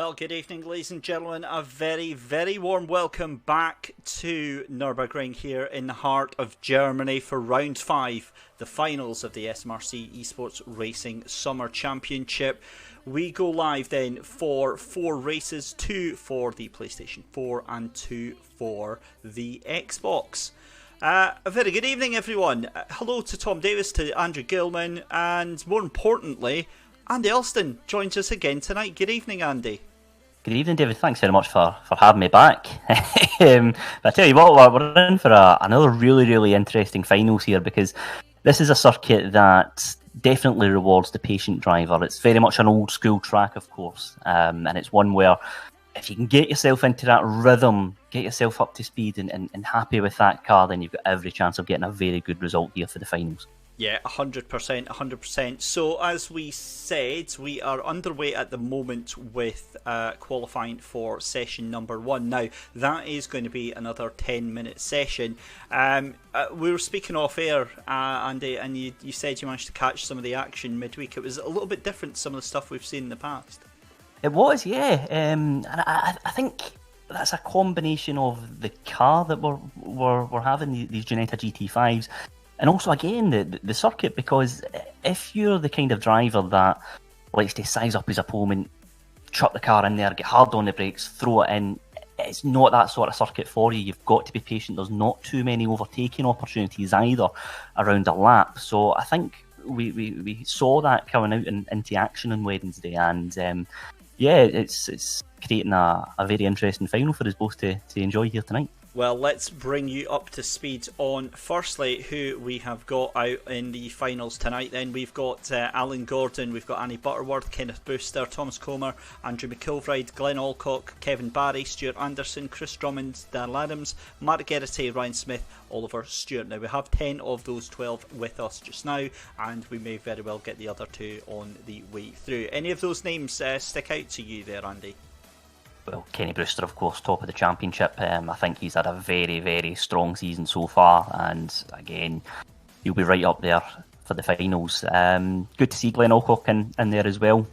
Well, good evening, ladies and gentlemen. A very, very warm welcome back to Nurburgring here in the heart of Germany for round 5, the finals of the SMRC eSports Racing Summer Championship. We go live then for 4 races, 2 for the PlayStation 4 and 2 for the Xbox. A very good evening, everyone. Hello to Tom Davis, to Andrew Gilman, and more importantly, Andy Elston joins us again tonight. Good evening, Andy. Good evening, David. Thanks very much for having me back. But I tell you what, we're in for another really interesting finals here, because this is a circuit that definitely rewards the patient driver. It's very much an old school track, of course, and it's one where if you can get yourself into that rhythm, get yourself up to speed and happy with that car, then you've got every chance of getting a very good result here for the finals. Yeah, 100%. So as we said, we are underway at the moment with qualifying for session number 1. Now, that is going to be another 10-minute session. We were speaking off air, Andy, and you said you managed to catch some of the action midweek. It was a little bit different to some of the stuff we've seen in the past. It was, yeah. And I think that's a combination of the car that we're having, these Genetta GT5s. And also, again, the circuit, because if you're the kind of driver that likes to size up his opponent, chuck the car in there, get hard on the brakes, throw it in, it's not that sort of circuit for you. You've got to be patient. There's not too many overtaking opportunities either around a lap. So I think we saw that coming out into action on Wednesday. And yeah, it's creating a very interesting final for us both to enjoy here tonight. Well, let's bring you up to speed on, firstly, who we have got out in the finals tonight. Then we've got Alan Gordon, we've got Annie Butterworth, Kenneth Brewster, Thomas Comer, Andrew McIlvride, Glenn Alcock, Kevin Barry, Stuart Anderson, Chris Drummond, Dan Adams, Mark Geraghty, Ryan Smith, Oliver Stewart. Now, we have 10 of those 12 with us just now, and we may very well get the other 2 on the way through. Any of those names stick out to you there, Andy? Well, Kenny Brewster, of course, top of the championship. I think he's had a very strong season so far, and again, he'll be right up there for the finals. Good to see Glenn Alcock in there as well.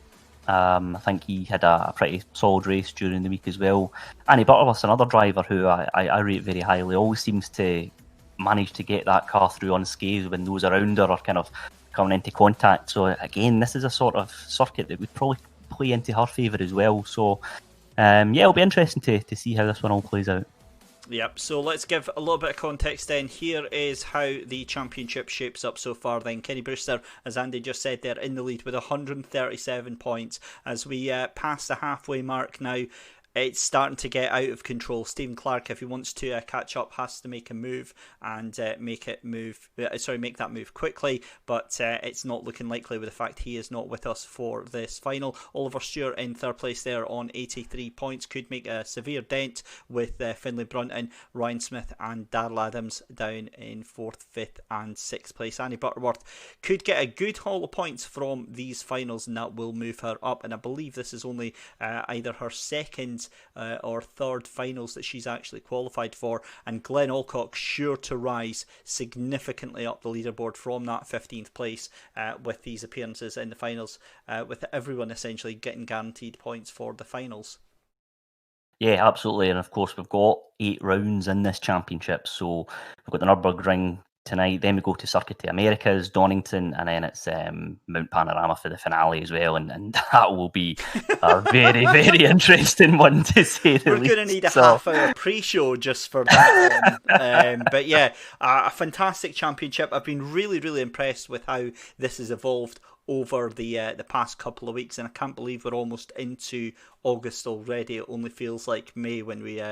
I think he had a pretty solid race during the week as well. Annie Butterworth's another driver who I rate very highly. Always seems to manage to get that car through unscathed when those around her are kind of coming into contact. So again, this is a sort of circuit that would probably play into her favour as well. So yeah, it'll be interesting to see how this one all plays out. Yep, so let's give a little bit of context then. Here is how the championship shapes up so far then. Kenny Brewster, as Andy just said, they're in the lead with 137 points. As we pass the halfway mark now, it's starting to get out of control. Stephen Clark, if he wants to catch up, has to make a move and make that move quickly. But it's not looking likely with the fact he is not with us for this final. Oliver Stewart in third place there on 83 points. Could make a severe dent with Finlay Brunton, Ryan Smith and Darrell Adams down in 4th, 5th and 6th place. Annie Butterworth could get a good haul of points from these finals, and that will move her up. And I believe this is only either her second or third finals that she's actually qualified for, and Glenn Alcock sure to rise significantly up the leaderboard from that 15th place with these appearances in the finals, with everyone essentially getting guaranteed points for the finals. Yeah, absolutely, and of course we've got 8 rounds in this championship, so we've got the Nurburgring tonight, then we go to Circuit of Americas, Donington, and then it's Mount Panorama for the finale as well, and that will be a very interesting one to say the least. We're going to need a half-hour pre-show just for that one. But yeah, a fantastic championship. I've been really impressed with how this has evolved over the past couple of weeks, and I can't believe we're almost into August already. It only feels like May when we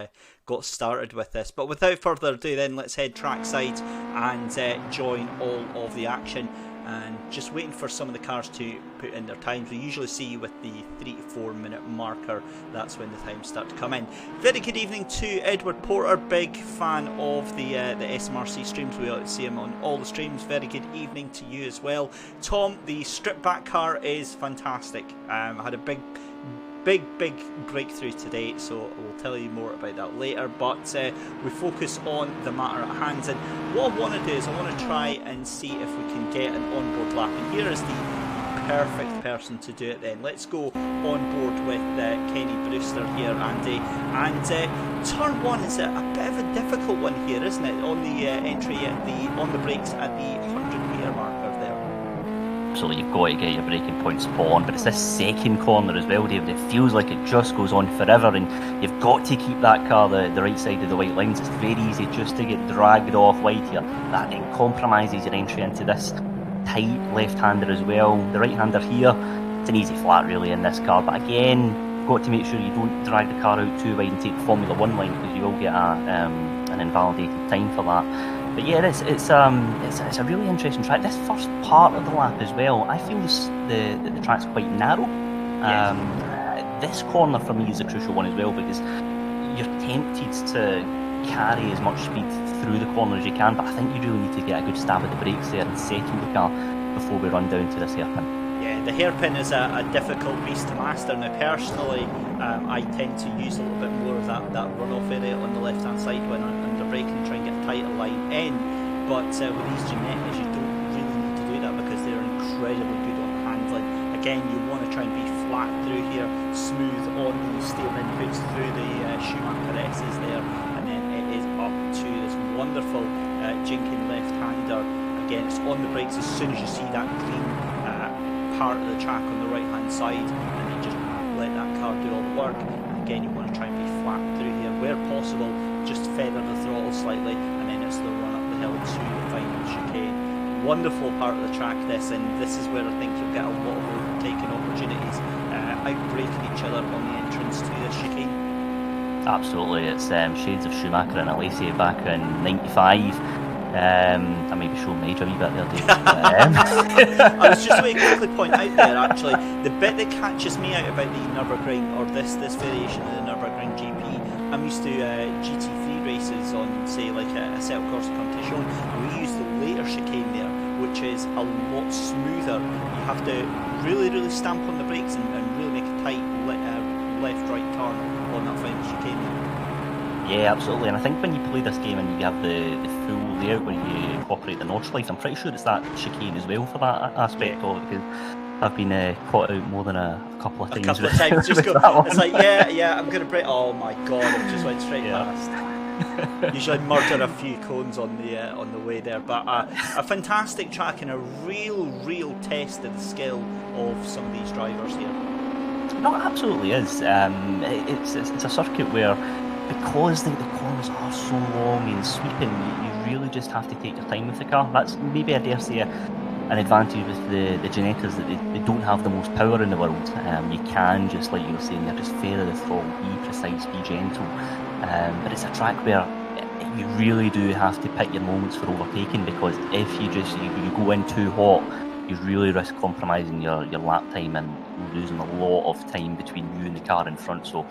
got started with this. But without further ado then, let's head trackside and join all of the action. And just waiting for some of the cars to put in their times. We usually see with the 3 to 4 minute marker, that's when the times start to come in. Very good evening to Edward Porter, big fan of the SMRC streams. We see him on all the streams. Very good evening to you as well. Tom, the strip back car is fantastic. I had a big breakthrough today, so we'll tell you more about that later, but we focus on the matter at hand. And what I want to do is I want to try and see if we can get an onboard lap, and here is the perfect person to do it then. Let's go on board with Kenny Brewster here, Andy. And turn 1 is a bit of a difficult one here, isn't it? On the entry, on the brakes at the 100-metre marker there. So you've got to get your braking point spot on, but it's this second corner as well, David. It feels like it just goes on forever, and you've got to keep that car the right side of the white lines. It's very easy just to get dragged off wide here. That then compromises your entry into this tight left-hander as well. The right-hander here, it's an easy flat really in this car, but again, you've got to make sure you don't drag the car out too wide and take the Formula 1 line, because you will get an invalidated time for that. But yeah, it's a really interesting track. This first part of the lap as well, I feel the track's quite narrow. This corner for me is a crucial one as well, because you're tempted to carry as much speed through the corner as you can, but I think you really need to get a good stab at the brakes there and settle the car before we run down to this hairpin. Yeah, the hairpin is a difficult beast to master. Now personally, I tend to use a little bit more of that runoff area on the left hand side when I'm under braking and try and get a tighter line in, but with these Ginettas you don't really need to do that because they're incredibly good on handling. Again, you want to try and be flat through here, smooth on the steel inputs through the Schumacher S's there, and then it is up to this wonderful jinking left-hander. Again, it's on the brakes as soon as you see that clean part of the track on the right hand side, and then just let that car do all the work. And again, you want to try and be flat through here where possible, just feather the throttle slightly, and then it's the run up the hill to the final chicane. Wonderful part of the track this, and this is where I think you'll get a lot of overtaking opportunities, outbraking each other on the entrance to this chicane. Absolutely, it's shades of Schumacher and Alesi back in '95. I may be showing my age a wee bit there, Dave. I was just going to quickly point out there, actually, the bit that catches me out about the Nurburgring, or this variation of the Nurburgring GP, I'm used to GT3 races on, say, like a Seto Corsa competition, and we use the later chicane there, which is a lot smoother. You have to really, really stamp on the brakes and really make a tight left-right turn on that final chicane there. Yeah, absolutely, and I think when you play this game and you have the full layout when you operate the Nordschleife, I'm pretty sure it's that chicane as well for that aspect of it, because I've been caught out more than a couple of times. Just go, it's like, yeah, I'm going to break. Oh my god, it just went straight past. Usually murder a few cones on the way there, but a fantastic track and a real test of the skill of some of these drivers here. No, it absolutely is. It's a circuit where, because the corners are so long and sweeping, you really just have to take your time with the car. That's maybe, I dare say, an advantage with the Ginettas, that they don't have the most power in the world. You can, just like you were saying, just feather the throttle, be precise, be gentle. But it's a track where you really do have to pick your moments for overtaking, because if you go in too hot, you really risk compromising your lap time and losing a lot of time between you and the car in front. So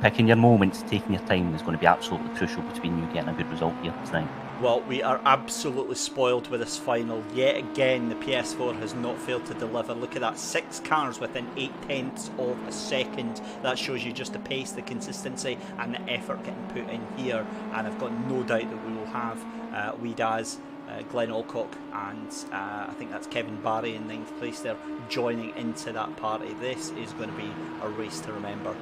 picking your moments, taking your time, is going to be absolutely crucial between you getting a good result here tonight. Well, we are absolutely spoiled with this final. Yet again, the PS4 has not failed to deliver. Look at that, 6 cars within 0.8 of a second. That shows you just the pace, the consistency and the effort getting put in here. And I've got no doubt that we will have Weedaz, Glenn Alcock and I think that's Kevin Barry in 9th place there, joining into that party. This is going to be a race to remember.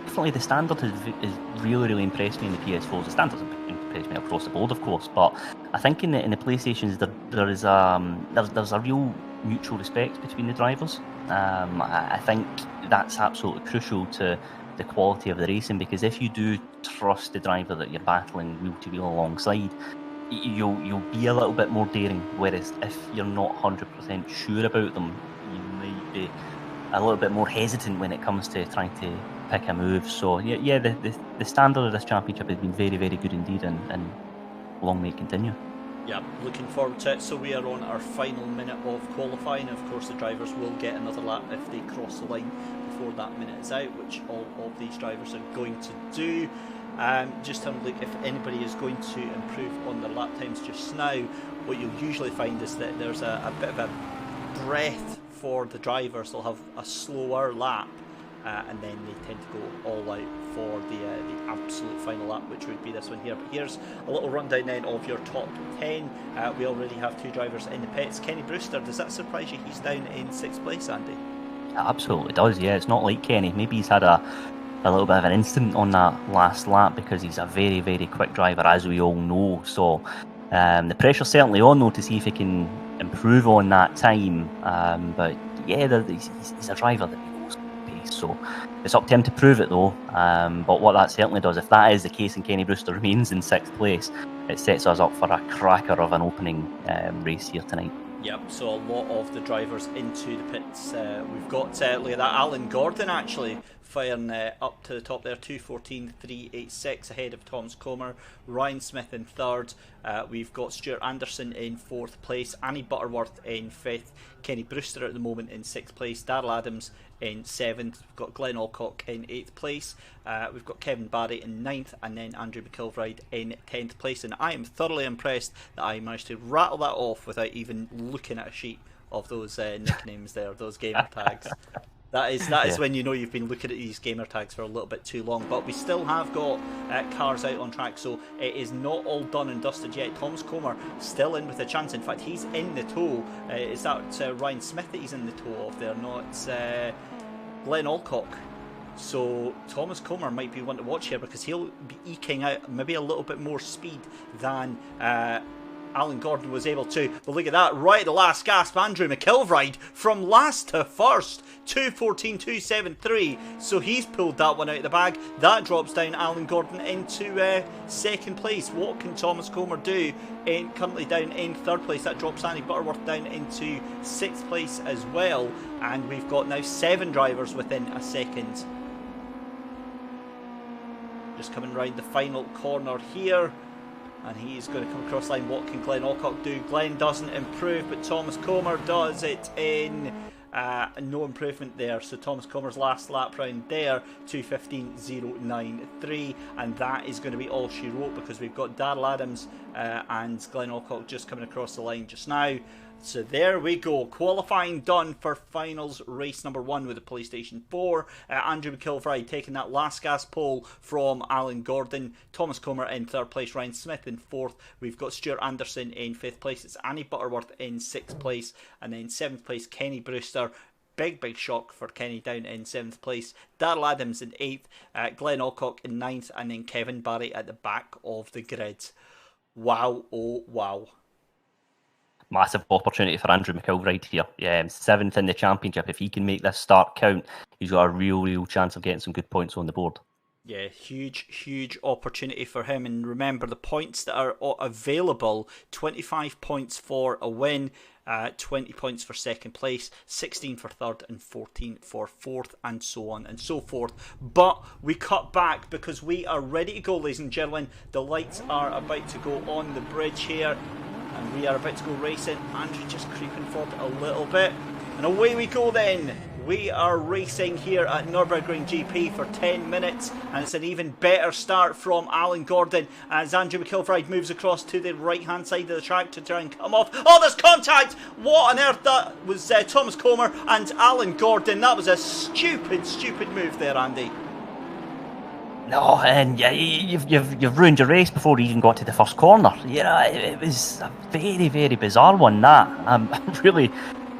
Definitely, the standard has really impressed me in the PS4s. The standards have impressed me across the board, of course, but I think in the PlayStations there's a real mutual respect between the drivers. I think that's absolutely crucial to the quality of the racing, because if you do trust the driver that you're battling wheel to wheel alongside, you'll be a little bit more daring, whereas if you're not 100% sure about them, you might be a little bit more hesitant when it comes to trying to pick a move. So the standard of this championship has been very good indeed, and long may it continue. Yeah, looking forward to it. So we are on our final minute of qualifying. Of course, the drivers will get another lap if they cross the line before that minute is out, which all of these drivers are going to do. Just having a look if anybody is going to improve on their lap times just now. What you'll usually find is that there's a bit of a breath for the drivers. They'll have a slower lap and then they tend to go all out for the absolute final lap, which would be this one here. But here's a little rundown then of your top 10. We already have 2 drivers in the pits. Kenny Brewster, does that surprise you? He's down in 6th place, Andy. It absolutely does, yeah. It's not like Kenny. Maybe he's had a little bit of an incident on that last lap because he's a very, very quick driver, as we all know. So the pressure's certainly on, though, to see if he can improve on that time. But yeah, he's a driver that goes pace, so it's up to him to prove it, though. But what that certainly does, if that is the case and Kenny Brewster remains in 6th place, it sets us up for a cracker of an opening race here tonight. Yep, so a lot of the drivers into the pits. We've got, look at that, Alan Gordon actually firing up to the top there, 2:14.386 ahead of Thomas Comer. Ryan Smith in 3rd. We've got Stuart Anderson in 4th place. Annie Butterworth in 5th. Kenny Brewster at the moment in 6th place. Darrell Adams in 7th. We've got Glenn Alcock in 8th place. We've got Kevin Barry in 9th, and then Andrew McIlvride in 10th place. And I am thoroughly impressed that I managed to rattle that off without even looking at a sheet of those nicknames there, those gamer tags. That is when you know you've been looking at these gamer tags for a little bit too long. But we still have got cars out on track, so it is not all done and dusted yet. Thomas Comer still in with a chance. In fact, he's in the tow. Is that Ryan Smith that he's in the tow of there, not Glenn Alcock? So Thomas Comer might be one to watch here because he'll be eking out maybe a little bit more speed than Alan Gordon was able to. But look at that, right at the last gasp, Andrew McIlvride from last to first, 2:14.273. So he's pulled that one out of the bag. That drops down Alan Gordon into 2nd place. What can Thomas Comer do? Currently down in 3rd place. That drops Annie Butterworth down into 6th place as well. And we've got now 7 drivers within a second. Just coming round the final corner here. And he's going to come across line. What can Glenn Alcock do? Glenn doesn't improve, but Thomas Comer does it in no improvement there. So Thomas Comer's last lap round there, 2:15.093, and that is going to be all she wrote because we've got Darrell Adams and Glenn Alcock just coming across the line just now. So there we go, qualifying done for finals race number 1 with the PlayStation 4. Andrew McIlvride taking that last gas pole from Alan Gordon. Thomas Comer in 3rd place, Ryan Smith in 4th. We've got Stuart Anderson in 5th place. It's Annie Butterworth in 6th place, and then 7th place Kenny Brewster. Big shock for Kenny down in 7th place. Darrell Adams in 8th, Glenn Alcock in 9th, and then Kevin Barry at the back of the grid. Wow, oh wow. Massive opportunity for Andrew McIlvride here. 7th in the championship. If he can make this start count, he's got a real chance of getting some good points on the board. Yeah, huge opportunity for him. And remember the points that are available: 25 points for a win, 20 points for 2nd place, 16 for 3rd, and 14 for 4th, and so on and so forth. But we cut back because we are ready to go, ladies and gentlemen. The lights are about to go on the bridge here, and we are about to go racing. Andrew just creeping forward a little bit, and away we go then. We are racing here at Nurburgring GP for 10 minutes, and it's an even better start from Alan Gordon as Andrew McIlvride moves across to the right hand side of the track to try and come off. Oh, there's contact! What on earth? That was Thomas Comer and Alan Gordon. That was a stupid move there, Andy. No, and yeah, you've ruined your race before you even got to the first corner. Yeah, it was a very bizarre one, that. I'm really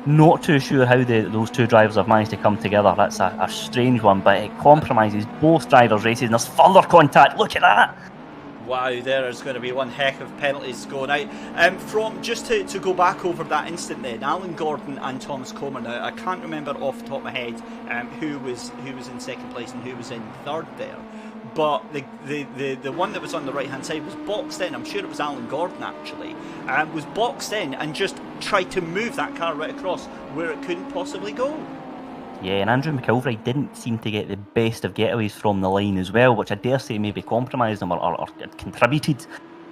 not too sure how those 2 drivers have managed to come together. That's a strange one, but it compromises both drivers' races, and there's further contact. Look at that. Wow, there is going to be one heck of penalties going out. From just to go back over that instant then, Alan Gordon and Thomas Comer. Now, I can't remember off the top of my head who was in 2nd place and who was in 3rd there. But the one that was on the right hand side was boxed in. I'm sure it was Alan Gordon actually. Was boxed in and just tried to move that car right across where it couldn't possibly go. Yeah, and Andrew McIlvride didn't seem to get the best of getaways from the line as well, which I dare say maybe compromised them or contributed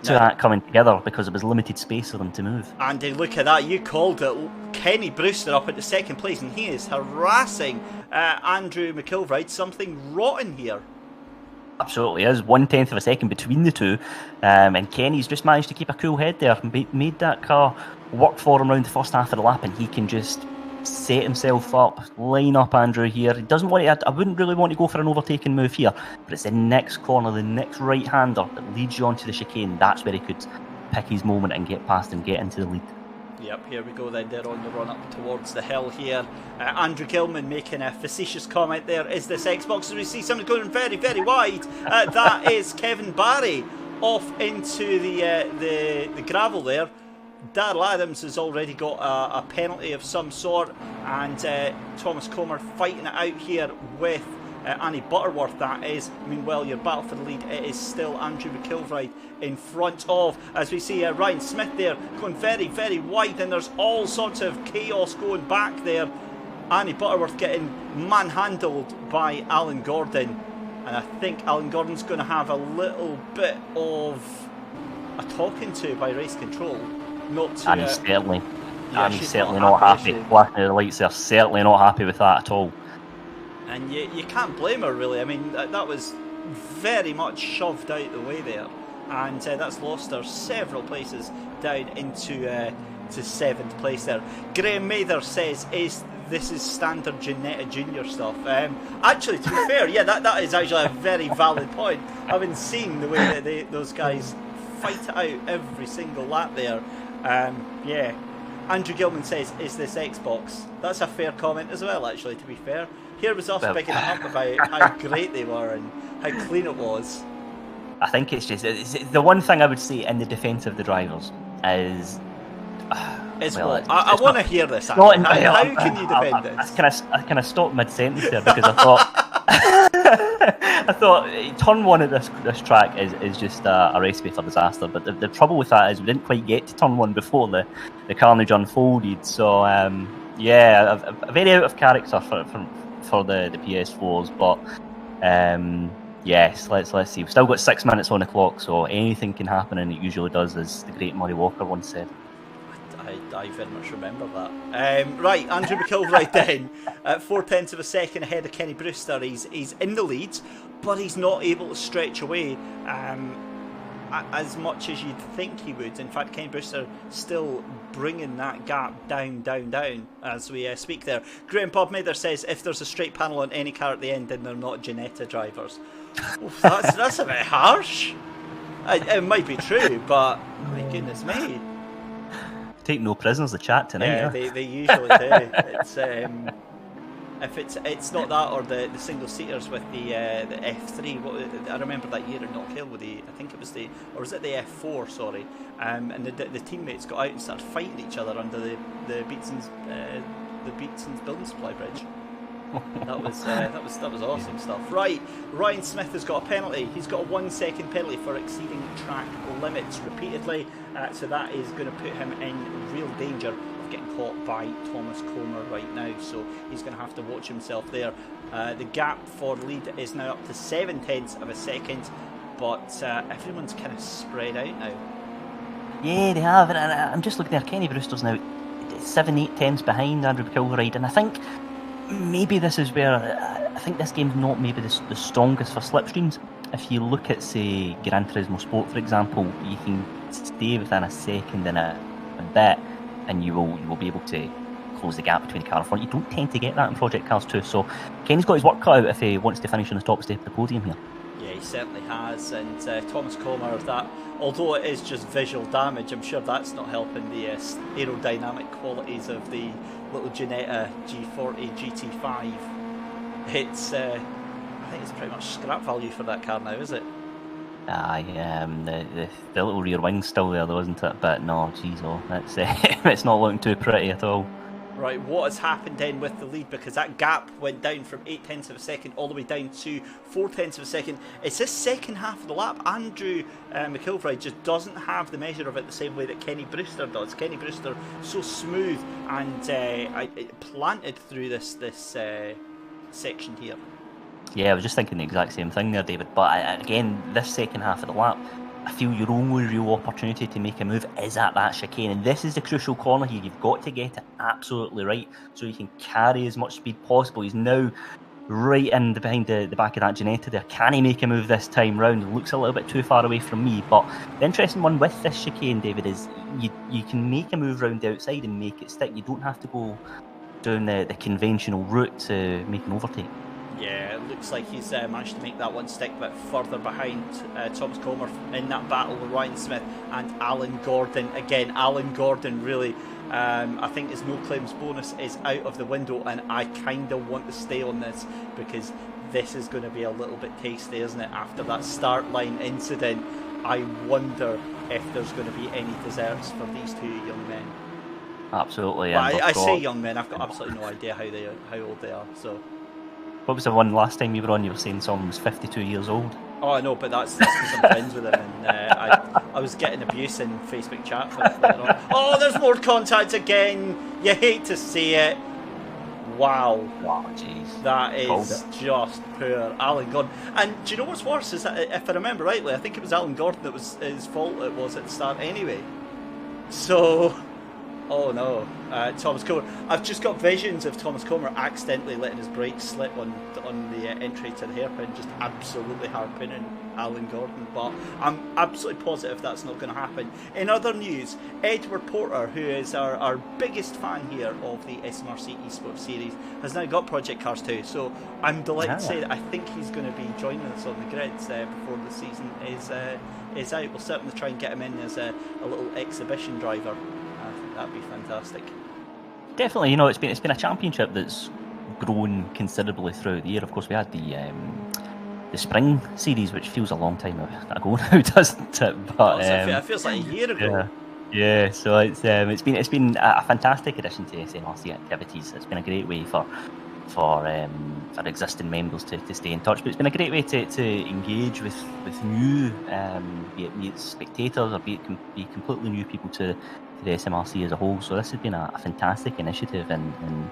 to that coming together because there was limited space for them to move. Andy, look at that. You called it. Kenny Brewster up at the 2nd place, and he is harassing Andrew McIlvride. Something rotten here. Absolutely is. 1/10 of a second between the two, and Kenny's just managed to keep a cool head there, made that car work for him around the first half of the lap, and he can just set himself up, line up Andrew here. He doesn't want to, I wouldn't really want to go for an overtaking move here, but it's the next corner, the next right-hander that leads you onto the chicane. That's where he could pick his moment and get past him, get into the lead. Yep, here we go then, they're on the run up towards the hill here. Andrew Gilman making a facetious comment there. Is this Xbox? As we see someone going very, very wide. That is Kevin Barry off into the gravel there. Darrell Adams has already got a penalty of some sort, and Thomas Comer fighting it out here with Annie Butterworth, that is. Meanwhile, your battle for the lead, it is still Andrew McIlvright in front of, as we see Ryan Smith there going very, very wide, and there's all sorts of chaos going back there. Annie Butterworth getting manhandled by Alan Gordon, and I think Alan Gordon's going to have a little bit of a talking to by race control. Not to, and he's certainly not happy. Flashing the lights, they're certainly not happy with that at all. And you can't blame her, really. I mean, that was very much shoved out the way there, and that's lost her several places down into to 7th place there. Graham Mather says, this is standard Ginetta Junior stuff. Actually, to be fair, yeah, that is actually a very valid point. I've been seeing the way that those guys fight it out every single lap there. Yeah. Andrew Gilman says, is this Xbox? That's a fair comment as well, actually, to be fair. Here was us picking it up about how great they were and how clean it was. I think it's the one thing I would say in the defence of the drivers is... I want to hear this. How can you defend this? Can I stop mid-sentence there, because I thought turn 1 at this track is just a recipe for disaster. But the trouble with that is we didn't quite get to turn 1 before the carnage unfolded. So yeah, a very out of character for the PS4s. But yes, let's see. We've still got 6 minutes on the clock, so anything can happen, and it usually does, as the great Murray Walker once said. I very much remember that. Right, Andrew McIlvright then, at 0.4 of a second ahead of Kenny Brewster. He's in the lead, but he's not able to stretch away as much as you'd think he would. In fact, Kenny Brewster still bringing that gap down as we speak there. Graham Bob Mather says, if there's a straight panel on any car at the end, then they're not Ginetta drivers. Oof, that's a bit harsh. It might be true, but my goodness me. Take no prisoners, the chat tonight. Yeah, they usually do. It's if it's not that or the single seaters with the F3. I remember that year in Knockhill with I think it was the F4, sorry. And the teammates got out and started fighting each other under the Beatson's building supply bridge. That was awesome stuff. Right, Ryan Smith has got a penalty. He's got a 1 second penalty for exceeding track limits repeatedly. So that is going to put him in real danger of getting caught by Thomas Comer right now. So he's going to have to watch himself there. The gap for lead is now up to 0.7 of a second, but everyone's kind of spread out now. Yeah, they have. And I'm just looking there. Kenny Brewster's now 7-8 tenths behind Andrew McIlvright, and I think maybe this is where I think this game's not maybe the strongest for slipstreams. If you look at, say, Gran Turismo Sport, for example, you can stay within a second and a bit, and you will be able to close the gap between the car in front. You don't tend to get that in Project Cars 2, so Kenny's got his work cut out if he wants to finish on the top step of the podium here. Yeah, he certainly has, and Thomas Comer, that, although it is just visual damage, I'm sure that's not helping the aerodynamic qualities of the little Ginetta G40 GT5. It's I think it's pretty much scrap value for that car now, is it? The little rear wing's still there though, isn't it? But no, geez, it's not looking too pretty at all. Right, what has happened then with the lead? Because that gap went down from 0.8 of a second all the way down to 0.4 of a second. It's this second half of the lap. Andrew McIlvright just doesn't have the measure of it the same way that Kenny Brewster does. Kenny Brewster so smooth and planted through this section here. Yeah, I was just thinking the exact same thing there, David. But again, this second half of the lap, I feel your only real opportunity to make a move is at that chicane, and this is the crucial corner here. You've got to get it absolutely right so you can carry as much speed possible. He's now right in behind the back of that Ginetta there. Can he make a move this time round? It looks a little bit too far away from me, but the interesting one with this chicane, David, is you can make a move round the outside and make it stick. You don't have to go down the conventional route to make an overtake. Yeah, it looks like he's managed to make that one stick a bit further behind Thomas Comer in that battle with Ryan Smith and Alan Gordon. Again, Alan Gordon really, I think his no claims bonus is out of the window, and I kind of want to stay on this because this is going to be a little bit tasty, isn't it? After that start line incident, I wonder if there's going to be any desserts for these two young men. Absolutely. But I say young men, I've got absolutely no idea how old they are, so... What was the one last time you were on? You were saying someone was 52 years old. Oh, I know, but that's because I'm friends with him, and I was getting abuse in Facebook chat for it later on. Oh, there's more contact again. You hate to see it. Wow. Wow, jeez. That is just poor Alan Gordon. And do you know what's worse is that, if I remember rightly, I think it was Alan Gordon that was his fault. It was at the start anyway. So. Oh no, Thomas Comer. I've just got visions of Thomas Comer accidentally letting his brakes slip on the entry to the hairpin, just absolutely harpooning Alan Gordon. But I'm absolutely positive that's not going to happen. In other news, Edward Porter, who is our biggest fan here of the SMRC eSports series, has now got Project Cars 2. So I'm delighted to say that I think he's going to be joining us on the grids before the season is out. We'll certainly try and get him in as a little exhibition driver. That'd be fantastic. Definitely, it's been a championship that's grown considerably throughout the year. Of course, we had the spring series, which feels a long time ago now, doesn't it? But it feels like a year ago. Yeah. So it's been a fantastic addition to SMRC activities. It's been a great way for existing members to stay in touch, but it's been a great way to engage with new, be it spectators or be it completely new people to the SMRC as a whole. So this has been a fantastic initiative, and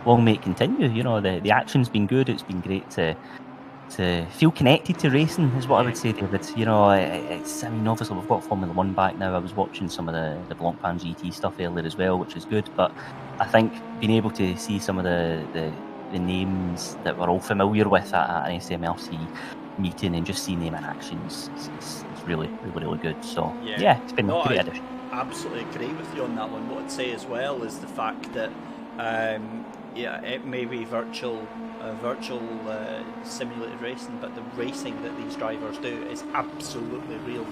long may it continue. The action's been good. It's been great to feel connected to racing, is what I would say, David. Obviously we've got Formula 1 back now. I was watching some of the Blancpain GT stuff earlier as well, which is good, but I think being able to see some of the names that we're all familiar with at an SMRC meeting and just seeing them in action is really, really, really good. So yeah, it's been a great addition. Absolutely agree with you on that one. What I'd say as well is the fact that it may be virtual simulated racing, but the racing that these drivers do is absolutely real.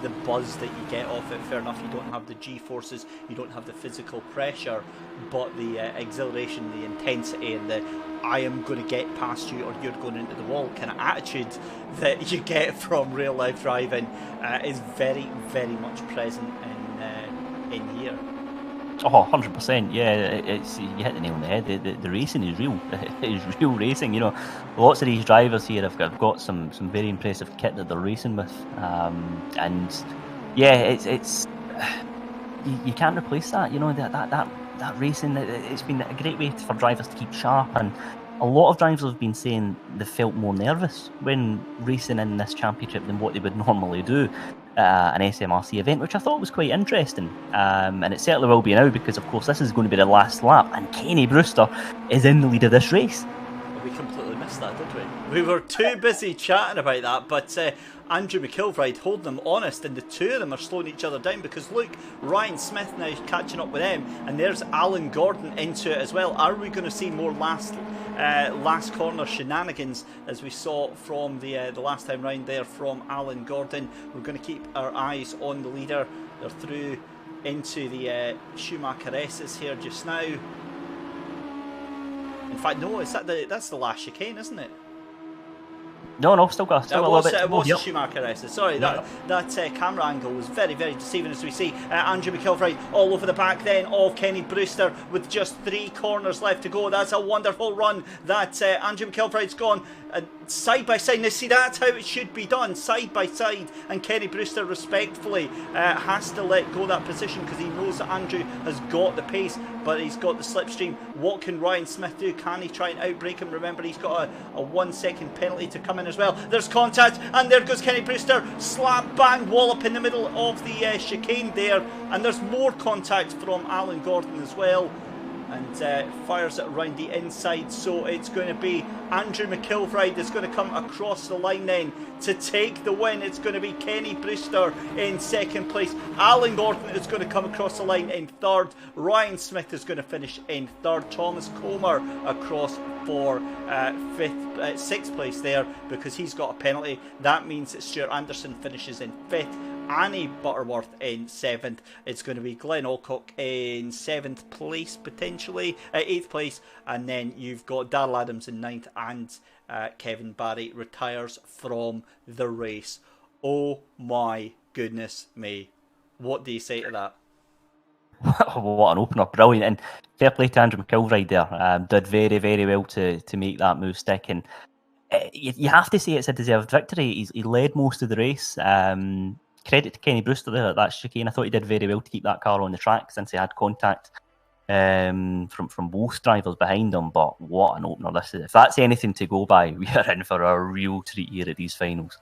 The buzz that you get off it, fair enough, you don't have the G-forces, you don't have the physical pressure, but the exhilaration, the intensity, and the I am going to get past you or you're going into the wall kind of attitude that you get from real life driving is very, very much present in here. Oh, 100%. Yeah, you hit the nail on the head. The racing is real. It is real racing. Lots of these drivers here have got some very impressive kit that they're racing with, and yeah, it's you can't replace that. That racing. It's been a great way for drivers to keep sharp, and a lot of drivers have been saying they felt more nervous when racing in this championship than what they would normally do an SMRC event, which I thought was quite interesting, and it certainly will be now, because of course this is going to be the last lap and Kenny Brewster is in the lead of this race. We completely missed that, did we? We were too busy chatting about that, but Andrew McIlvride holding them honest, and the two of them are slowing each other down, because look, Ryan Smith now catching up with them, and there's Alan Gordon into it as well. Are we going to see more last corner shenanigans as we saw from the last time round there from Alan Gordon? We're going to keep our eyes on the leader. They're through into the Schumacher S's here just now. In fact, no, that's the last chicane, isn't it? No, still got a little bit. It was the Schumacher S. Sorry, that camera angle was very, very deceiving, as we see Andrew McIlvride all over the back then of Kenny Brewster with just 3 corners left to go. That's a wonderful run that Andrew McIlvride's gone side by side. Now see, that's how it should be done, side by side, and Kenny Brewster respectfully has to let go that position because he knows that Andrew has got the pace, but he's got the slipstream. What can Ryan Smith do? Can he try and outbrake him? Remember, he's got a 1 second penalty to come in as well. There's contact, and there goes Kenny Brewster, slap bang wallop in the middle of the chicane there, and there's more contact from Alan Gordon as well. and fires it around the inside. So it's going to be Andrew McIlvright that's going to come across the line then to take the win. It's going to be Kenny Brewster in second place. Alan Gordon is going to come across the line in third. Ryan Smith is going to finish in third. Thomas Comer across for sixth place there because he's got a penalty. That means that Stuart Anderson finishes in fifth. Annie Butterworth in seventh. It's going to be Glenn Alcock in seventh place, potentially, eighth place, and then you've got Darrell Adams in ninth, and Kevin Barry retires from the race. Oh my goodness me. What do you say to that? What an opener, brilliant, and fair play to Andrew McIlvright there. Did very, very well to make that move stick, and you have to say it's a deserved victory. He led most of the race. Credit to Kenny Brewster there at that chicane. I thought he did very well to keep that car on the track since he had contact from both drivers behind him. But what an opener this is. If that's anything to go by, we are in for a real treat here at these finals.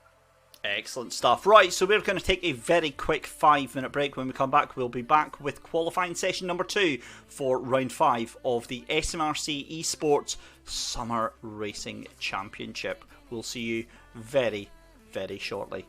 Excellent stuff. Right, so we're going to take a very quick 5-minute break. When we come back, we'll be back with qualifying session number 2 for round 5 of the SMRC eSports Summer Racing Championship. We'll see you very, very shortly.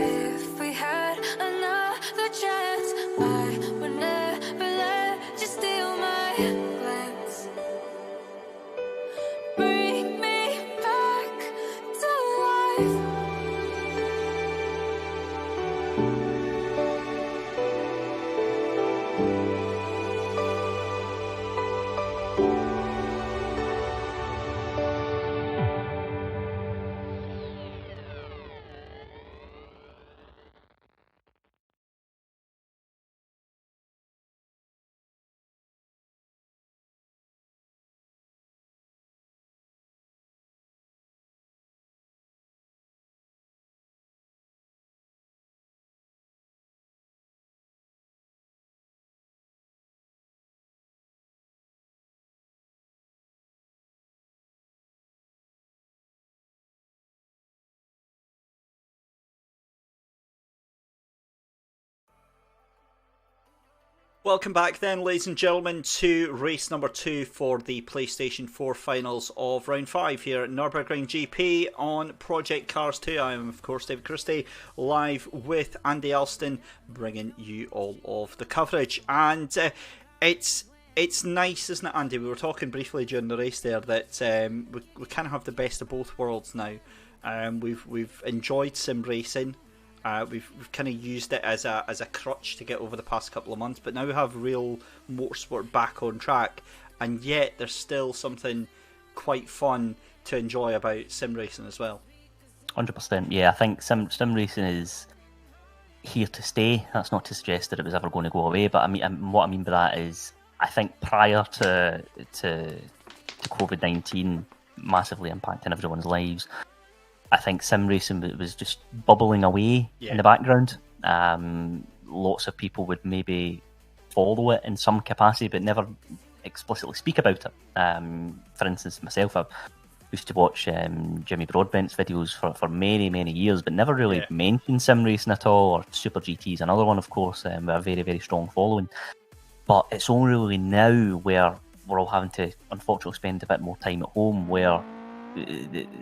If we had another chance, I would never let you steal my glance. Bring me back to life. Welcome back then, ladies and gentlemen, to race number 2 for the PlayStation 4 finals of round 5 here at Nurburgring GP on Project Cars 2. I am, of course, David Christie, live with Andy Elston, bringing you all of the coverage. And it's nice, isn't it, Andy? We were talking briefly during the race there that we kind of have the best of both worlds now. We've enjoyed sim racing. We've kind of used it as a crutch to get over the past couple of months, but now we have real motorsport back on track, and yet there's still something quite fun to enjoy about sim racing as well. 100%, yeah. I think sim racing is here to stay. That's not to suggest that it was ever going to go away, but what I mean by that is, I think prior to COVID-19 massively impacting everyone's lives, I think sim racing was just bubbling away in the background. Lots of people would maybe follow it in some capacity, but never explicitly speak about it. For instance, myself, I used to watch Jimmy Broadbent's videos for many, many years, but never really mentioned sim racing at all, or Super GT is another one, of course, with a very, very strong following. But it's only really now where we're all having to, unfortunately, spend a bit more time at home, where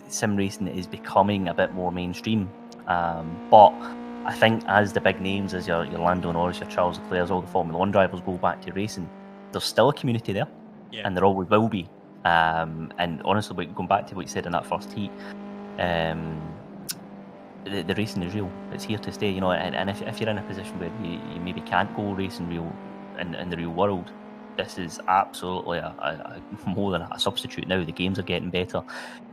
sim racing is becoming a bit more mainstream. But I think as the big names, as your Lando Norris, your Charles Leclerc, all the Formula 1 drivers go back to racing, there's still a community there, and there always will be. And honestly, going back to what you said in that first heat, the racing is real. It's here to stay, and if you're in a position where you maybe can't go racing real in the real world, this is absolutely a more than a substitute now. The games are getting better.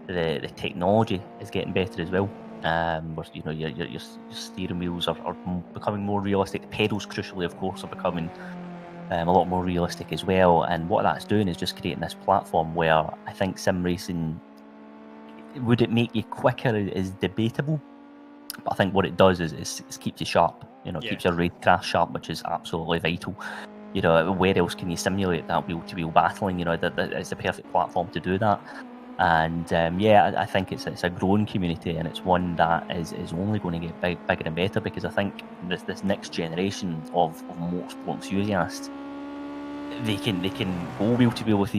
The technology is getting better as well. Your steering wheels are becoming more realistic. The pedals, crucially, of course, are becoming a lot more realistic as well. And what that's doing is just creating this platform where I think sim racing, would it make you quicker, is debatable. But I think what it does is keeps you sharp. Keeps your racecraft sharp, which is absolutely vital. Where else can you simulate that wheel-to-wheel battling? That it's the perfect platform to do that. And I think it's a growing community, and it's one that is only going to get bigger and better, because I think this next generation of motorsport enthusiasts, they can go wheel-to-wheel with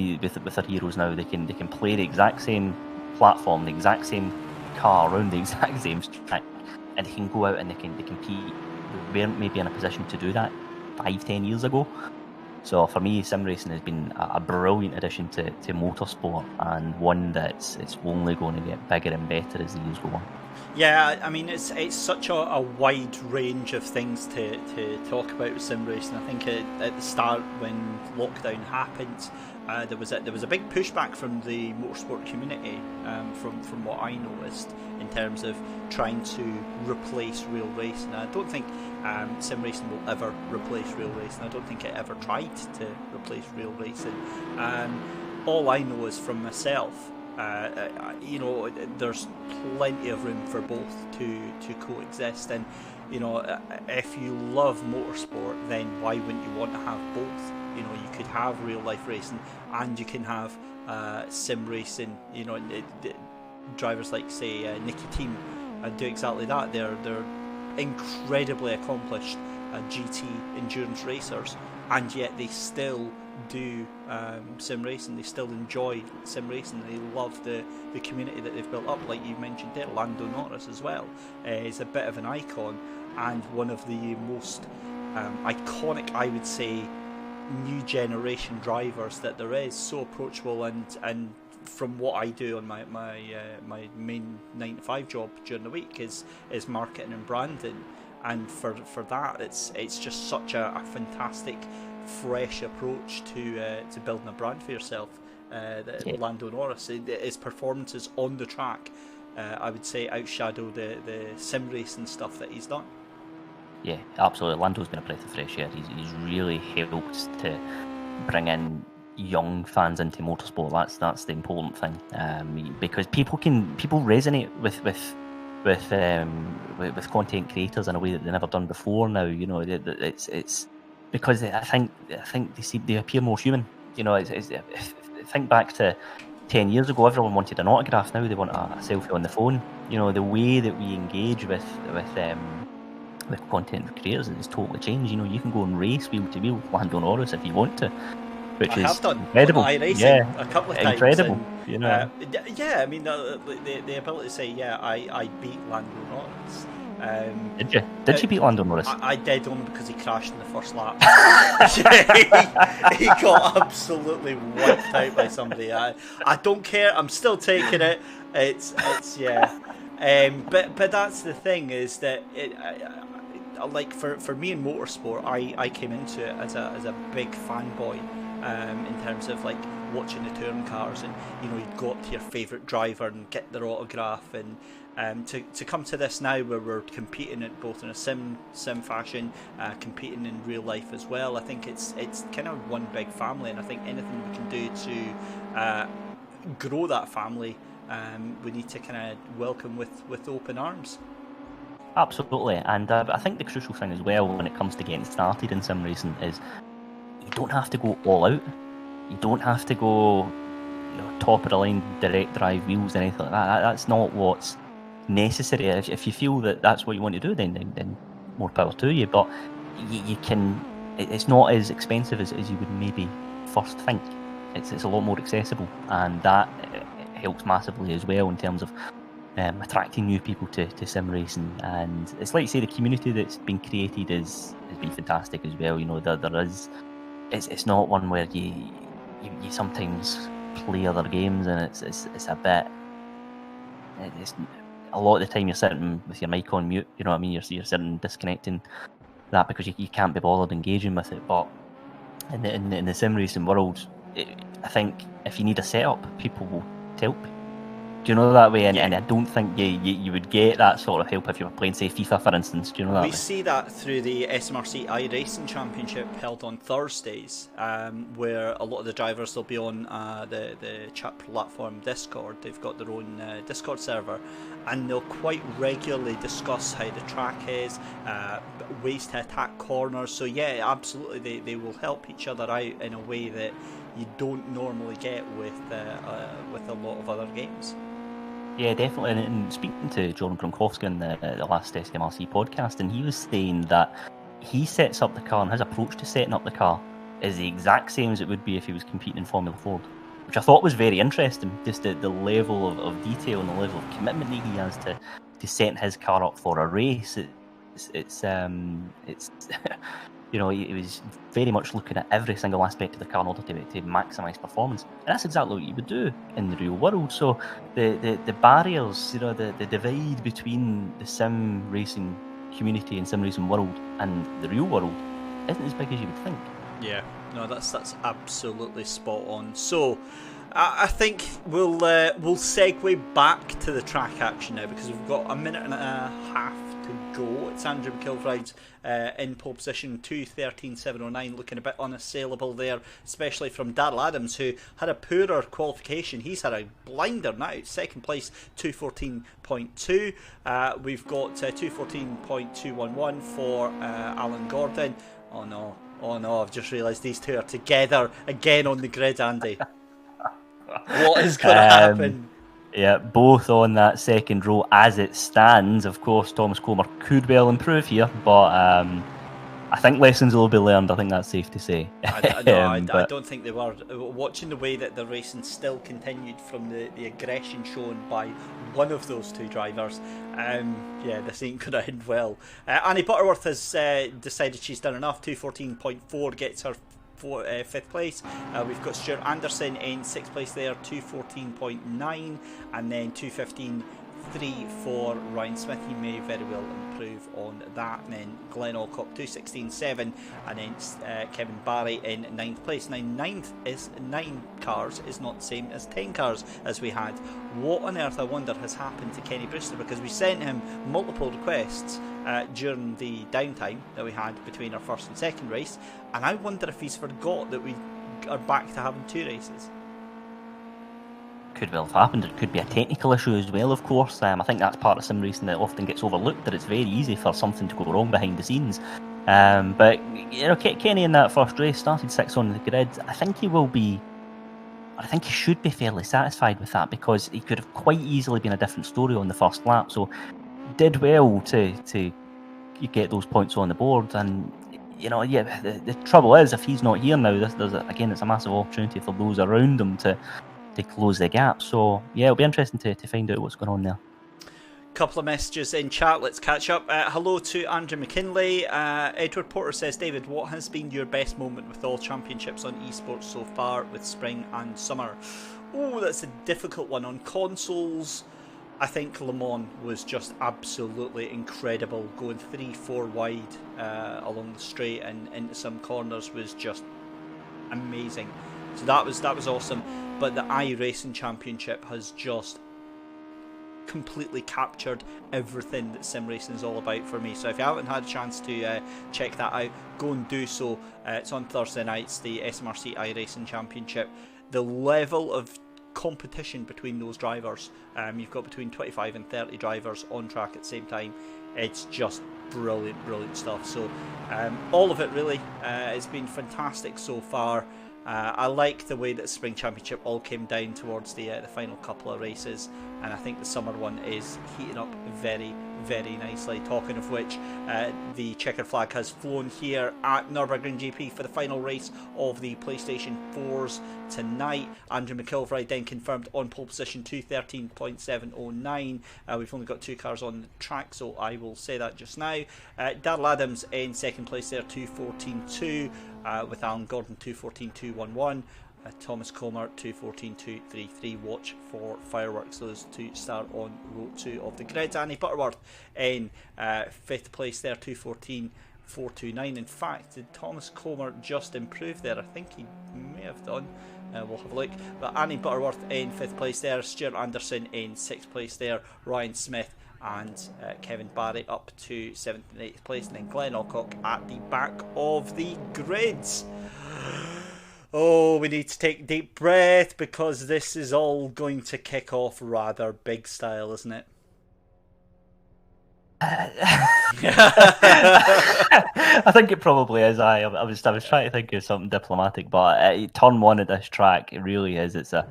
their heroes now. They can play the exact same platform, the exact same car around the exact same track, and they can go out and they can compete. We weren't maybe in a position to do that 5-10 years ago. So for me, sim racing has been a brilliant addition to motorsport, and one that's only going to get bigger and better as the years go on. Yeah, I mean, it's such a wide range of things to talk about with sim racing. I think at the start, when lockdown happened, there was a big pushback from the motorsport community, from what I noticed, in terms of trying to replace real racing. I don't think sim racing will ever replace real racing. I don't think it ever tried to replace real racing. All I know is from myself, there's plenty of room for both to coexist, and if you love motorsport, then why wouldn't you want to have both? You could have real life racing, and you can have sim racing. Drivers like, say, Nicky Team do exactly that. They're incredibly accomplished GT endurance racers, and yet they still do sim racing. They still enjoy sim racing. They love the community that they've built up. Like you mentioned there, Lando Norris as well is a bit of an icon and one of the most iconic, I would say, new generation drivers that there is. So approachable, and from what I do on my main 9 to 5 job during the week is marketing and branding, and for that it's just such a fantastic fresh approach to building a brand for yourself. Lando Norris, his performances on the track, I would say, outshadow the sim racing stuff that he's done. Yeah, absolutely. Lando's been a breath of fresh air. He's really helped to bring in young fans into motorsport. That's the important thing, because people resonate with content creators in a way that they've never done before. Now, you know, it's because I think they appear more human. You know, think back to 10 years ago, everyone wanted an autograph. Now they want a selfie on the phone. You know, the way that we engage with content creators has totally changed. You know, you can go and race wheel to wheel with Lando Norris if you want to, which I is have done incredible. iRacing a couple of times. Incredible. And, you know. Yeah, I mean the ability to say, yeah, I beat Lando Norris. Did you? Did you beat Lando Norris? I did, only because he crashed in the first lap. he got absolutely wiped out by somebody. I don't care. I'm still taking it. It's yeah. But that's the thing, is that like for me in motorsport, I came into it as a big fanboy, in terms of like watching the touring cars, and you know, you'd go up to your favourite driver and get their autograph, and to come to this now where we're competing it both in a sim fashion, competing in real life as well. I think it's kind of one big family, and I think anything we can do to grow that family, we need to kind of welcome with open arms. Absolutely, and I think the crucial thing as well when it comes to getting started in sim racing is you don't have to go all out. You don't have to go, you know, top of the line direct drive wheels and anything like that. That's not what's necessary. If you feel that that's what you want to do, then more power to you. But you can. It's not as expensive as you would maybe first think. It's a lot more accessible, and that helps massively as well in terms of attracting new people to sim racing. And it's like you say, the community that's been created has been fantastic as well. You know, there is. It's not one where you sometimes play other games and it's a bit. It's a lot of the time you're sitting with your mic on mute. You know what I mean? You're sitting disconnecting that because you can't be bothered engaging with it. But in the sim racing world, I think if you need a setup, people will help. Do you know that way? And I don't think you would get that sort of help if you were playing, say, FIFA, for instance. Do you know that way? We see that through the SMRC iRacing Championship held on Thursdays, where a lot of the drivers will be on the chat platform Discord. They've got their own Discord server, and they'll quite regularly discuss how the track is, ways to attack corners. So yeah, absolutely, they will help each other out in a way that you don't normally get with a lot of other games. Yeah, definitely. And speaking to John Gronkowski in the last SMRC podcast, and he was saying that he sets up the car, and his approach to setting up the car is the exact same as it would be if he was competing in Formula Ford, which I thought was very interesting. Just the level of detail and the level of commitment that he has to setting his car up for a race. It's you know, he was very much looking at every single aspect of the car in order to maximise performance. And that's exactly what you would do in the real world. So the barriers, you know, the divide between the sim racing community and sim racing world and the real world isn't as big as you would think. Yeah, no, that's absolutely spot on. So I think we'll segue back to the track action now, because we've got a minute and a half to go. It's Andrew McIlvride's in pole position, 2:13.709, looking a bit unassailable there, especially from Darrell Adams, who had a poorer qualification. He's had a blinder now. Second place, 2:14.2. We've got 2:14.211 for Alan Gordon. Oh no, I've just realised these two are together again on the grid, Andy. What is going to happen? Yeah, both on that second row as it stands. Of course, Thomas Comer could well improve here, but I think lessons will be learned. I think that's safe to say. I don't think they were. Watching the way that the racing still continued from the aggression shown by one of those two drivers, this ain't going to end well. Annie Butterworth has decided she's done enough. 2:14.4 gets her fifth place. We've got Stuart Anderson in sixth place there, 2:14.9, and then 2:15.3 for Ryan Smith. He may very well improve on that. And then Glenn Alcock 2:16.7, and then Kevin Barry in ninth place. Now ninth is 9 cars is not the same as 10 cars as we had. What on earth, I wonder, has happened to Kenny Brewster, because we sent him multiple requests during the downtime that we had between our first and second race, and I wonder if he's forgot that we are back to having 2 races. Could well have happened. It could be a technical issue as well, of course. I think that's part of sim racing that often gets overlooked, that it's very easy for something to go wrong behind the scenes. But Kenny in that first race started 6th on the grid. I think he should be fairly satisfied with that, because he could have quite easily been a different story on the first lap. So did well to get those points on the board. And the trouble is, if he's not here now, it's a massive opportunity for those around him to close the gap. So it'll be interesting to find out what's going on there. Couple of messages in chat, let's catch up. Hello to Andrew McKinley. Edward Porter says, David, what has been your best moment with all championships on eSports so far, with spring and summer? Oh, that's a difficult one. On consoles, I think Le Mans was just absolutely incredible. Going 3-4 wide along the straight and into some corners was just amazing. So that was awesome. But the iRacing Championship has just completely captured everything that sim racing is all about for me. So if you haven't had a chance to check that out, go and do so. It's on Thursday nights, the SMRC iRacing Championship. The level of competition between those drivers, you've got between 25 and 30 drivers on track at the same time. It's just brilliant stuff. So all of it really has been fantastic so far. I like the way that Spring Championship all came down towards the final couple of races, and I think the summer one is heating up very nicely. Talking of which, the checkered flag has flown here at Nurburgring GP for the final race of the PlayStation 4s tonight. Andrew McIlvray then confirmed on pole position, 2:13.709. We've only got 2 cars on the track, so I will say that just now. Darrell Adams in second place there, 2:14.2. With Alan Gordon 2:14.211, Thomas Comer 2:14.233. Watch for fireworks. Those two start on row 2 of the grid. Annie Butterworth in 5th place there, 2:14.429. In fact, did Thomas Comer just improve there? I think he may have done. We'll have a look. But Annie Butterworth in 5th place there, Stuart Anderson in 6th place there, Ryan Smith and Kevin Barry up to 7th and 8th place, and then Glenn Alcock at the back of the grids. Oh, we need to take a deep breath, because this is all going to kick off rather big style, isn't it? I think it probably is. I was trying to think of something diplomatic, but turn 1 at this track, it really is. It's a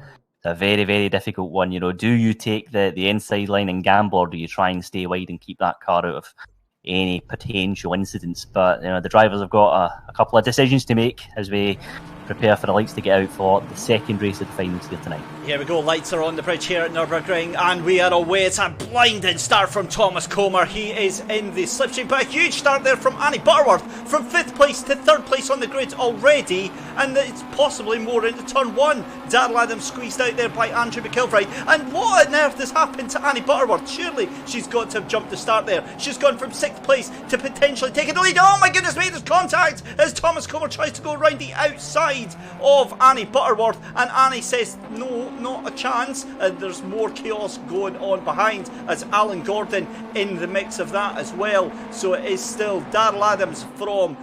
very difficult one. Do you take the inside line and gamble, or do you try and stay wide and keep that car out of any potential incidents? But the drivers have got a couple of decisions to make as we prepare for the lights to get out for the second race of the finals here tonight. Here we go, lights are on the bridge here at Nurburgring, and we are away. It's a blinding start from Thomas Comer. He is in the slipstream, but a huge start there from Annie Butterworth, from 5th place to 3rd place on the grid already, and it's possibly more into turn 1. Darrell Adams squeezed out there by Andrew McIlvray. And what on earth has happened to Annie Butterworth? Surely she's got to have jumped the start there. She's gone from 6th place to potentially taking the lead. Oh my goodness me, there's contact as Thomas Comer tries to go around the outside of Annie Butterworth, and Annie says no, not a chance. There's more chaos going on behind, as Alan Gordon in the mix of that as well. So it is still Darrell Adams from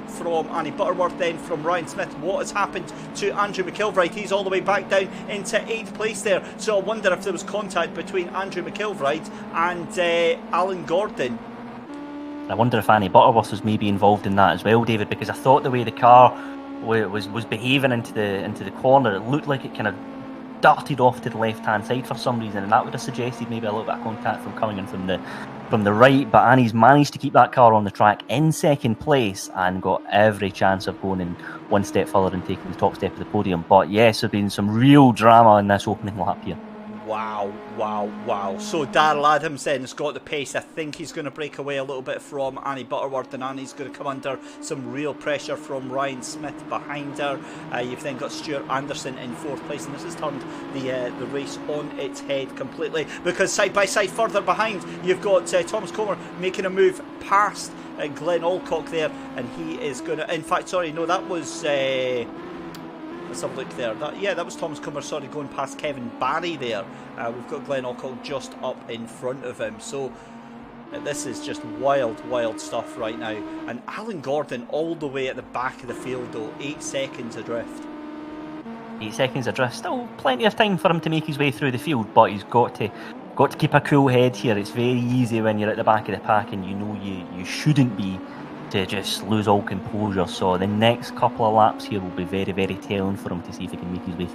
from Annie Butterworth, then from Ryan Smith. What has happened to Andrew McIlvray? He's all the way back down into 8th place there. So I wonder if there was contact between Andrew McIlvray and Alan Gordon. I wonder if Annie Butterworth was maybe involved in that as well, David, because I thought the way the car was behaving into the corner, it looked like it kind of darted off to the left-hand side for some reason, and that would have suggested maybe a little bit of contact from coming in from the right. But Annie's managed to keep that car on the track in second place and got every chance of going in one step further and taking the top step of the podium. But yes, there's been some real drama in this opening lap here. Wow, wow, wow. So Darrell Adams then has got the pace. I think he's going to break away a little bit from Annie Butterworth, and Annie's going to come under some real pressure from Ryan Smith behind her. You've then got Stewart Anderson in fourth place, and this has turned the race on its head completely, because side by side further behind you've got Thomas Comer making a move past Glenn Alcock there, and he is going to, in fact, sorry, no, that was let's have a look there. That was Thomas Comer, sorry, going past Kevin Barry there. We've got Glenn Alcock just up in front of him. So this is just wild, wild stuff right now. And Alan Gordon all the way at the back of the field though, 8 seconds adrift. 8 seconds adrift, still plenty of time for him to make his way through the field, but he's got to keep a cool head here. It's very easy when you're at the back of the pack and you know you shouldn't be, to just lose all composure. So the next couple of laps here will be very, very telling for him to see if he can make his way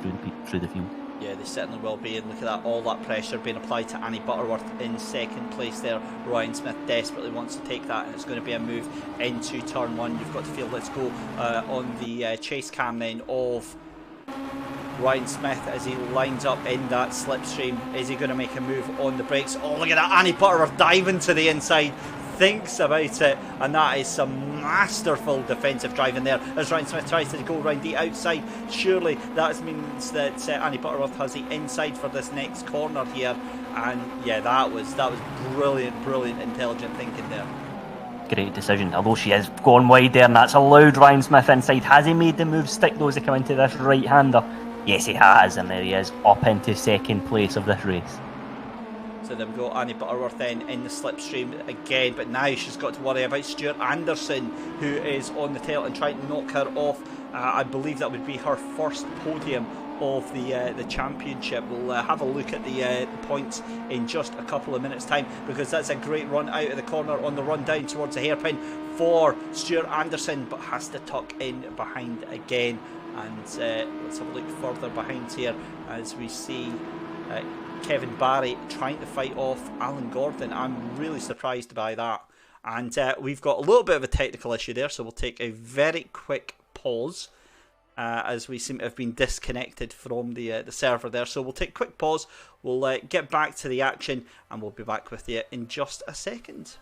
through the field. Yeah, they certainly will be. And look at that, all that pressure being applied to Annie Butterworth in second place there. Ryan Smith desperately wants to take that, and it's going to be a move into turn one. You've got to feel, let's go on the chase cam then of Ryan Smith as he lines up in that slipstream. Is he going to make a move on the brakes? Oh, look at that, Annie Butterworth diving to the inside, thinks about it, and that is some masterful defensive driving there as Ryan Smith tries to go around the outside. Surely that means that Annie Butterworth has the inside for this next corner here, and yeah, that was brilliant intelligent thinking there. Great decision, although she has gone wide there, and that's allowed Ryan Smith inside. Has he made the move stick though as he come into this right-hander? Yes, he has, and there he is up into second place of this race. So then we've got Annie Butterworth then in the slipstream again, but now she's got to worry about Stewart Anderson, who is on the tail and trying to knock her off. I believe that would be her first podium of the championship. We'll have a look at the points in just a couple of minutes time, because that's a great run out of the corner on the run down towards the hairpin for Stewart Anderson, but has to tuck in behind again. And let's have a look further behind here as we see Kevin Barry trying to fight off Alan Gordon. I'm really surprised by that. And we've got a little bit of a technical issue there, so we'll take a very quick pause as we seem to have been disconnected from the server there. So we'll take a quick pause, we'll get back to the action, and we'll be back with you in just a second.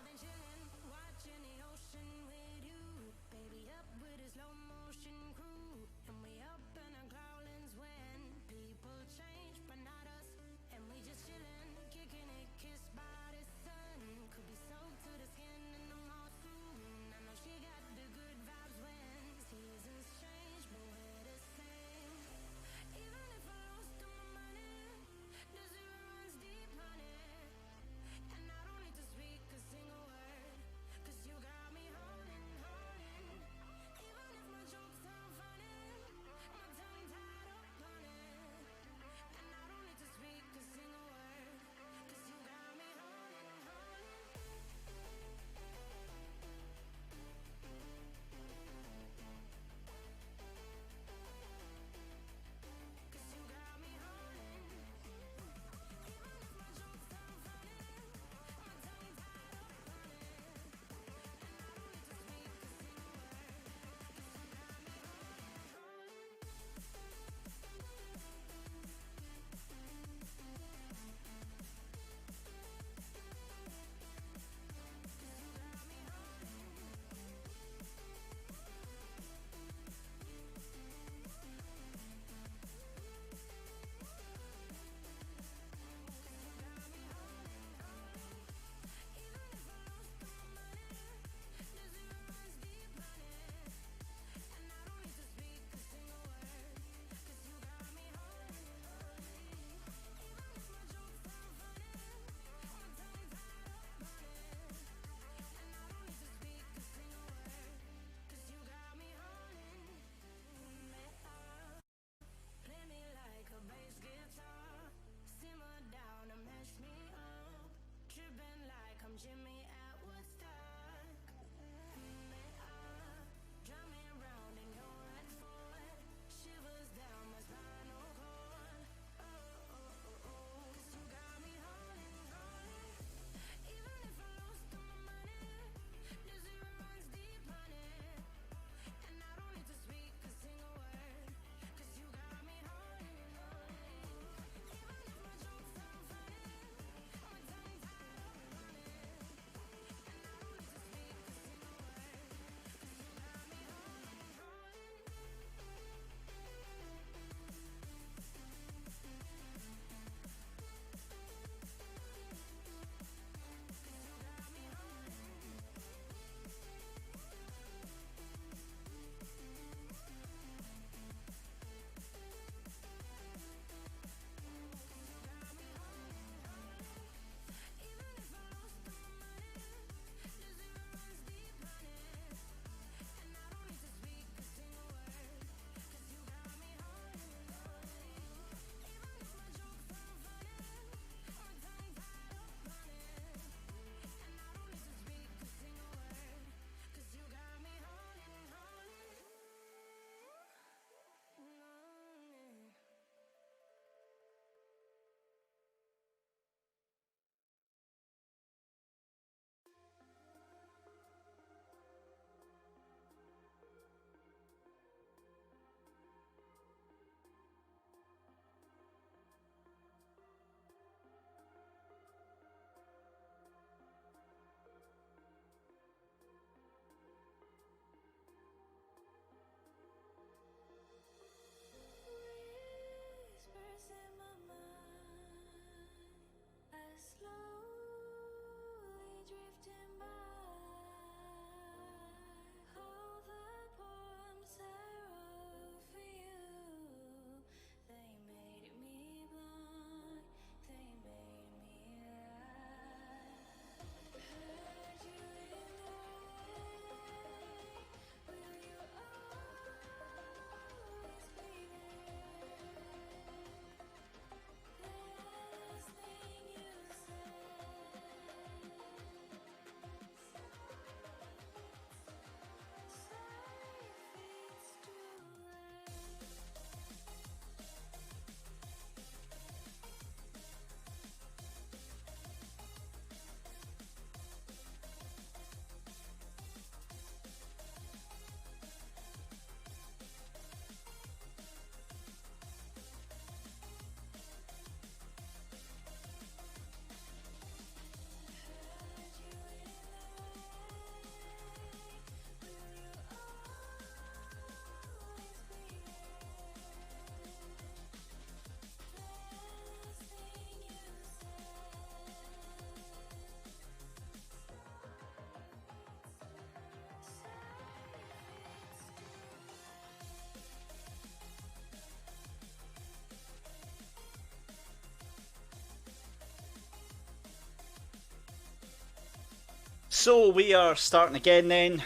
So we are starting again then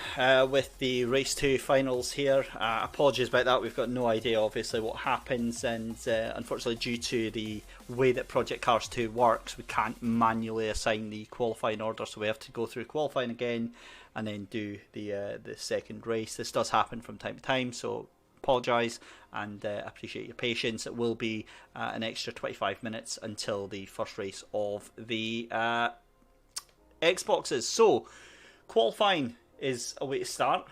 with the Race 2 finals here. Apologies about that, we've got no idea obviously what happens, and unfortunately due to the way that Project Cars 2 works, we can't manually assign the qualifying order, so we have to go through qualifying again and then do the second race. This does happen from time to time, so apologise and appreciate your patience. It will be an extra 25 minutes until the first race of the Xboxes. So qualifying is a way to start.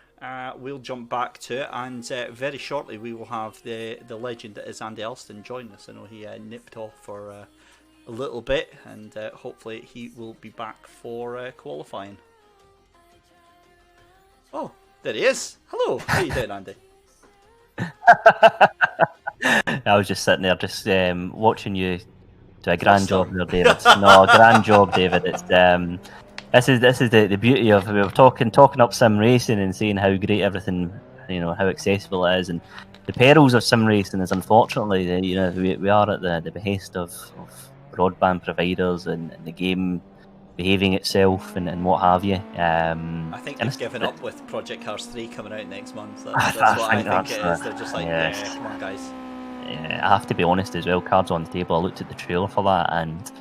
We'll jump back to it, and very shortly we will have the legend that is Andy Elston join us. I know he nipped off for a little bit, and hopefully he will be back for qualifying. Oh, there he is. Hello, how you doing, Andy? I was just sitting there, just watching you do a grand job there, David. No, a grand job, David. It's this is the beauty of, we were talking up sim racing and seeing how great everything, how accessible it is, and the perils of sim racing is unfortunately, we are at the behest of broadband providers and the game behaving itself and what have you. I think they've given up with Project Cars 3 coming out next month. That's what I think it is. They're just like, yes. Yeah, come on, guys. Yeah, I have to be honest as well, cards on the table. I looked at the trailer for that and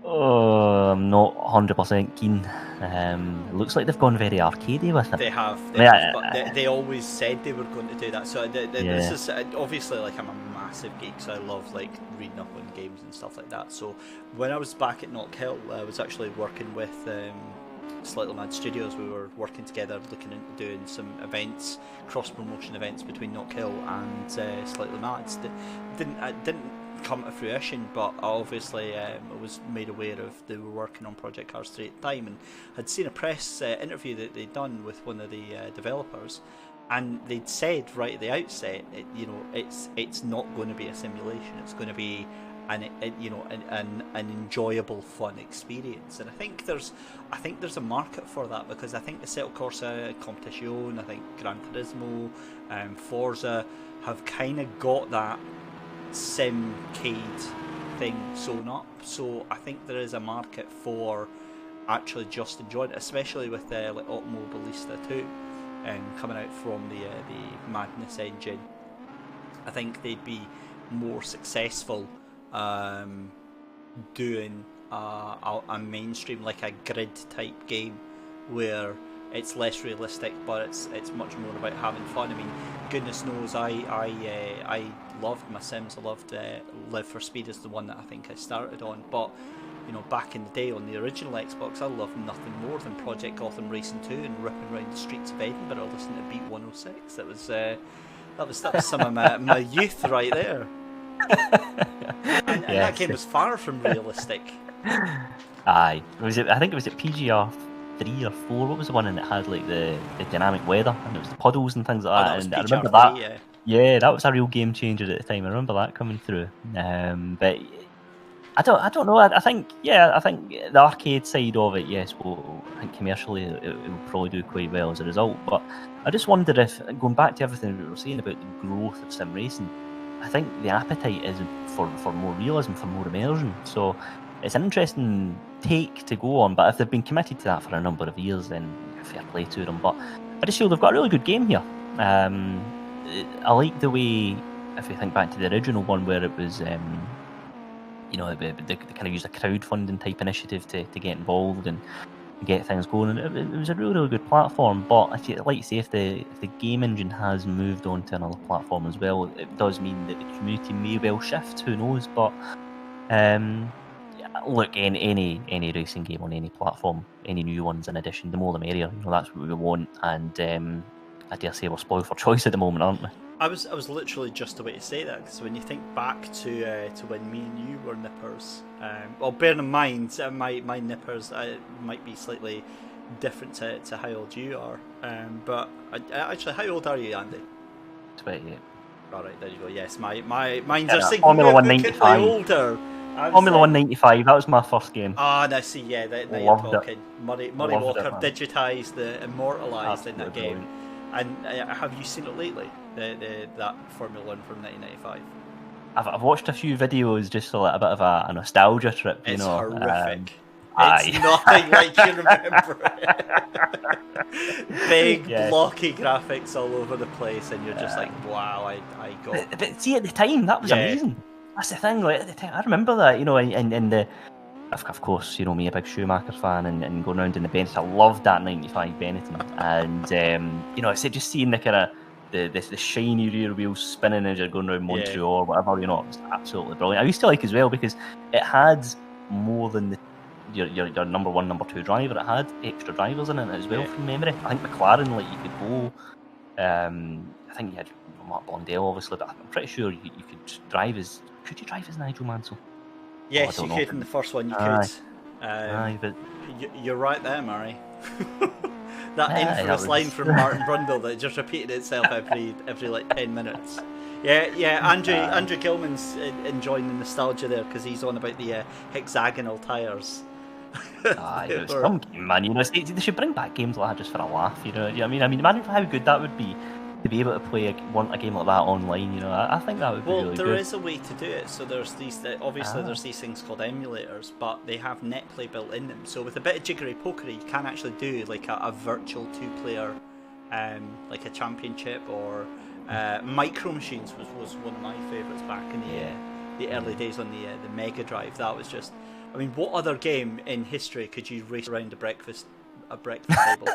I'm not 100% keen. It looks like they've gone very arcadey with it. They have, but they always said they were going to do that. So this is obviously, like, I'm a massive geek, so I love like reading up on games and stuff like that. So when I was back at Knockhill, I was actually working with Slightly Mad Studios. We were working together, looking into doing some events, cross-promotion events between Knockhill and Slightly Mad. Didn't come to fruition, but obviously I was made aware of they were working on Project Cars 3 at the time, and had seen a press interview that they'd done with one of the developers, and they'd said right at the outset, it's not going to be a simulation. It's going to be an enjoyable, fun experience. And I think there's a market for that, because I think the Assetto Corsa Competition, I think Gran Turismo, Forza have kind of got that simcade thing sewn up. So I think there is a market for actually just enjoying it, especially with like Automobilista 2 coming out from the Madness engine. I think they'd be more successful doing a mainstream, like a grid type game, where it's less realistic, but it's much more about having fun. I mean, goodness knows, I loved my Sims. I loved Live for Speed is the one that I think I started on. But back in the day on the original Xbox, I loved nothing more than Project Gotham Racing 2 and ripping around the streets of Edinburgh listening to Beat 106. That was some of my youth right there. and that game was far from realistic. Aye, I think it was at PGR 3 or 4. What was the one in it had like the dynamic weather, and it was the puddles and things like that? And I remember that. Yeah, that was a real game changer at the time. I remember that coming through. But I don't know. I think the arcade side of it, yes, I think commercially it will probably do quite well as a result. But I just wonder if, going back to everything we were saying about the growth of sim racing, I think the appetite is for more realism, for more immersion. So it's an interesting take to go on, but if they've been committed to that for a number of years, then fair play to them. But I just feel they've got a really good game here. I like the way, if we think back to the original one, where it was, they kind of used a crowdfunding type initiative to get involved and get things going, and it was a really, really good platform. But like you say, if the game engine has moved on to another platform as well, it does mean that the community may well shift. Who knows? But look, any racing game on any platform, any new ones in addition, the more the merrier. That's what we want, and I dare say we're spoiled for choice at the moment, aren't we? I was literally just about to say that, because when you think back to when me and you were nippers, well, bear in mind my nippers might be slightly different to how old you are, but actually, how old are you, Andy? 28. All right, there you go. Yes, mine's are Formula 195. older. Formula 195. That was my first game. Ah, now see, yeah, now you're talking. Murray Walker digitised, immortalised in that game. And have you seen it lately? That Formula 1 from 1995? I've watched a few videos just for like a bit of a nostalgia trip. It's horrific. It's nothing like you remember it. Big blocky graphics all over the place, and you're just like, wow, I got. But see, at the time, that was amazing. That's the thing. Like at the time, I remember that. And the. Of course, me, a big Schumacher fan, and going around in the Benetton. I loved that '95 Benetton, and I said just seeing the kind of the shiny rear wheels spinning as you're going around Montreal or whatever. It was absolutely brilliant. I used to like as well because it had more than your number one, number two driver. It had extra drivers in it as well from memory. I think McLaren, like you could go. I think you had Mark Blondell, obviously, but I'm pretty sure you could drive as. Could you drive as Nigel Mansell? Yes, you could in the first one. You could. But you're right there, Murray. That infamous line from Martin Brundle that just repeated itself every like 10 minutes. Yeah. Andrew Gilman's enjoying the nostalgia there because he's on about the hexagonal tyres. Some game, man. They should bring back games like that just for a laugh. You know what I mean? Imagine how good that would be. To be able to play a game like that online, I think that would be really good. Well, there is a way to do it. So there's these, there's these things called emulators, but they have netplay built in them. So with a bit of jiggery pokery, you can actually do like a virtual two-player, like a championship, or Micro Machines was one of my favourites back in the early days on the Mega Drive. That was just, what other game in history could you race around a breakfast table?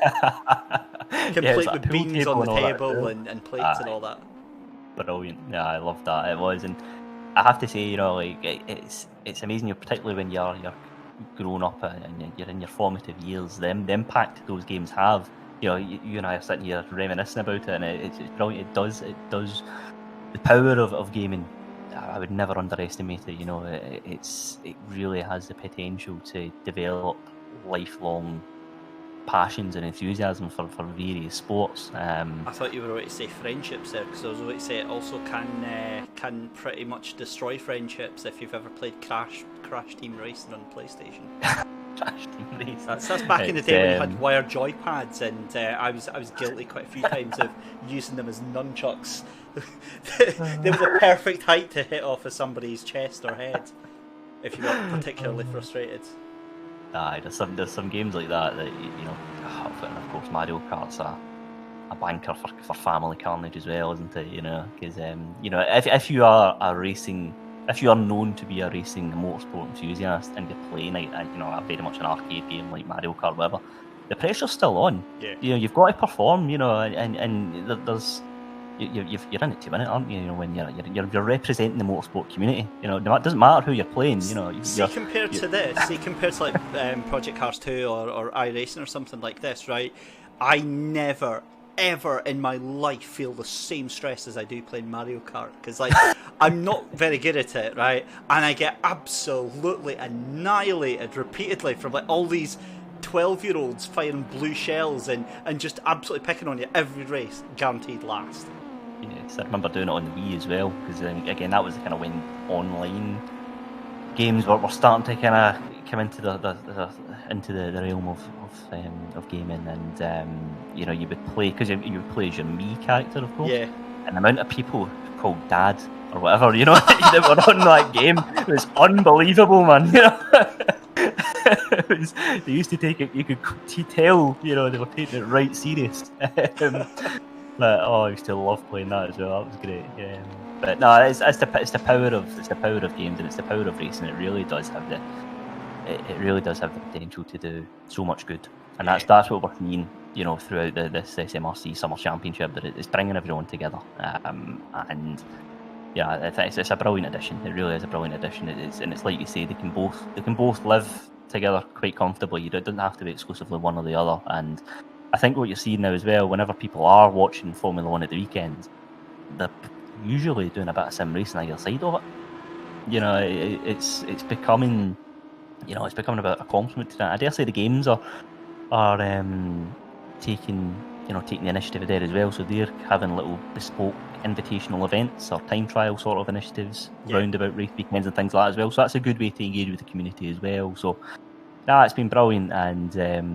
Complete with beans on the table and plates and all that. Brilliant. Yeah, I love that. It was, and I have to say, it's amazing. Particularly when you're grown up and you're in your formative years. The impact those games have. You and I are sitting here reminiscing about it, and it's brilliant. It does. The power of gaming, I would never underestimate it. It really has the potential to develop lifelong passions and enthusiasm for various sports. I thought you were about to say friendships there, because I was about to say it also can pretty much destroy friendships if you've ever played Crash Team Racing on PlayStation. Crash Team Racing. That's back in the day when you had wired joypads, and I was guilty quite a few times of using them as nunchucks. They were the perfect height to hit off of somebody's chest or head if you got particularly frustrated. There's some games like that and of course Mario Kart's a banker for family carnage as well, isn't it? Because if you are if you are known to be a racing motorsport enthusiast and you're playing a very much an arcade game like Mario Kart, whatever, the pressure's still on. You've got to perform. And there's. You're in it to win it, aren't you? When you're representing the motorsport community. It doesn't matter who you're playing. Compared to like Project Cars 2 or iRacing or something like this, right? I never ever in my life feel the same stress as I do playing Mario Kart, because I'm not very good at it, right? And I get absolutely annihilated repeatedly from all these 12-year-olds firing blue shells and just absolutely picking on you every race, guaranteed last. Yes, I remember doing it on the Wii as well, because again that was kind of when online games were starting to kind of come into the realm of gaming, and you would play, because you would play as your Mii character, of course. Yeah. And the amount of people called Dad or whatever, that were on that game, it was unbelievable, man. They used to take it. You could tell, they were taking it right serious. But I used to love playing that as well. That was great. But no, it's the power of games, and it's the power of racing. It really does have the potential to do so much good, and that's what we're seeing, throughout this SMRC Summer Championship, that it's bringing everyone together. And yeah, it's a brilliant addition. It really is a brilliant addition. It's like you say, they can both live together quite comfortably. It doesn't have to be exclusively one or the other. And I think what you're seeing now as well, whenever people are watching Formula 1 at the weekends, they're usually doing a bit of sim racing either side of it. It's becoming a bit of a compliment to that. I dare say the games are taking the initiative there as well. So they're having little bespoke invitational events or time trial sort of initiatives round about race weekends and things like that as well. So that's a good way to engage with the community as well. So it's been brilliant, and it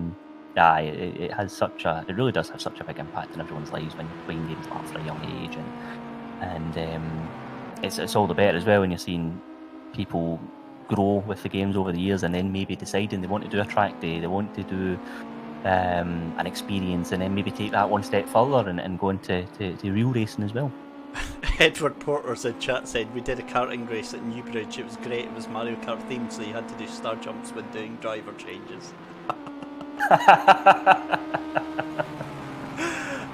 really does have such a big impact in everyone's lives when you're playing games like that for a young age, and it's all the better as well when you're seeing people grow with the games over the years, and then maybe deciding they want to do a track day, they want to do an experience, and then maybe take that one step further and go into real racing as well. Edward Porter's in chat said we did a karting race at Newbridge. It was great. It was Mario Kart themed, so you had to do star jumps when doing driver changes.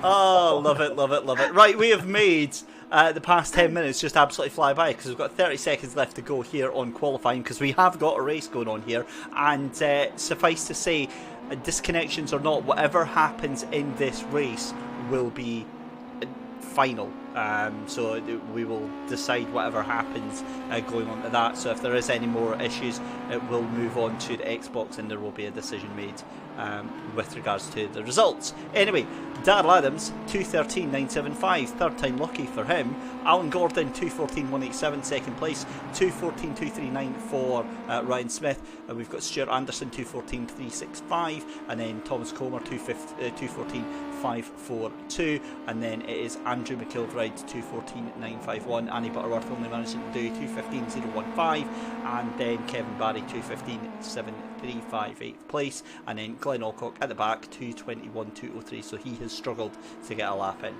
Oh, love it, love it, love it. Right, we have made the past 10 minutes just absolutely fly by, because we've got 30 seconds left to go here on qualifying, because we have got a race going on here, and suffice to say, disconnections or not, whatever happens in this race will be final. So we will decide whatever happens going on to that. So if there is any more issues, it will move on to the Xbox, and there will be a decision made with regards to the results. Anyway, Darrell Adams 2:13.975, third time lucky for him. Alan Gordon 2:14.187, second place. 2:14.239 for Ryan Smith, and we've got Stuart Anderson 2:14.365, and then Thomas Comer 2:14.542, and then it is Andrew McIlbride 2:14.951. Annie Butterworth only managing to do 2:15.015, and then Kevin Barry 2:15.735, 8th place, and then Glenn Alcock at the back 2:21.203. So he has struggled to get a lap in.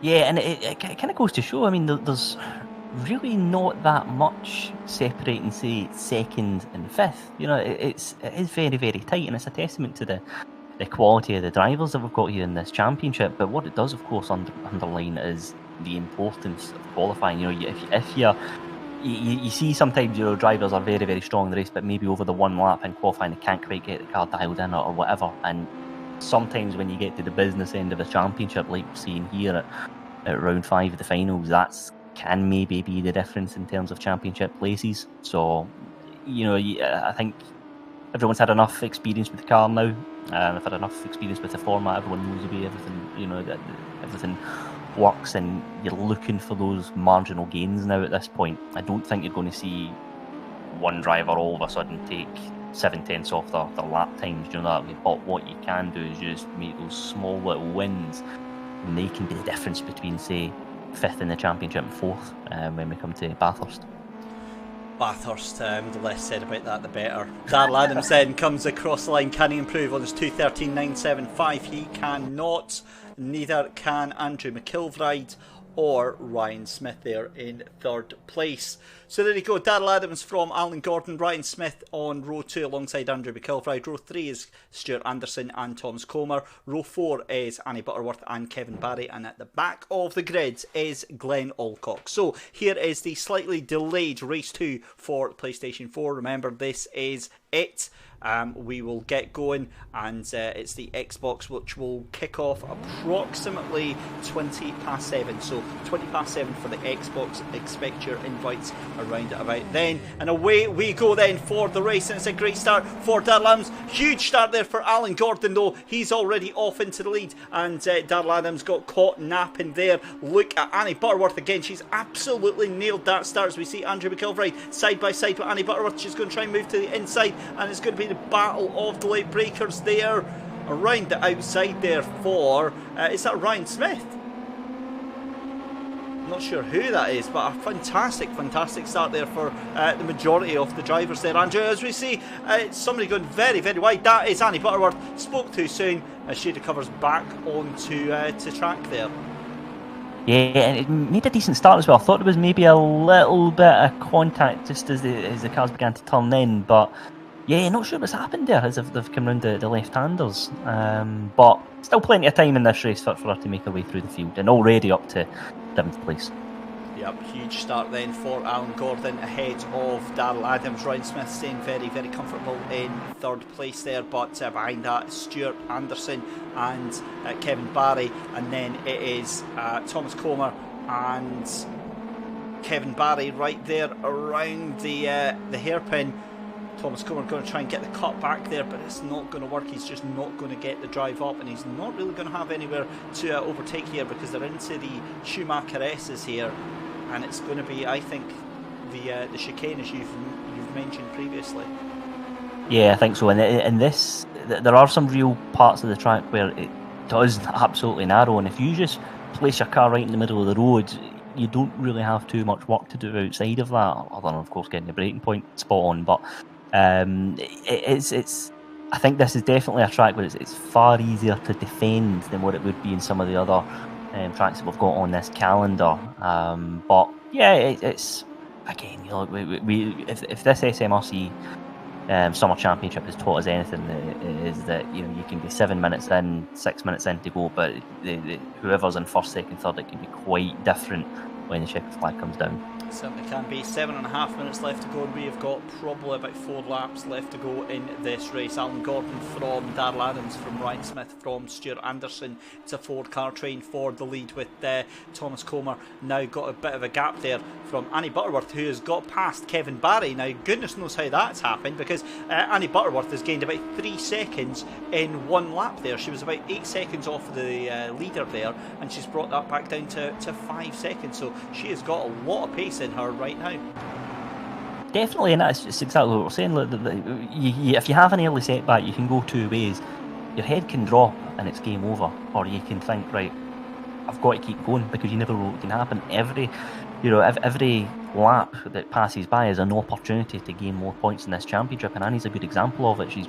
Yeah, and it kind of goes to show, I mean, there's really not that much separating, say, second and fifth. You know, it is very, very tight, and it's a testament to the quality of the drivers that we've got here in this championship. But what it does, of course, underline is the importance of qualifying. You know, if you see sometimes, you know, drivers are very, very strong in the race, but maybe over the one lap in qualifying they can't quite get the car dialed in or whatever. And sometimes when you get to the business end of a championship, like we're seeing here at round 5 of the finals, that can maybe be the difference in terms of championship places. So, you know, I think everyone's had enough experience with the car now. I've had enough experience with the format. Everyone knows the way everything, you know, that everything works, and you're looking for those marginal gains now at this point. I don't think you're going to see one driver all of a sudden take 7/10 off their lap times, you know that way. But what you can do is just make those small little wins, and they can be the difference between, say, 5th in the championship and 4th when we come to Bathurst. Bathurst, the less said about that the better. Darrell Adams then comes across the line. Can he improve on his 2:13.975? He cannot. Neither can Andrew McIlbride or Ryan Smith there in 3rd place. So there you go, Darrell Adams from Alan Gordon, Ryan Smith on row 2 alongside Andrew McIlbride. Row 3 is Stuart Anderson and Thomas Comer. Row 4 is Annie Butterworth and Kevin Barry, and at the back of the grid is Glenn Alcock. So here is the slightly delayed race 2 for PlayStation 4. Remember, this is it. We will get going, and it's the Xbox, which will kick off approximately 20 past 7. So 20 past 7 for the Xbox. Expect your invites around it about then, and away we go then for the race. And it's a great start for Darrell Adams. Huge start there for Alan Gordon, though. He's already off into the lead, and Darrell Adams got caught napping there. Look at Annie Butterworth again. She's absolutely nailed that start, as we see Andrew McIlbride side by side with Annie Butterworth. She's going to try and move to the inside, and it's going to be the battle of the late breakers there around the outside there for is that Ryan Smith? Not sure who that is, but a fantastic start there for the majority of the drivers there, Andrew. As we see, somebody going very, very wide. That is Annie Butterworth. Spoke too soon as she recovers back onto to track there. Yeah, and it made a decent start as well. I thought there was maybe a little bit of contact just as the cars began to turn in, but yeah, not sure what's happened there as they've come round the left-handers. But still plenty of time in this race for her to make her way through the field, and already up to 7th place. Yep, huge start then for Alan Gordon ahead of Darrell Adams. Ryan Smith staying very, very comfortable in 3rd place there, but behind that Stuart Anderson and Kevin Barry, and then it is Thomas Comer and Kevin Barry right there around the hairpin. Thomas Comer going to try and get the cut back there, but it's not going to work. He's just not going to get the drive up, and he's not really going to have anywhere to overtake here, because they're into the Schumacher S's here, and it's going to be, I think, the chicane as you've mentioned previously. Yeah, I think so. And this, there are some real parts of the track where it does absolutely narrow, and if you just place your car right in the middle of the road, you don't really have too much work to do outside of that, other than of course getting the breaking point spot on. But it's I think this is definitely a track where it's far easier to defend than what it would be in some of the other tracks that we've got on this calendar. But yeah, it's again, you know, we if this SMRC Summer Championship has taught us anything, it is that, you know, you can be 7 minutes in, 6 minutes in to go, but whoever's in first, second, third, it can be quite different when the checkered flag comes down. It certainly can be. 7.5 minutes left to go, and we have got probably about 4 laps left to go in this race. Alan Gordon from Darrell Adams, from Ryan Smith, from Stewart Anderson. It's a Ford-car train for the lead, with Thomas Comer now got a bit of a gap there from Annie Butterworth, who has got past Kevin Barry. Now, goodness knows how that's happened, because Annie Butterworth has gained about 3 seconds in 1 lap there. She was about 8 seconds off the leader there, and she's brought that back down to 5 seconds. So she has got a lot of pace in her right now. Definitely, and that's exactly what we're saying. If you have an early setback, you can go 2 ways. Your head can drop and it's game over, or you can think, right, I've got to keep going, because you never know what can happen. Every lap that passes by is an opportunity to gain more points in this championship, and Annie's a good example of it. She's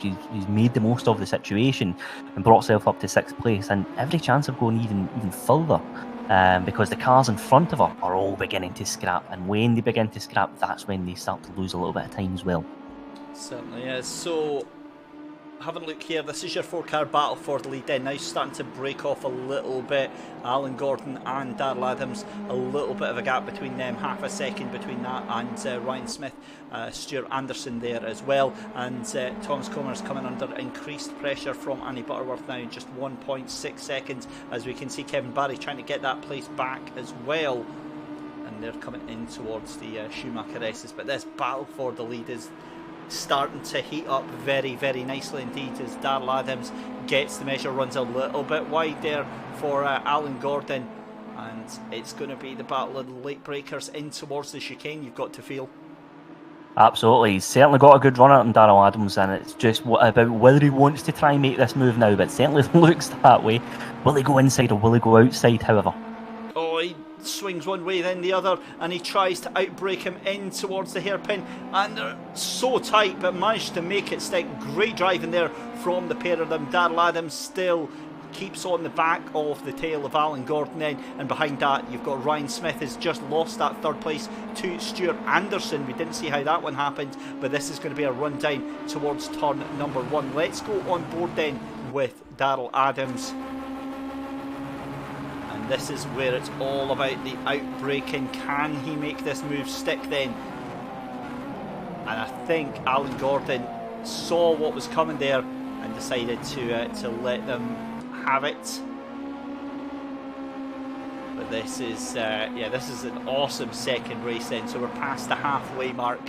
made the most of the situation and brought herself up to 6th place, and every chance of going even further. Because the cars in front of her are all beginning to scrap, and when they begin to scrap, that's when they start to lose a little bit of time as well. Certainly is. So, having a look here, this is your 4-car battle for the lead then. Now starting to break off a little bit. Alan Gordon and Darrell Adams, a little bit of a gap between them, half a second between that and Ryan Smith. Stewart Anderson there as well, and Thomas Comer's coming under increased pressure from Annie Butterworth now, just 1.6 seconds, as we can see Kevin Barry trying to get that place back as well, and they're coming in towards the Schumacher S's. But this battle for the lead is starting to heat up very, very nicely indeed, as Darrell Adams gets the measure, runs a little bit wide there for Alan Gordon, and it's going to be the battle of the late breakers in towards the chicane, you've got to feel. Absolutely, he's certainly got a good run out on Darrell Adams, and it's just about whether he wants to try and make this move now, but it certainly looks that way. Will he go inside or will he go outside, however? Oh, he swings one way then the other, and he tries to outbrake him in towards the hairpin, and they're so tight but managed to make it stick. Great driving there from the pair of them. Darrell Adams still keeps on the back of the tail of Alan Gordon then, and behind that you've got Ryan Smith has just lost that 3rd place to Stewart Anderson. We didn't see how that one happened, but this is going to be a run down towards turn number 1. Let's go on board then with Darrell Adams, and this is where it's all about the outbreaking. Can he make this move stick then? And I think Alan Gordon saw what was coming there and decided to let them have it. But this is this is an awesome second race then. So we're past the halfway mark,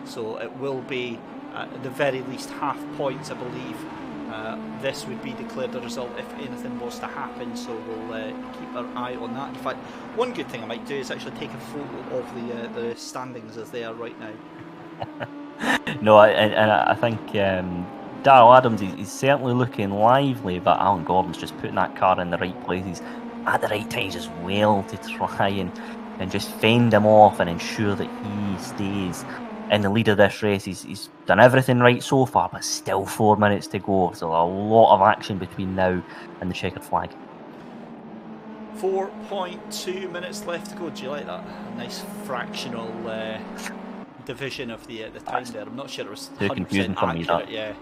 so it will be at the very least half points, I believe. This would be declared the result if anything was to happen, so we'll keep our eye on that. In fact, one good thing I might do is actually take a photo of the standings as they are right now. No, I think Darrell Adams, he's certainly looking lively, but Alan Gordon's just putting that car in the right places at the right times as well to try and just fend him off and ensure that he stays in the lead of this race. He's done everything right so far, but still 4 minutes to go, so a lot of action between now and the checkered flag. 4.2 minutes left to go. Do you like that? A nice fractional division of the time there. I'm not sure it was 100% accurate. Yeah.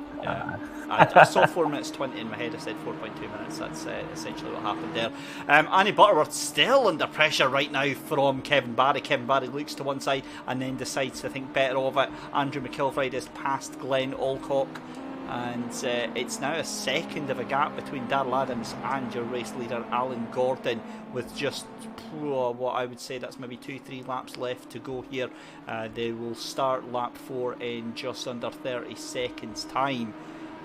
I saw 4 minutes 20 in my head. I said 4.2 minutes. That's essentially what happened there. Annie Butterworth still under pressure right now from Kevin Barry. Kevin Barry looks to one side and then decides to think better of it. Andrew McIlvright is past Glenn Alcock, and it's now a second of a gap between Darrell Adams and your race leader Alan Gordon, with just what I would say that's maybe 2-3 laps left to go here. They will start lap 4 in just under 30 seconds time,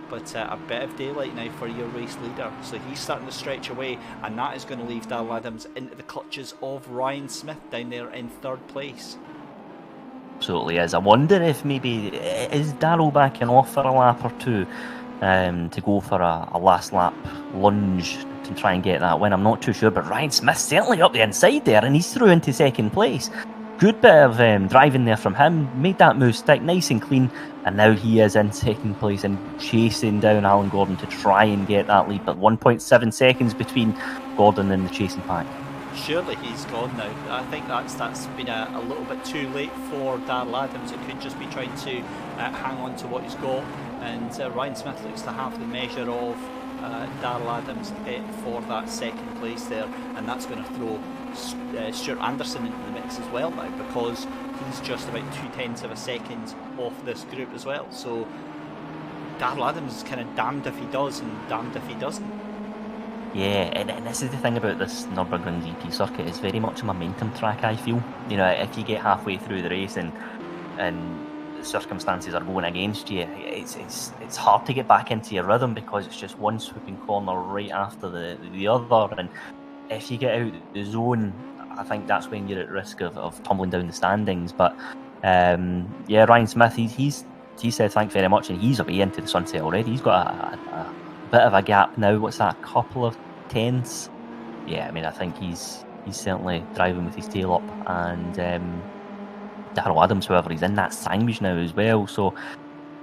but a bit of daylight now for your race leader, so he's starting to stretch away, and that is going to leave Darrell Adams into the clutches of Ryan Smith down there in 3rd place. Absolutely is. I wonder if maybe is Darrell backing off for a lap or two to go for a last lap lunge to try and get that win. I'm not too sure, but Ryan Smith certainly up the inside there, and he's through into second place. Good bit of driving there from him, made that move stick nice and clean, and now he is in second place and chasing down Alan Gordon to try and get that lead, but 1.7 seconds between Gordon and the chasing pack. Surely he's gone now. I think that's been a little bit too late for Darrell Adams. It could just be trying to hang on to what he's got, and Ryan Smith looks to have the measure of Darrell Adams for that second place there, and that's going to throw Stewart Anderson into the mix as well now, because he's just about 0.2 of a second off this group as well. So Darrell Adams is kind of damned if he does and damned if he doesn't. Yeah, and this is the thing about this Nurburgring GP circuit, it's very much a momentum track, I feel. You know, if you get halfway through the race and circumstances are going against you, it's hard to get back into your rhythm, because it's just one swooping corner right after the other, and if you get out the zone, I think that's when you're at risk of tumbling down the standings. But yeah, Ryan Smith, he said thank very much, and he's away into the sunset already. He's got a bit of a gap now. What's that, a couple of tenths? Yeah, I mean, I think he's certainly driving with his tail up, and Darrell Adams, however, he's in that sandwich now as well, so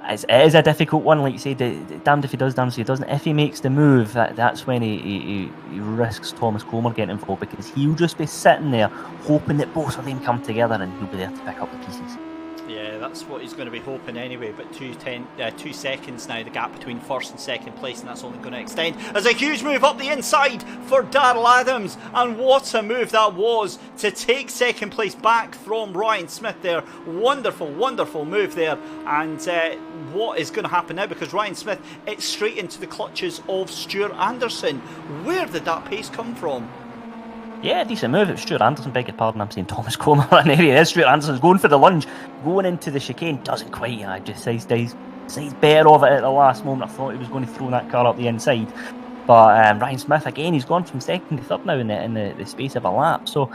it is a difficult one. Like you say, damned if he does, damned if he doesn't. If he makes the move, that's when he risks Thomas Comer getting involved, because he'll just be sitting there hoping that both of them come together and he'll be there to pick up the pieces. Yeah, that's what he's going to be hoping anyway, but 2 seconds now, the gap between first and second place, and that's only going to extend. There's a huge move up the inside for Darrell Adams, and what a move that was to take second place back from Ryan Smith there. Wonderful, wonderful move there, and what is going to happen now, because Ryan Smith, it's straight into the clutches of Stewart Anderson. Where did that pace come from? Yeah, decent move. It was Stewart Anderson, beg your pardon, I'm saying Thomas Comer. And there he is, Stewart Anderson's going for the lunge, going into the chicane, doesn't quite, just says better of it at the last moment. I thought he was going to throw that car up the inside. But Ryan Smith, again, he's gone from second to third now in the space of a lap. So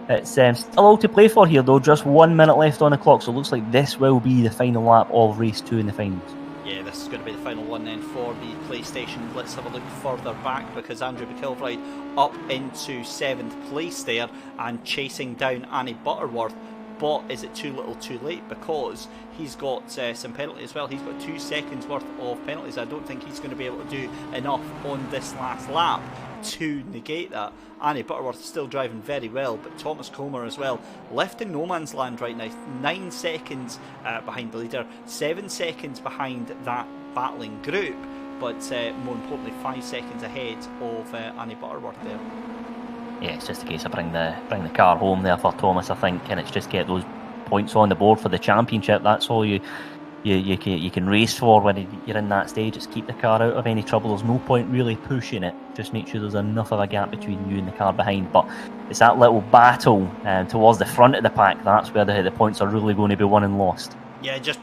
it's still all to play for here, though. Just 1 minute left on the clock, so it looks like this will be the final lap of race 2 in the finals. Yeah, this is going to be the final one then for the PlayStation. Let's have a look further back, because Andrew McIlvright up into 7th place there and chasing down Annie Butterworth. But is it too little too late, because he's got some penalties as well. He's got 2 seconds worth of penalties. I don't think he's going to be able to do enough on this last lap to negate that. Annie Butterworth still driving very well, but Thomas Comer as well, left in no man's land right now. 9 seconds behind the leader, 7 seconds behind that battling group, but more importantly 5 seconds ahead of Annie Butterworth there. Yeah, it's just a case of bring the car home there for Thomas, I think, and it's just get those points on the board for the championship. That's all you can race for when you're in that stage. It's keep the car out of any trouble. There's no point really pushing it. Just make sure there's enough of a gap between you and the car behind. But it's that little battle towards the front of the pack. That's where the points are really going to be won and lost. Yeah, just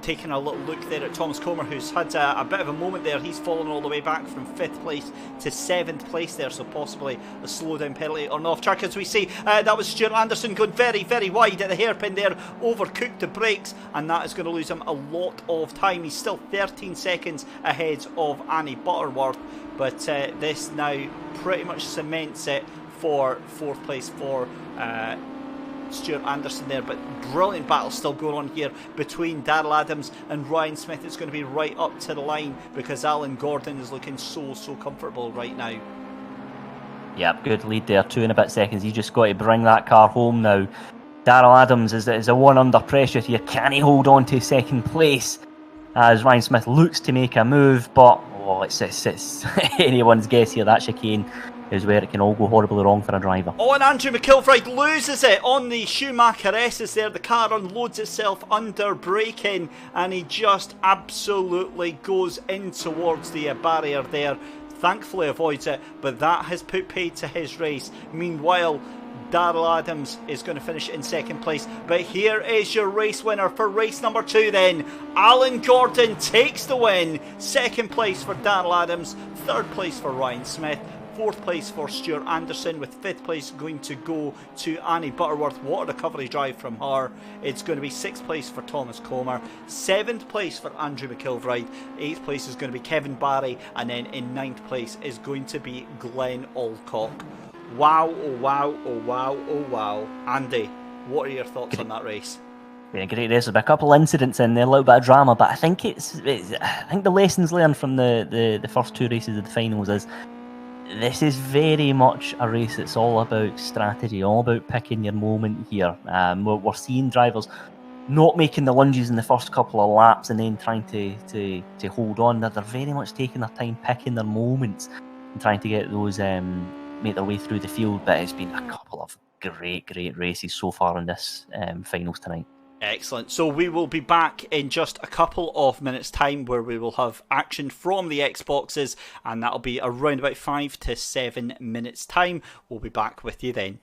taking a little look there at Thomas Comer, who's had a bit of a moment there. He's fallen all the way back from 5th place to 7th place there, so possibly a slowdown penalty or an off track, as we see. That was Stewart Anderson going very, very wide at the hairpin there, overcooked the brakes, and that is going to lose him a lot of time. He's still 13 seconds ahead of Annie Butterworth, but this now pretty much cements it for 4th place for Stewart Anderson there. But brilliant battle still going on here between Darrell Adams and Ryan Smith. It's going to be right up to the line, because Alan Gordon is looking so comfortable right now. Yep, good lead there, 2 and a bit seconds. He's just got to bring that car home now. Darrell Adams is the one under pressure here. Can he hold on to 2nd place as Ryan Smith looks to make a move? But it's anyone's guess here. That chicane is where it can all go horribly wrong for a driver. Oh, and Andrew McIlvright loses it on the Schumacher S's there. The car unloads itself under braking, and he just absolutely goes in towards the barrier there. Thankfully avoids it, but that has put paid to his race. Meanwhile, Darrell Adams is going to finish in 2nd place. But here is your race winner for race number 2 then. Alan Gordon takes the win. 2nd place for Darrell Adams, 3rd place for Ryan Smith, 4th place for Stewart Anderson, with 5th place going to go to Annie Butterworth. What a recovery drive from her. It's going to be 6th place for Thomas Comer, 7th place for Andrew McIlvride, 8th place is going to be Kevin Barry, and then in 9th place is going to be Glenn Alcock. Wow, oh wow, oh wow, oh wow. Andy, what are your thoughts on that race? Yeah, great race. There's been a couple of incidents in there, a little bit of drama, but I think I think the lessons learned from the first 2 races of the finals is this is very much a race that's all about strategy, all about picking your moment here. We're seeing drivers not making the lunges in the first couple of laps and then trying to hold on. They're very much taking their time picking their moments and trying to get those make their way through the field. But it's been a couple of great races so far in this finals tonight. Excellent. So we will be back in just a couple of minutes' time, where we will have action from the Xboxes, and that'll be around about 5 to 7 minutes' time. We'll be back with you then.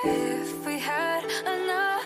If we had another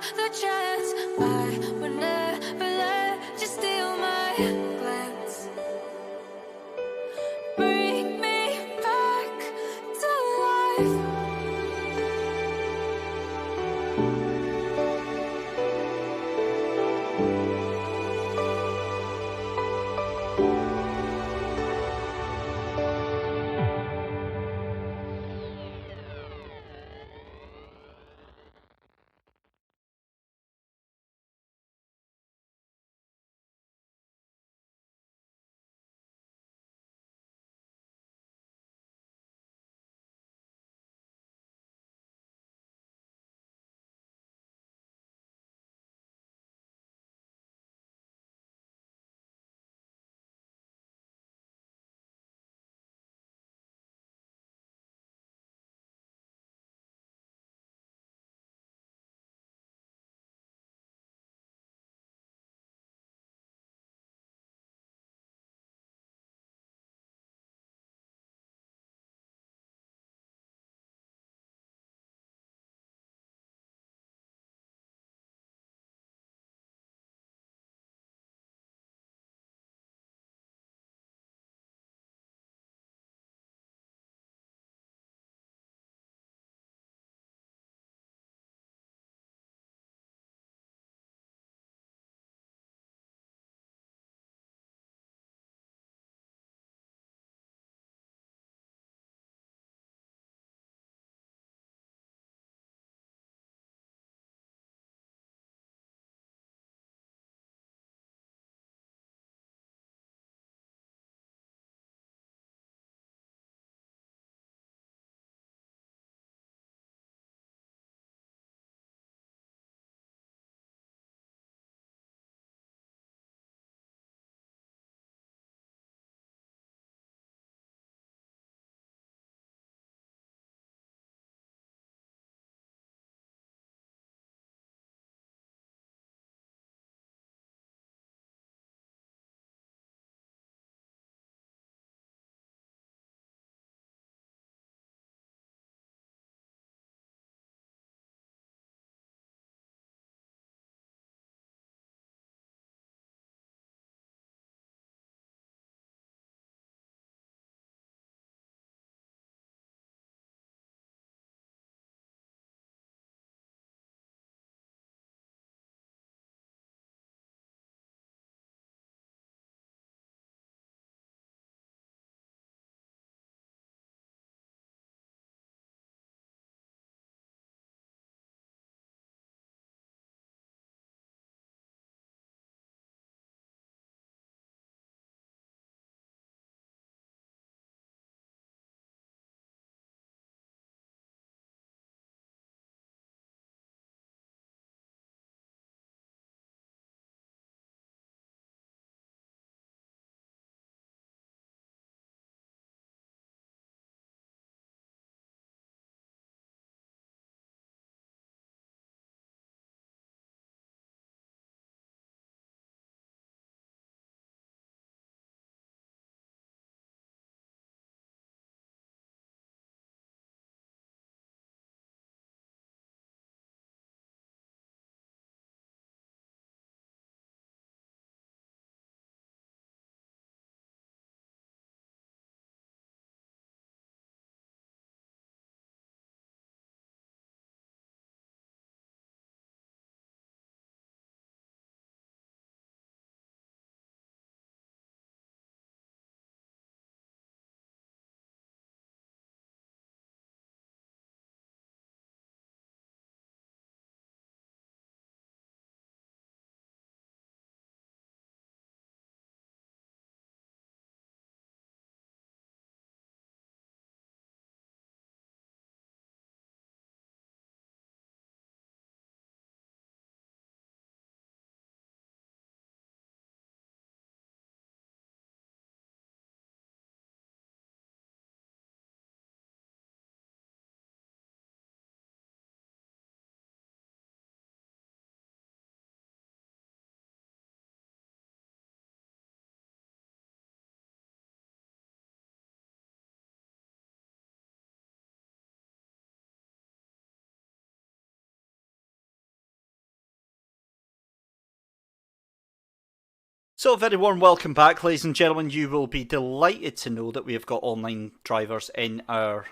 So, a very warm welcome back, ladies and gentlemen. You will be delighted to know that we have got all 9 drivers in our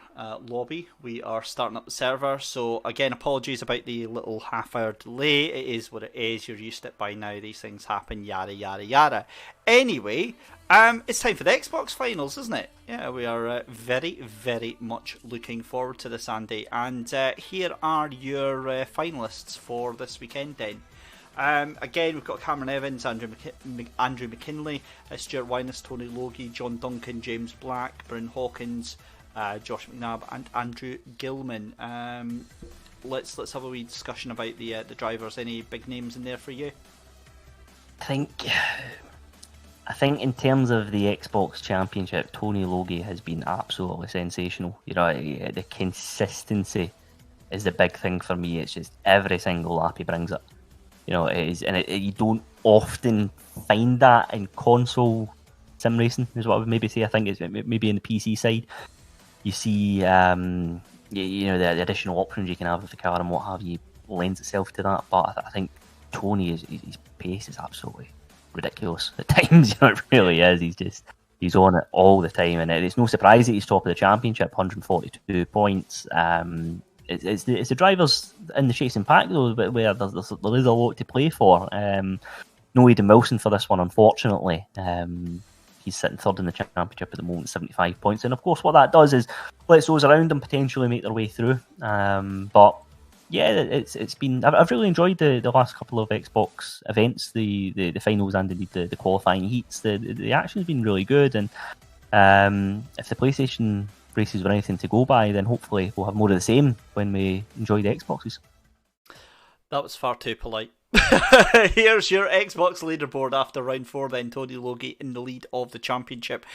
lobby. We are starting up the server, so again, apologies about the little half-hour delay. It is what it is. You're used to it by now. These things happen. Yada yada yada. Anyway, it's time for the Xbox finals, isn't it? Yeah, we are very, very much looking forward to this, Andy. And here are your finalists for this weekend, then. Again, we've got Cameron Evans, Andrew McKinley, Stuart Winus, Tony Logie, John Duncan, James Black, Bryn Hawkins, Josh McNabb, and Andrew Gilman. Let's have a wee discussion about the drivers. Any big names in there for you? I think in terms of the Xbox Championship, Tony Logie has been absolutely sensational. You know, the consistency is the big thing for me. It's just every single lap he brings it. You know, it is, and you don't often find that in console sim racing, is what I would maybe say. I think it's maybe in the PC side. You see, the additional options you can have with the car and what have you lends itself to that. But I think Tony, his pace is absolutely ridiculous at times. You know, it really is. He's on it all the time, and it's no surprise that he's top of the championship, 142 points. It's the drivers in the chasing pack though, where there is a lot to play for. No Aidan Wilson for this one, unfortunately. He's sitting third in the championship at the moment, 75 points. And of course, what that does is lets those around him potentially make their way through. But yeah, it's been. I've really enjoyed the last couple of Xbox events, the finals and indeed the qualifying heats. The action's been really good, and if the PlayStation races were anything to go by, then hopefully we'll have more of the same when we enjoy the Xboxes. That was far too polite. Here's your Xbox leaderboard after round 4 then. Tony Logie in the lead of the championship.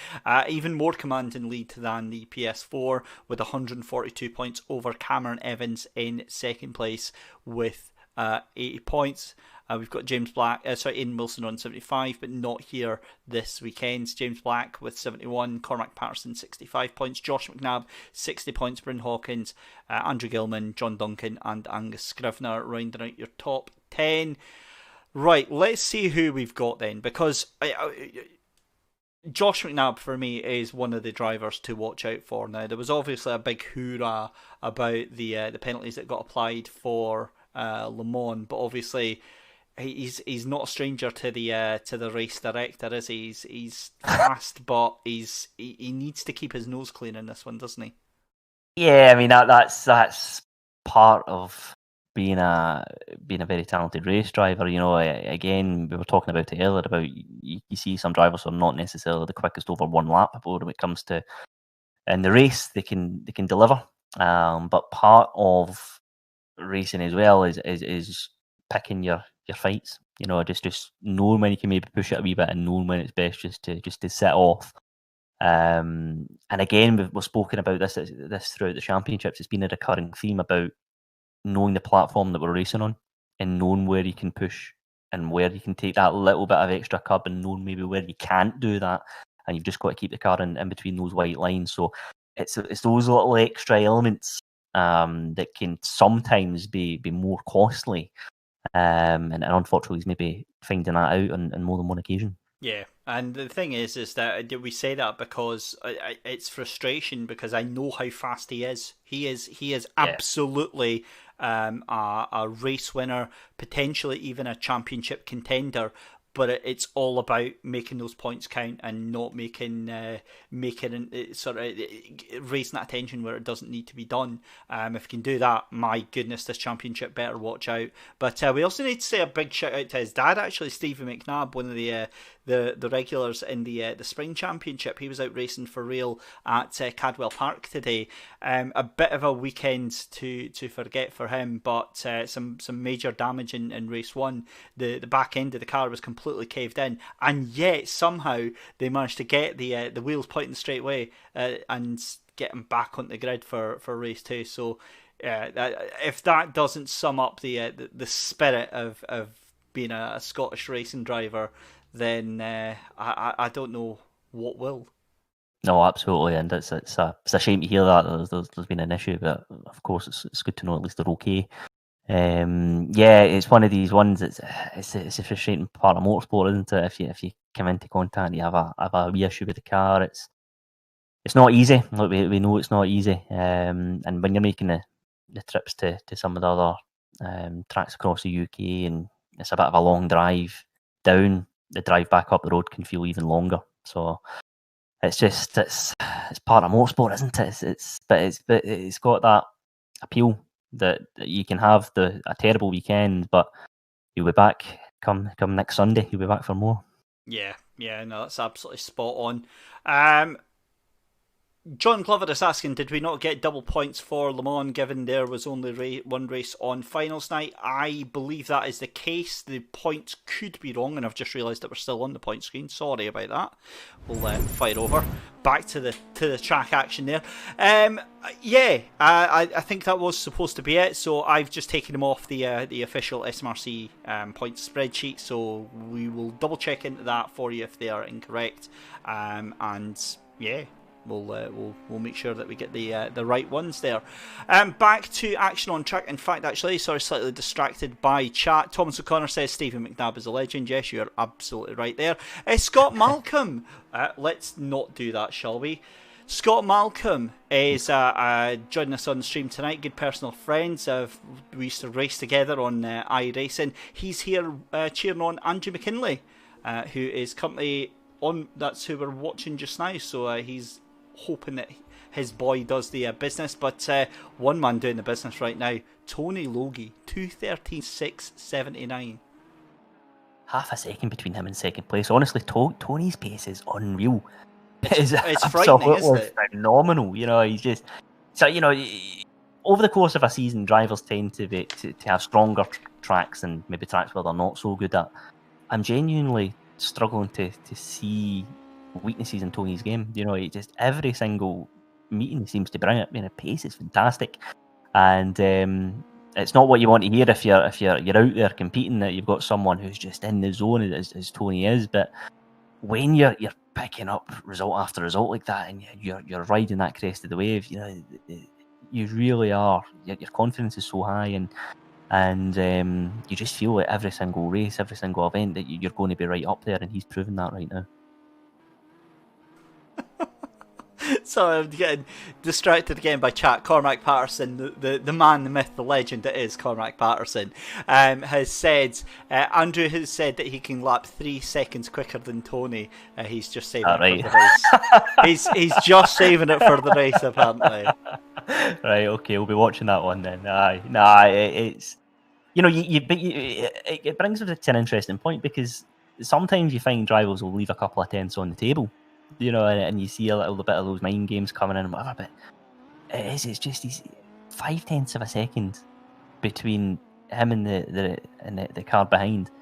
Even more commanding lead than the PS4 with 142 points over Cameron Evans in second place with 80 points. We've got Aidan Wilson on 75, but not here this weekend. James Black with 71, Cormac Patterson 65 points, Josh McNabb 60 points, Bryn Hawkins, Andrew Gilman, John Duncan, and Angus Scrivener rounding out your top 10. Right, let's see who we've got then, because Josh McNabb for me is one of the drivers to watch out for. Now, there was obviously a big hoorah about the penalties that got applied for Le Mans, but obviously he's not a stranger to the race director, is he? He's fast, but he needs to keep his nose clean in this one, doesn't he? Yeah, I mean that's part of being a very talented race driver. You know, again, we were talking about it earlier about you see some drivers who are not necessarily the quickest over one lap, but when it comes to in the race, they can deliver. But part of racing as well is picking your fights. You know, just knowing when you can maybe push it a wee bit and knowing when it's best just to set off. And again, we've spoken about this throughout the championships. It's been a recurring theme about knowing the platform that we're racing on and knowing where you can push and where you can take that little bit of extra curb and knowing maybe where you can't do that, and you've just got to keep the car in between those white lines. So it's those little extra elements that can sometimes be more costly, and unfortunately he's maybe finding that out on more than one occasion. Yeah, and the thing is that we say that because it's frustration, because I know how fast he is. He is absolutely a race winner, potentially even a championship contender. But it's all about making those points count and not making sort of raising that attention where it doesn't need to be done. If you can do that, my goodness, this championship better watch out. But we also need to say a big shout out to his dad, actually, Stephen McNabb, one of the regulars in the spring championship. He was out racing for real at Cadwell Park today. A bit of a weekend to forget for him, but some major damage in race 1. The back end of the car was completely caved in, and yet somehow they managed to get the wheels pointing straight way and get him back on the grid for race 2. So if that doesn't sum up the spirit of being a Scottish racing driver, then I don't know what will. No, absolutely, and it's a shame to hear that there's been an issue, but of course it's good to know at least they're okay. Yeah, it's one of these ones. It's a frustrating part of motorsport, isn't it? If you come into contact, and you have a wee issue with the car. It's not easy. Look, we know it's not easy. And when you're making the trips to some of the other tracks across the UK, and it's a bit of a long drive down, the drive back up the road can feel even longer. So it's part of motorsport, isn't it? But it's got that appeal that you can have a terrible weekend, but you'll be back come next Sunday. You'll be back for more. Yeah, no, that's absolutely spot on. John Glover is asking, did we not get double points for Le Mans given there was only one race on finals night? I believe that is the case. The points could be wrong, and I've just realised that we're still on the point screen. Sorry about that. We'll fire over. Back to the track action there. I think that was supposed to be it, so I've just taken them off the official SMRC points spreadsheet, so we will double check into that for you if they are incorrect. We'll make sure that we get the right ones there. Back to action on track. In fact, actually, sorry, slightly distracted by chat. Thomas O'Connor says Stephen McNabb is a legend. Yes, you're absolutely right there. Scott Malcolm. Let's not do that, shall we? Scott Malcolm is joining us on the stream tonight. Good personal friends. We used to race together on iRacing. He's here cheering on Andrew McKinley, who is currently on. That's who we're watching just now. So he's hoping that his boy does the business, but one man doing the business right now, Tony Logie, 2:13.679. Half a second between him and second place. Honestly, Tony's pace is unreal. It's frightening, isn't it? Phenomenal. He's just over the course of a season, drivers tend to have stronger tracks and maybe tracks where they're not so good at. I'm genuinely struggling to see weaknesses in Tony's game. He just every single meeting he seems to bring it. Pace is fantastic, and it's not what you want to hear if you're out there competing, that you've got someone who's just in the zone as Tony is. But when you're picking up result after result like that, and you're riding that crest of the wave, you really are. Your confidence is so high, and you just feel like every single race, every single event that you're going to be right up there, and he's proven that right now. Sorry, I'm getting distracted again by chat. Cormac Patterson, the man, the myth, the legend that is Cormac Patterson, has said, Andrew has said that he can lap 3 seconds quicker than Tony. He's just saving it for the race. He's just saving it for the race, apparently. Right, okay, we'll be watching that one then. It's it brings us to an interesting point, because sometimes you find drivers will leave a couple of tenths on the table. And you see a little bit of those mind games coming in and whatever, but it's just these 0.5 of a second between him and the car behind,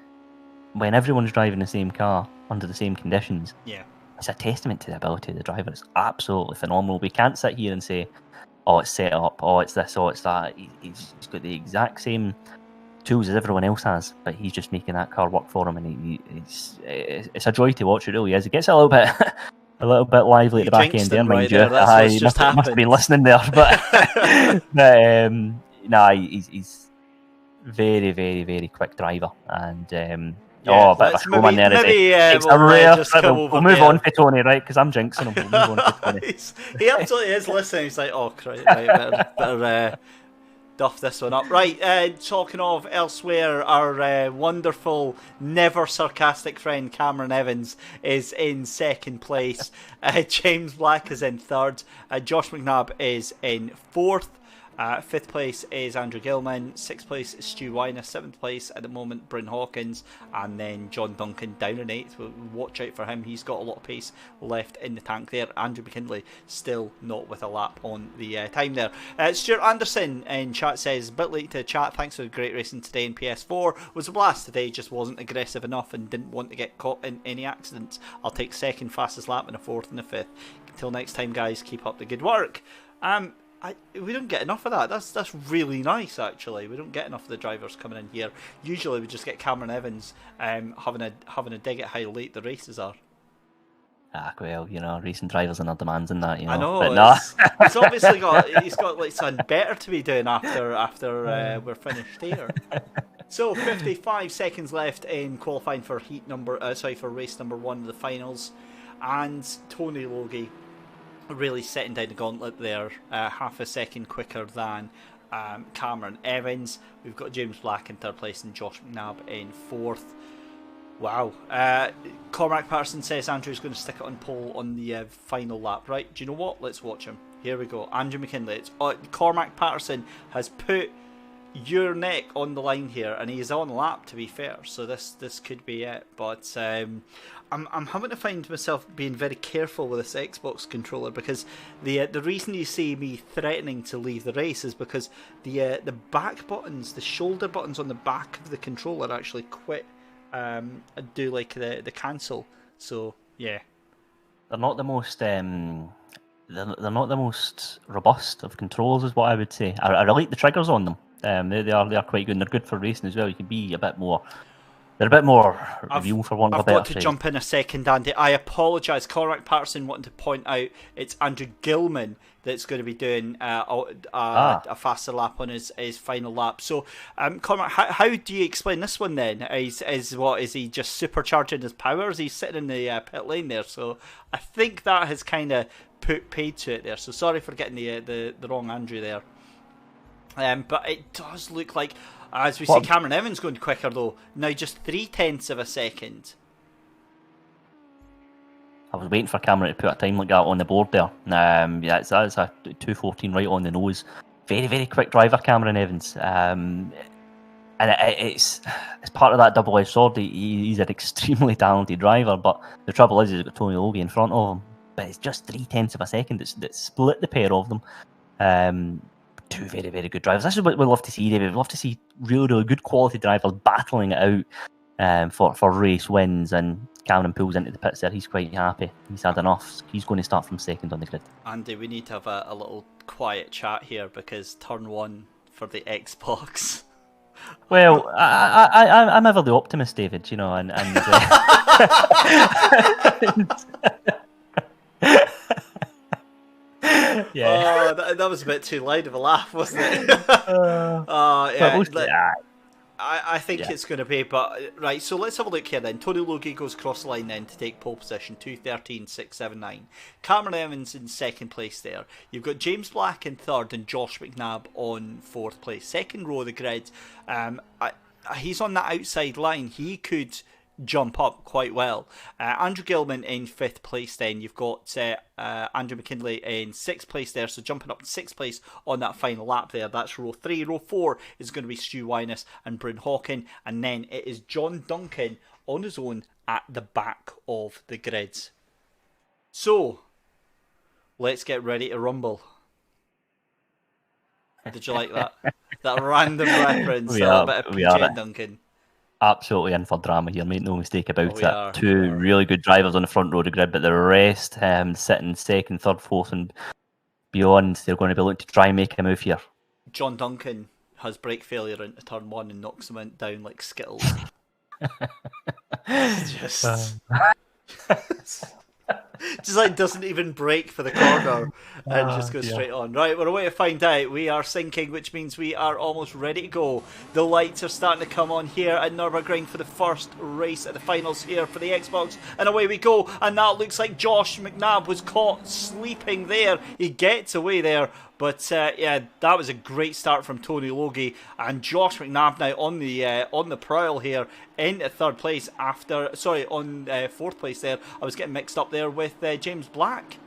when everyone's driving the same car under the same conditions. Yeah, it's a testament to the ability of the driver. It's absolutely phenomenal. We can't sit here and say, oh, it's set up, oh, it's this, oh, it's that. He's got the exact same tools as everyone else has, but he's just making that car work for him, and it's a joy to watch. It really is. It gets a little bit lively at the back end there, mind you. He must have been listening there, but he's very, very, very quick driver, and a bit of a showman there. We'll move on to Tony, right? Because I'm jinxing him. We'll move on to Tony. He absolutely is listening. He's like, oh, right, better duff this one up. Right, talking of elsewhere, our wonderful, never sarcastic friend Cameron Evans is in second place. James Black is in third. Josh McNabb is in fourth. Fifth place is Andrew Gilman. Sixth place is Stu Weiner. Seventh place at the moment, Bryn Hawkins. And then John Duncan down in eighth. We'll watch out for him. He's got a lot of pace left in the tank there. Andrew McKinley still not with a lap on the time there. Stuart Anderson in chat says, a bit late to chat. Thanks for the great racing today in PS4. Was a blast today. Just wasn't aggressive enough and didn't want to get caught in any accidents. I'll take second fastest lap and a fourth and a fifth. Until next time, guys, keep up the good work. We don't get enough of that. That's really nice, actually. We don't get enough of the drivers coming in here. Usually we just get Cameron Evans having a dig at how late the races are. Well, racing drivers and their demands and that, I know. But nah. He's obviously got like something better to be doing after we're finished here. So 55 seconds left in qualifying for for race number 1 of the finals, and Tony Logie really setting down the gauntlet there, half a second quicker than Cameron Evans. We've got James Black in 3rd place and Josh McNabb in 4th. Wow. Cormac Patterson says Andrew's going to stick it on pole on the final lap. Right, do you know what? Let's watch him. Here we go. Andrew McKinley. Cormac Patterson has put your neck on the line here, and he's on lap, to be fair. So this could be it. But I'm having to find myself being very careful with this Xbox controller, because the reason you see me threatening to leave the race is because the back buttons, the shoulder buttons on the back of the controller actually quit. Do like the cancel. So yeah, they're not the most they're not the most robust of controls, is what I would say. I like the triggers on them. They are quite good, and they're good for racing as well. You can be a bit more. They're a bit more real, for want of a better phrase. I've got to jump in a second, Andy. I apologise. Cormac Patterson wanting to point out it's Andrew Gilman that's going to be doing a faster lap on his final lap. So, Cormac, how do you explain this one then? Is he just supercharging his powers? He's sitting in the pit lane there. So I think that has kind of put paid to it there. So sorry for getting the wrong Andrew there. But it does look like, as we see Cameron Evans going quicker though, now just 0.3 of a second. I was waiting for Cameron to put a time like that on the board there. That's a 2:14 right on the nose. Very, very quick driver, Cameron Evans. And it's part of that double-edged sword. He's an extremely talented driver, but the trouble is he's got Tony Logie in front of him. But it's just 0.3 of a second that split the pair of them. Two very, very good drivers. This is what we love to see, David. We love to see really, really good quality drivers battling it out for race wins. And Cameron pulls into the pits there. He's quite happy. He's had enough. He's going to start from second on the grid. Andy, we need to have a little quiet chat here, because turn 1 for the Xbox. Well, I'm ever the optimist, David. And yeah. Oh, that was a bit too loud of a laugh, wasn't it? Yeah. I think it's going to be, but right. So let's have a look here then. Tony Logie goes cross the line then to take pole position, 2:13.679. Cameron Evans in 2nd place there. You've got James Black in 3rd and Josh McNabb on 4th place. 2nd row of the grid. He's on that outside line. He could jump up quite well. Andrew Gilman in 5th place then. You've got Andrew McKinley in 6th place there, so jumping up to 6th place on that final lap there. That's row 3. Row 4 is going to be Stu Wyness and Bryn Hawken, and then it is John Duncan on his own at the back of the grids. So let's get ready to rumble. Did you like that? That random reference, a bit of PJ Duncan. Absolutely in for drama here, make no mistake about it. Two really good drivers on the front row of the grid, but the rest sitting 2nd, 3rd, 4th and beyond, they're going to be looking to try and make a move here. John Duncan has brake failure into turn 1 and knocks him down like Skittles. Just like doesn't even brake for the corner and just goes straight on. Right, we're away to find out. We are sinking, which means we are almost ready to go. The lights are starting to come on here at Nurburgring for the first race at the finals here for the Xbox, and away we go. And that looks like Josh McNabb was caught sleeping there. He gets away there, but yeah, that was a great start from Tony Logie, and Josh McNabb now on the prowl here into 3rd place on 4th place there. I was getting mixed up there with James Black.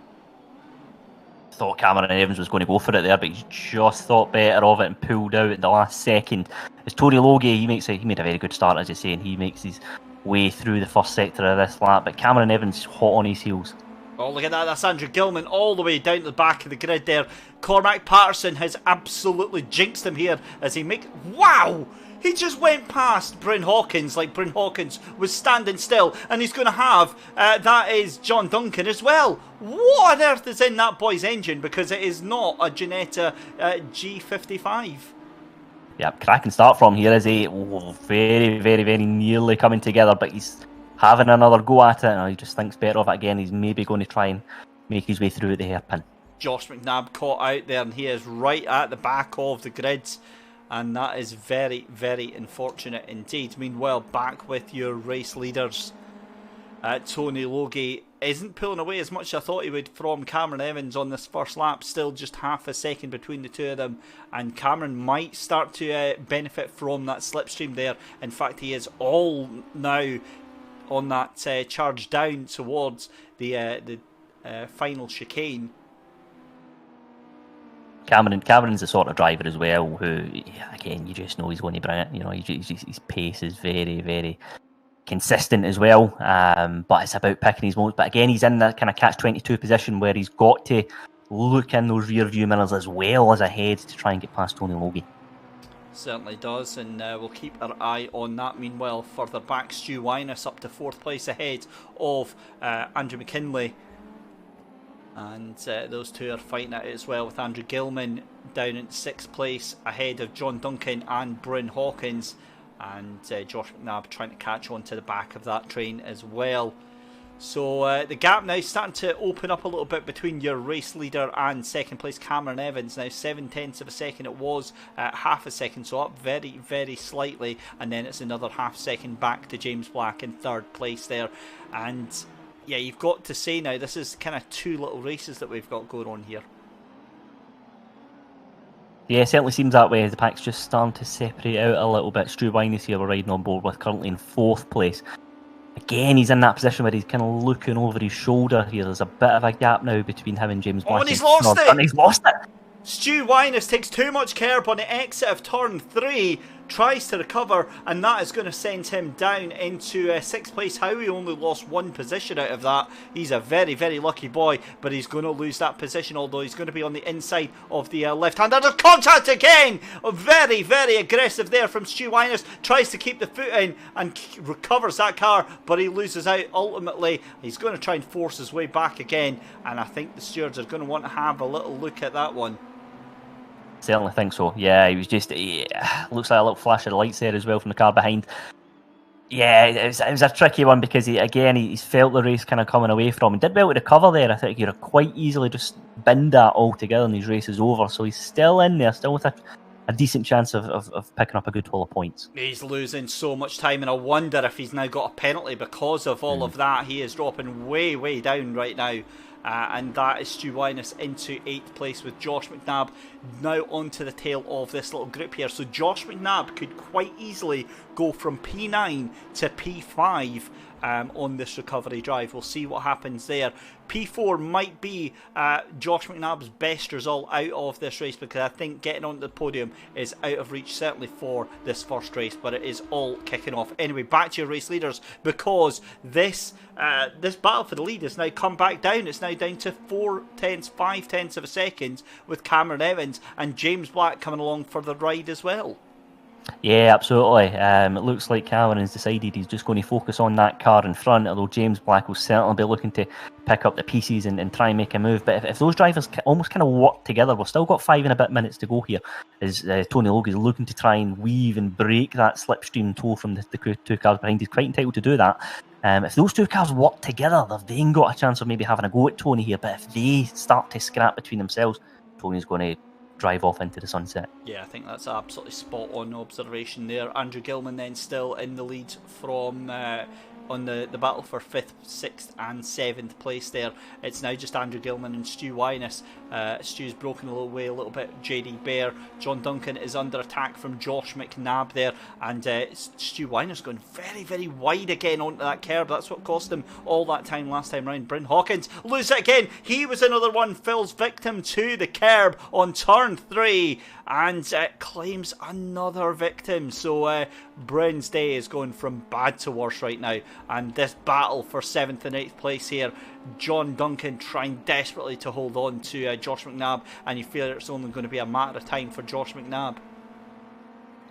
Thought Cameron Evans was going to go for it there, but he just thought better of it and pulled out at the last second. It's Tony Logie. He made a very good start, as you say, and he makes his way through the first sector of this lap. But Cameron Evans is hot on his heels. Oh, look at that. That's Andrew Gilman all the way down to the back of the grid there. Cormac Patterson has absolutely jinxed him here as he Wow! He just went past Bryn Hawkins like Bryn Hawkins was standing still, and he's going to have, that is John Duncan as well. What on earth is in that boy's engine? Because it is not a Ginetta G55. Yeah, cracking start from here, is he? Very, very, very nearly coming together, but he's having another go at it, and he just thinks better of it again. He's maybe going to try and make his way through at the hairpin. Josh McNabb caught out there, and he is right at the back of the grids, and that is very, very unfortunate indeed. Meanwhile, back with your race leaders, Tony Logie isn't pulling away as much as I thought he would from Cameron Evans on this first lap. Still just half a second between the two of them, and Cameron might start to benefit from that slipstream there. In fact, he is all now on that charge down towards the final chicane. Cameron's the sort of driver as well who, again, you just know he's going to bring it. You know, his pace is very, very consistent as well. But it's about picking his moments. But again, he's in that kind of catch-22 position where he's got to look in those rear-view mirrors as well as ahead to try and get past Tony Logie. Certainly does, and we'll keep our eye on that. Meanwhile, further back, Stu Wyness up to 4th place ahead of Andrew McKinley. And those two are fighting it as well, with Andrew Gilman down in 6th place ahead of John Duncan and Bryn Hawkins, and Josh McNabb trying to catch on to the back of that train as well. So the gap now starting to open up a little bit between your race leader and 2nd place Cameron Evans. Now 0.7 of a second, it was half a second, so up very, very slightly, and then it's another half second back to James Black in 3rd place there. And yeah, you've got to say now, this is kind of two little races that we've got going on here. Yeah, it certainly seems that way. The pack's just starting to separate out a little bit. Stu Wyness here we're riding on board with, currently in 4th place. Again, he's in that position where he's kind of looking over his shoulder here. There's a bit of a gap now between him and James Black. Oh, and he's lost it! And he's lost it! Stu Wyness takes too much curb on the exit of turn 3, tries to recover, and that is going to send him down into 6th place. Howie only lost 1 position out of that. He's a very, very lucky boy, but he's going to lose that position, although he's going to be on the inside of the left hand. Under contact again! Very, very aggressive there from Stu Wyness. Tries to keep the foot in and recovers that car, but he loses out ultimately. He's going to try and force his way back again, and I think the stewards are going to want to have a little look at that one. Certainly think so. Yeah, he was just... looks like a little flash of lights there as well from the car behind. Yeah, it was a tricky one because, he's felt the race kind of coming away from him. Did well to recover there. I think he'd have quite easily just binned that altogether and his race is over. So he's still in there, still with a decent chance of picking up a good haul of points. He's losing so much time, and I wonder if he's now got a penalty because of all of that. He is dropping way, way down right now. And that is Stu Wyness into 8th place, with Josh McNabb now onto the tail of this little group here. So Josh McNabb could quite easily go from P9 to P5 on this recovery drive. We'll see what happens there. P4 might be Josh McNabb's best result out of this race, because I think getting onto the podium is out of reach, certainly for this first race, but it is all kicking off. Anyway, back to your race leaders, because this battle for the lead has now come back down. It's now down to 5/10 of a second, with Cameron Evans and James Black coming along for the ride as well. Yeah, absolutely. It looks like Cameron's decided he's just going to focus on that car in front, although James Black will certainly be looking to pick up the pieces and try and make a move. But if those drivers almost kind of work together, we've still got 5 and a bit minutes to go here, as Tony Logie is looking to try and weave and break that slipstream tow from the 2 cars behind. He's quite entitled to do that. If those 2 cars work together, they've then got a chance of maybe having a go at Tony here. But if they start to scrap between themselves, Tony's going to drive off into the sunset. Yeah, I think that's absolutely spot on observation there. Andrew Gilman then still in the lead from on the battle for 5th, 6th and 7th place there. It's now just Andrew Gilman and Stu Wyness. Stu's broken away a little bit. JD Bear, John Duncan is under attack from Josh McNabb there, and Stu Wyness going very, very wide again onto that curb. That's what cost him all that time last time round. Bryn Hawkins loses it again. He was another one, falls victim to the curb on turn 3 and claims another victim. So Bryn's day is going from bad to worse right now, and this battle for 7th and 8th place here, John Duncan trying desperately to hold on to Josh McNabb, and you feel it's only going to be a matter of time for Josh McNabb.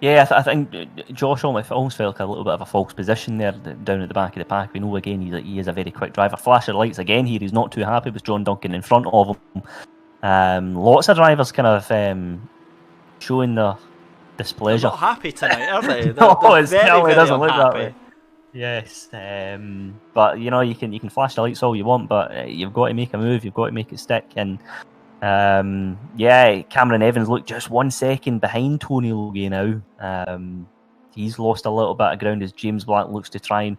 Yeah, I think Josh almost felt like a little bit of a false position there down at the back of the pack. We know again he is a very quick driver. Flash of lights again here. He's not too happy with John Duncan in front of him. Lots of drivers kind of showing their displeasure. They're not happy tonight, are they? No, they're it doesn't look that way. Yes, but you know you can flash the lights all you want, but you've got to make a move. You've got to make it stick. And yeah, Cameron Evans looked just 1 second behind Tony Logie now. He's lost a little bit of ground as James Black looks to try and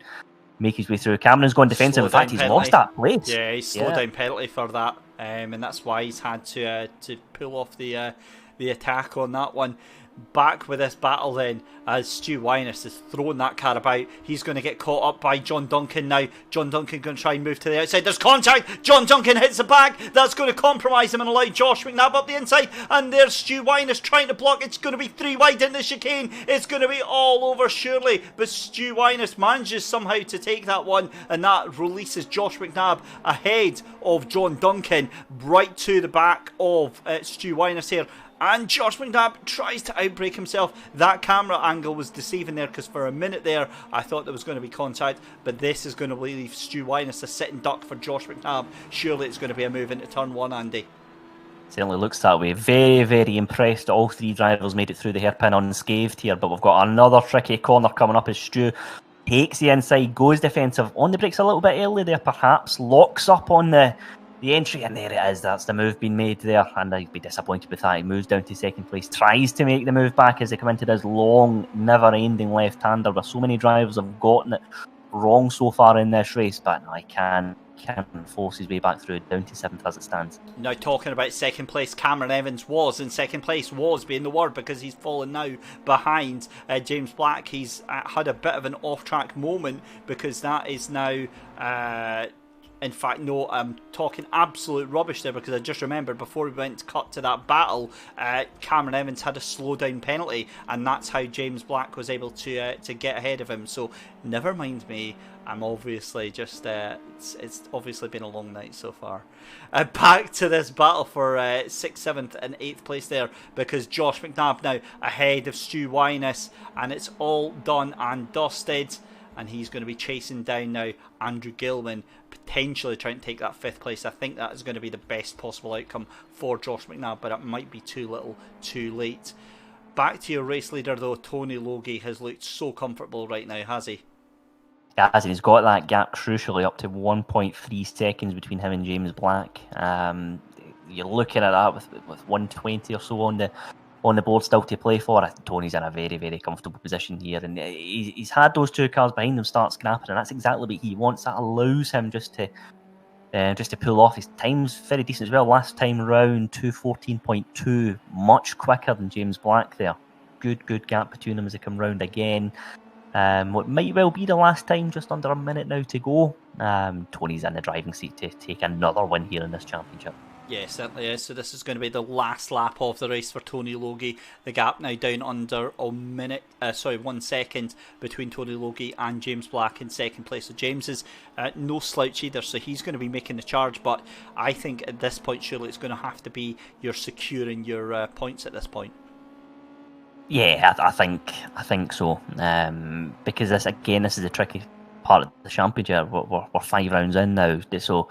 make his way through. Cameron's gone defensive. In fact, he's lost that place. Yeah, he's slowed down penalty for that, and that's why he's had to pull off the attack on that one. Back with this battle then, as Stu Wyness is throwing that car about. He's going to get caught up by John Duncan now. John Duncan going to try and move to the outside. There's contact. John Duncan hits the back. That's going to compromise him and allow Josh McNabb up the inside. And there's Stu Wyness trying to block. It's going to be 3 wide in the chicane. It's going to be all over surely. But Stu Wyness manages somehow to take that one. And that releases Josh McNabb ahead of John Duncan, right to the back of Stu Wyness here. And Josh McNabb tries to outbrake himself. That camera angle was deceiving there, because for a minute there I thought there was going to be contact, but this is going to leave Stu Wyness a sitting duck for Josh McNabb. Surely it's going to be a move into turn 1, Andy. Certainly looks that way. Very, very impressed. All 3 drivers made it through the hairpin unscathed here, but we've got another tricky corner coming up as Stu takes the inside, goes defensive, on the brakes a little bit early there perhaps, locks up on the entry, and there it is. That's the move being made there, and I'd be disappointed with that. He moves down to 2nd place, tries to make the move back as they come into this long, never-ending left-hander where so many drivers have gotten it wrong so far in this race, but no, he can force his way back through, down to 7th as it stands. Now, talking about 2nd place, Cameron Evans was in 2nd place, was being the word, because he's fallen now behind James Black. He's had a bit of an off-track moment, because that is now... in fact, no, I'm talking absolute rubbish there, because I just remembered before we went to cut to that battle, Cameron Evans had a slow down penalty, and that's how James Black was able to get ahead of him. So never mind me. I'm obviously just it's obviously been a long night so far. Back to this battle for 6th, 7th and 8th place there, because Josh McNabb now ahead of Stu Wyness, and it's all done and dusted. And he's going to be chasing down now Andrew Gilman, potentially trying to take that 5th place. I think that is going to be the best possible outcome for Josh McNabb, but it might be too little, too late. Back to your race leader though, Tony Logie has looked so comfortable right now, has he? As he's got that gap crucially up to 1.3 seconds between him and James Black. You're looking at that with 120 or so on the board still to play for. Tony's in a very, very comfortable position here, and he's had those 2 cars behind him start scrapping, and that's exactly what he wants. That allows him just to pull off. His time's very decent as well. Last time round, 2:14.2, much quicker than James Black there. Good gap between them as they come round again. What might well be the last time, just under a minute now to go. Tony's in the driving seat to take another win here in this championship. Yeah, certainly is. So this is going to be the last lap of the race for Tony Logie. The gap now down under 1 second between Tony Logie and James Black in 2nd place. So James is no slouch either, so he's going to be making the charge. But I think at this point, surely it's going to have to be you're securing your points at this point. Yeah, I think so. Because this is a tricky part of the championship. We're 5 rounds in now, so.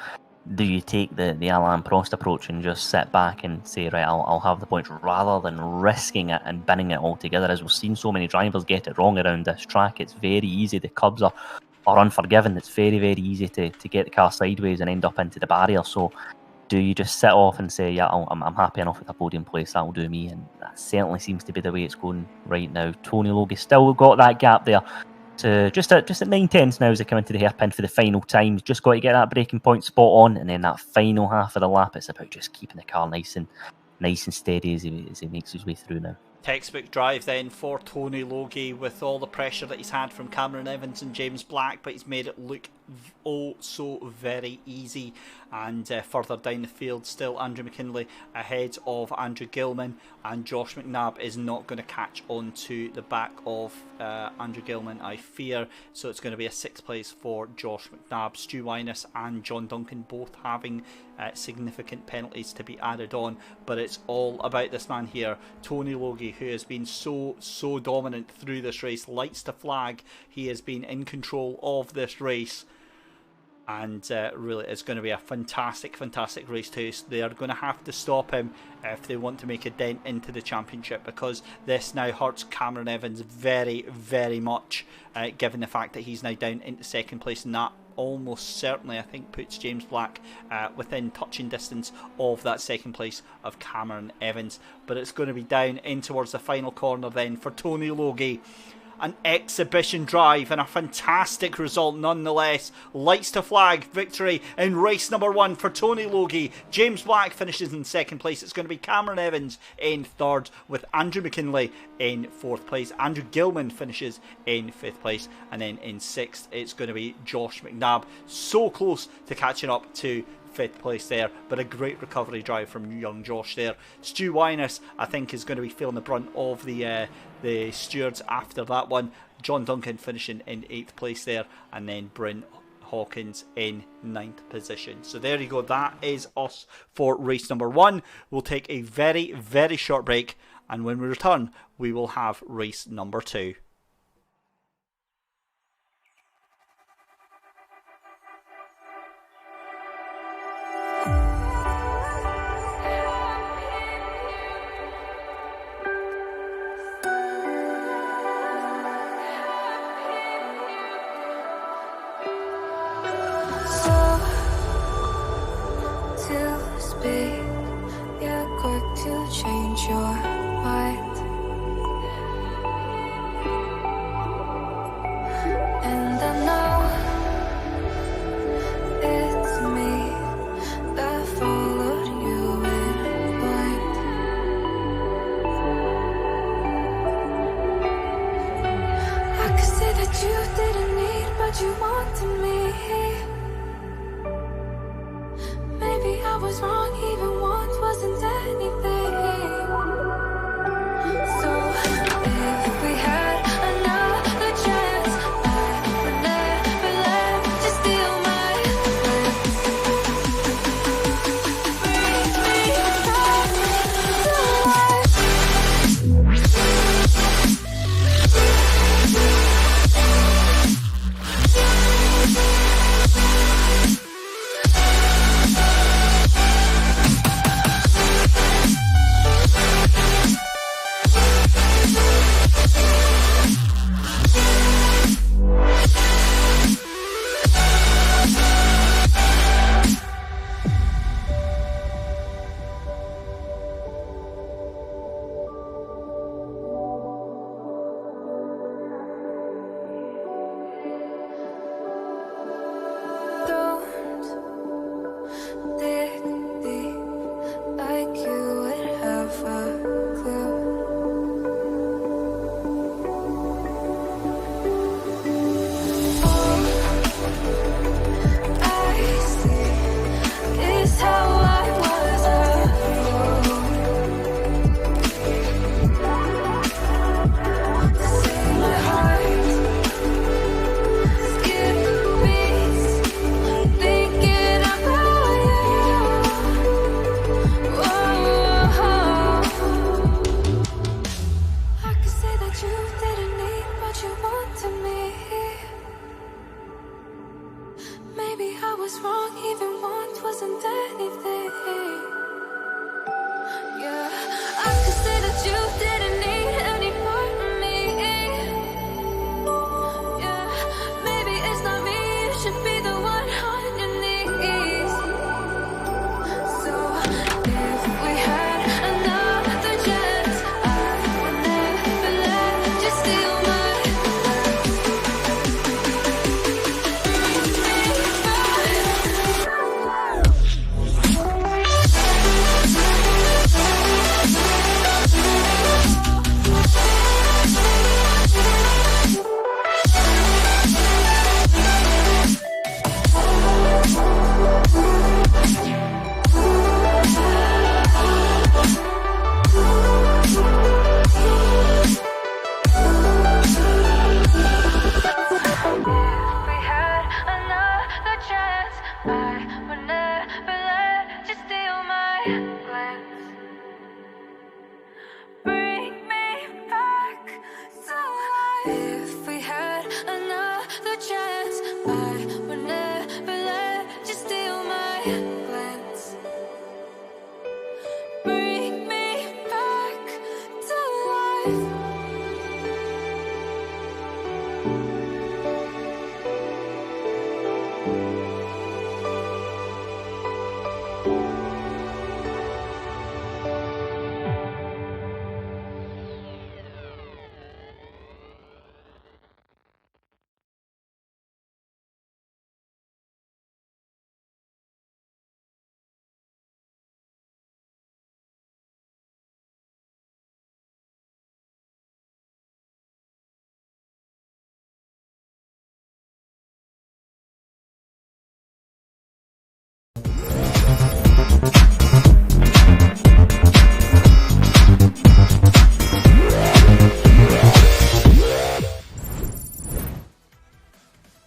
Do you take the Alain Prost approach and just sit back and say, right, I'll have the points, rather than risking it and binning it all together? As we've seen so many drivers get it wrong around this track, it's very easy. The Cubs are unforgiving. It's very, very easy to get the car sideways and end up into the barrier. So do you just sit off and say, yeah, I'm happy enough with a podium place, that'll do me? And that certainly seems to be the way it's going right now. Tony Logie still got that gap there. Just at 9/10 now as they come into the hairpin for the final time. He's just got to get that braking point spot on, and then that final half of the lap, it's about just keeping the car nice and steady as he makes his way through now. Textbook drive then for Tony Logie, with all the pressure that he's had from Cameron Evans and James Black, but he's made it look oh so very easy. And further down the field still Andrew McKinley ahead of Andrew Gilman, and Josh McNabb is not going to catch on to the back of Andrew Gilman, I fear. So it's going to be a 6th place for Josh McNabb. Stu Wyness and John Duncan both having significant penalties to be added on, but it's all about this man here, Tony Logie, who has been so dominant through this race. Lights to flag, he has been in control of this race. and really it's going to be a fantastic race too. So they are going to have to stop him if they want to make a dent into the championship, because this now hurts Cameron Evans very, very much, given the fact that he's now down into second place, and that almost certainly, I think, puts James Black within touching distance of that second place of Cameron Evans. But it's going to be down in towards the final corner then for Tony Logie. An exhibition drive and a fantastic result nonetheless. Lights to flag victory in race number 1 for Tony Logie. James Black finishes in second place. It's going to be Cameron Evans in third, with Andrew McKinley in fourth place. Andrew Gilman finishes in fifth place, and then in sixth it's going to be Josh McNabb. So close to catching up to fifth place there, but a great recovery drive from young Josh there. Stu Winus, I think, is going to be feeling the brunt of the stewards after that one. John Duncan finishing in 8th place there, and then Bryn Hawkins in 9th position. So there you go, that is us for race number 1. We'll take a very, very short break, and when we return we will have race number 2. If we had another chance, I would never let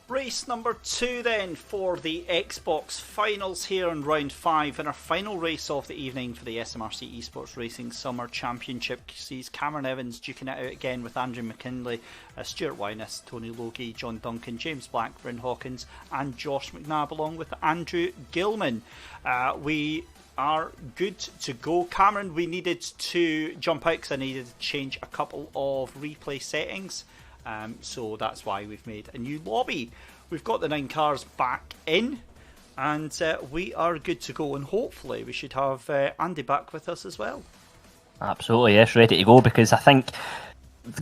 Race number 2 then for the Xbox finals here in round 5, and our final race of the evening for the SMRC eSports Racing Summer Championship sees Cameron Evans duking it out again with Andrew McKinley, Stewart Wyness, Tony Logie, John Duncan, James Black, Bryn Hawkins and Josh McNabb, along with Andrew Gilman. We are good to go. Cameron, we needed to jump out because I needed to change a couple of replay settings. So that's why we've made a new lobby. We've got the 9 cars back in, and we are good to go, and hopefully we should have Andy back with us as well. Absolutely, yes, ready to go, because I think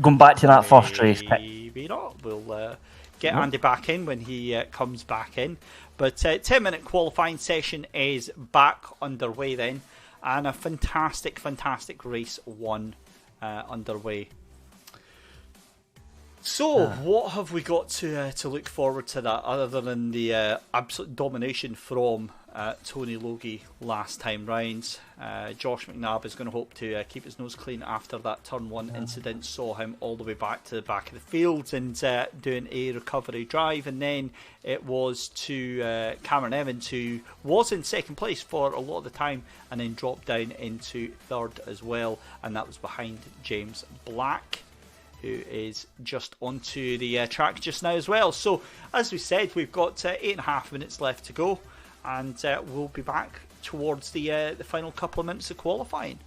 going back to that first race... Maybe not. We'll get Andy back in when he comes back in. But 10-minute qualifying session is back underway then, and a fantastic race 1 underway. So, what have we got to look forward to that, other than the absolute domination from Tony Logie last time round? Josh McNabb is going to hope to keep his nose clean after that turn 1 incident saw him all the way back to the back of the field and doing a recovery drive, and then it was to Cameron Evans, who was in second place for a lot of the time and then dropped down into third as well, and that was behind James Black, who is just onto the track just now as well. So, as we said, we've got 8.5 minutes left to go, and we'll be back towards the final couple of minutes of qualifying.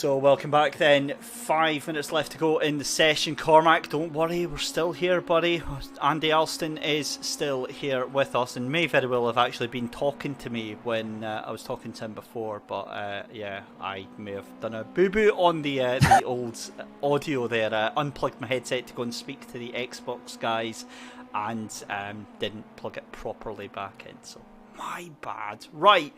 So welcome back then. 5 minutes left to go in the session. Cormac, don't worry, we're still here, buddy. Andy Alston is still here with us and may very well have actually been talking to me when I was talking to him before. But yeah, I may have done a boo-boo on the old audio there. Unplugged my headset to go and speak to the Xbox guys and didn't plug it properly back in. So my bad. Right.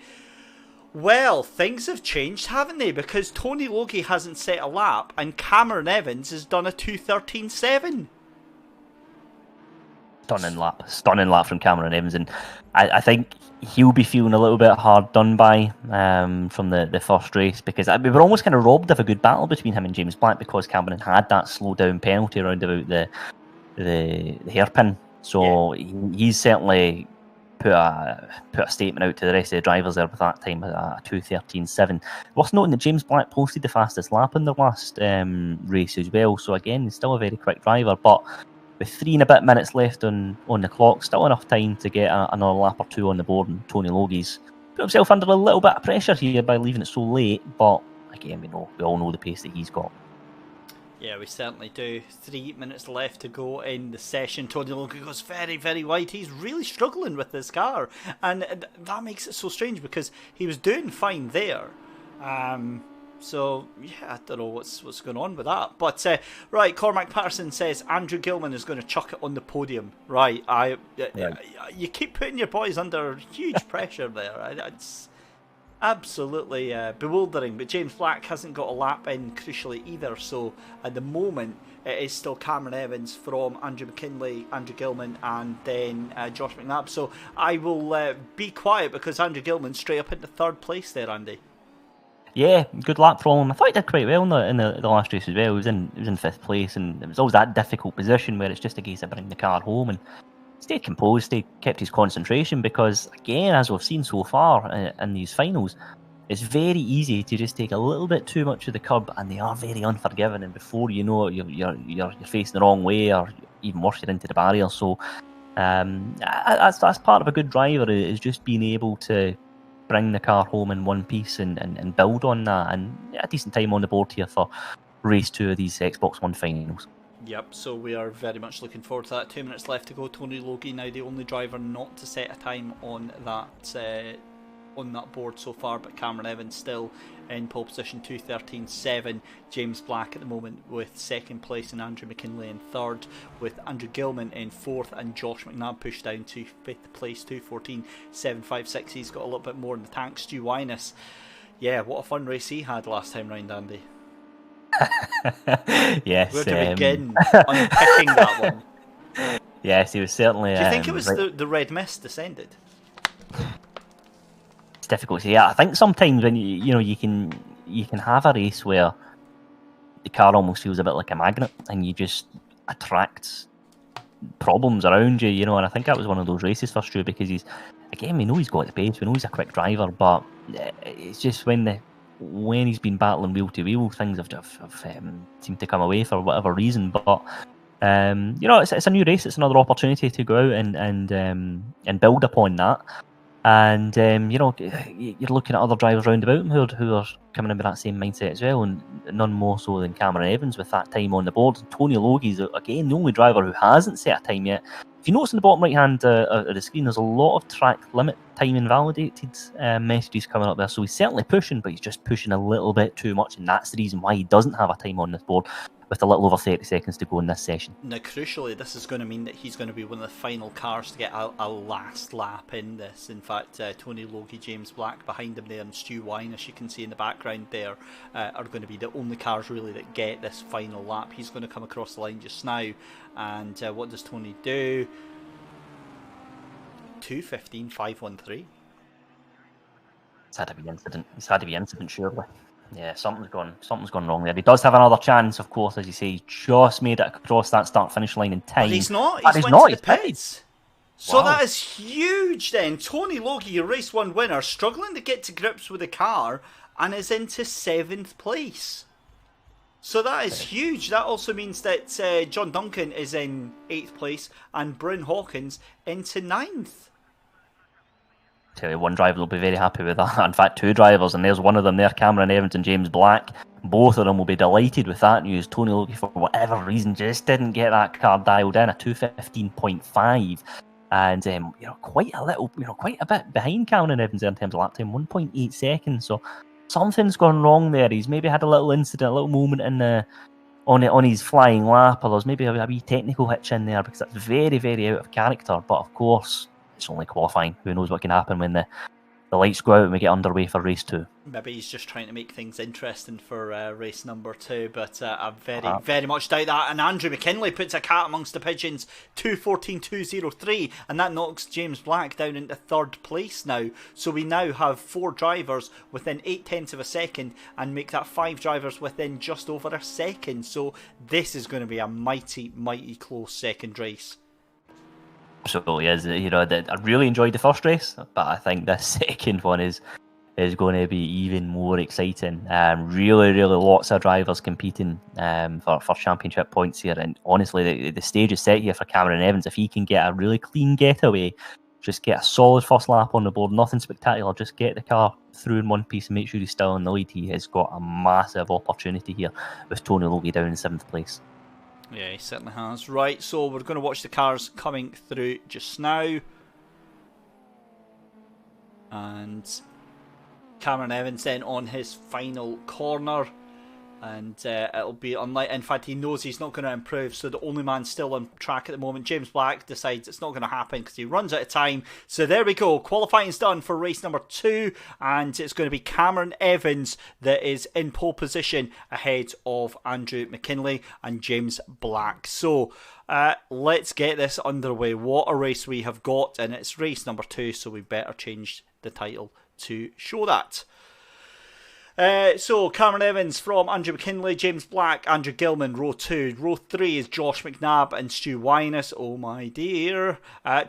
Well, things have changed, haven't they? Because Tony Logie hasn't set a lap and Cameron Evans has done a 2:13.7. Stunning lap from Cameron Evans, and I think he'll be feeling a little bit hard done by from the first race, because we were almost kind of robbed of a good battle between him and James Black because Cameron had that slow down penalty around about the hairpin. So yeah, he's certainly put a statement out to the rest of the drivers there with that time, a 2:13.7. Worth noting that James Black posted the fastest lap in the last race as well. So again, he's still a very quick driver, but with 3 and a bit minutes left on the clock, still enough time to get another lap or two on the board. And Tony Logie's put himself under a little bit of pressure here by leaving it so late. But again, we all know the pace that he's got. Yeah, we certainly do. 3 minutes left to go in the session. Tony Logie goes very, very wide. He's really struggling with this car. And that makes it so strange because he was doing fine there. So, yeah, I don't know what's going on with that. But, right, Cormac Patterson says Andrew Gilman is going to chuck it on the podium. Right, you keep putting your boys under huge pressure there. It's absolutely bewildering, but James Black hasn't got a lap in crucially either, so at the moment it is still Cameron Evans from Andrew McKinley, Andrew Gilman and then Josh McNabb. So I will be quiet because Andrew Gilman straight up into 3rd place there, Andy. Yeah, good lap from him. I thought he did quite well in the last race as well. He was in 5th place, and it was always that difficult position where it's just a case of bringing the car home, and stayed composed, kept his concentration, because again, as we've seen so far in these finals, it's very easy to just take a little bit too much of the curb, and they are very unforgiving, and before you know it, you're facing the wrong way, or even worse, you're into the barrier. So that's part of a good driver, is just being able to bring the car home in one piece and build on that, and a decent time on the board here for race 2 of these Xbox One finals. Yep, so we are very much looking forward to that. 2 minutes left to go. Tony Logie now the only driver not to set a time on that board so far, but Cameron Evans still in pole position, 2:13.7. James Black at the moment with 2nd place, and Andrew McKinley in 3rd, with Andrew Gilman in 4th and Josh McNabb pushed down to 5th place, 2:14.756. He's got a little bit more in the tank. Stu Wyness, yeah, what a fun race he had last time round, Andy. Yes. Where to begin unpicking that one? Yes, he was certainly. Do you think it was the red mist descended? It's difficult to say. Yeah, I think sometimes when you can have a race where the car almost feels a bit like a magnet, and you just attract problems around you, and I think that was one of those races for Stu, because we know he's got the pace, we know he's a quick driver, but it's just when he's been battling wheel to wheel, things have seemed to come away for whatever reason. But it's a new race. It's another opportunity to go out and build upon that. And you're looking at other drivers round about him who are coming in with that same mindset as well, and none more so than Cameron Evans with that time on the board. Tony Logie's again the only driver who hasn't set a time yet. If you notice in the bottom right hand of the screen, there's a lot of track limit time invalidated messages coming up there. So he's certainly pushing, but he's just pushing a little bit too much, and that's the reason why he doesn't have a time on this board, with a little over 30 seconds to go in this session. Now, crucially, this is going to mean that he's going to be one of the final cars to get a last lap in this. In fact, Tony Logie, James Black behind him there, and Stu Wine, as you can see in the background there, are going to be the only cars really that get this final lap. He's going to come across the line just now, and what does Tony do? 2:15.513. It's had to be incident, surely. Yeah, something's gone wrong there. He does have another chance, of course, as you say. He just made it across that start-finish line in time. But he's not. He's not. He's pitted. So wow. That is huge then. Tony Logie, your race 1 winner, struggling to get to grips with the car and is into 7th place. So that is huge. That also means that John Duncan is in 8th place and Bryn Hawkins into 9th. Tell you, one driver will be very happy with that. In fact, 2 drivers, and there's one of them there, Cameron Evans and James Black, both of them will be delighted with that news. Tony Logie, for whatever reason, just didn't get that car dialed in, a 2:15.5. And quite a bit behind Cameron Evans in terms of lap time, 1.8 seconds. So something's gone wrong there. He's maybe had a little incident, a little moment on his flying lap, or there's maybe a wee technical hitch in there, because that's very, very out of character. But of course, it's only qualifying. Who knows what can happen when the lights go out and we get underway for race 2. Maybe he's just trying to make things interesting for race number 2, but I very much doubt that. And Andrew McKinley puts a cat amongst the pigeons, 2:14.203, and that knocks James Black down into 3rd place now. So we now have 4 drivers within 0.8 of a second, and make that 5 drivers within just over a second. So this is going to be a mighty, mighty close second race. Absolutely is. I really enjoyed the first race, but I think this second one is going to be even more exciting. Really, really lots of drivers competing for championship points here, and honestly, the stage is set here for Cameron Evans. If he can get a really clean getaway, just get a solid first lap on the board, nothing spectacular, just get the car through in one piece and make sure he's still in the lead, he has got a massive opportunity here with Tony Logie down in 7th place. Yeah, he certainly has. Right, so we're going to watch the cars coming through just now. And Cameron Evans then on his final corner. And it'll be unlike, in fact, he knows he's not going to improve, so the only man still on track at the moment, James Black, decides it's not going to happen because he runs out of time. So there we go, qualifying's done for race number 2, and it's going to be Cameron Evans that is in pole position ahead of Andrew McKinley and James Black. So let's get this underway. What a race we have got, and it's race number 2, so we better change the title to show that. So Cameron Evans from Andrew McKinley, James Black, Andrew Gilman, row 2. Row 3 is Josh McNabb and Stu Wyness. Oh my dear.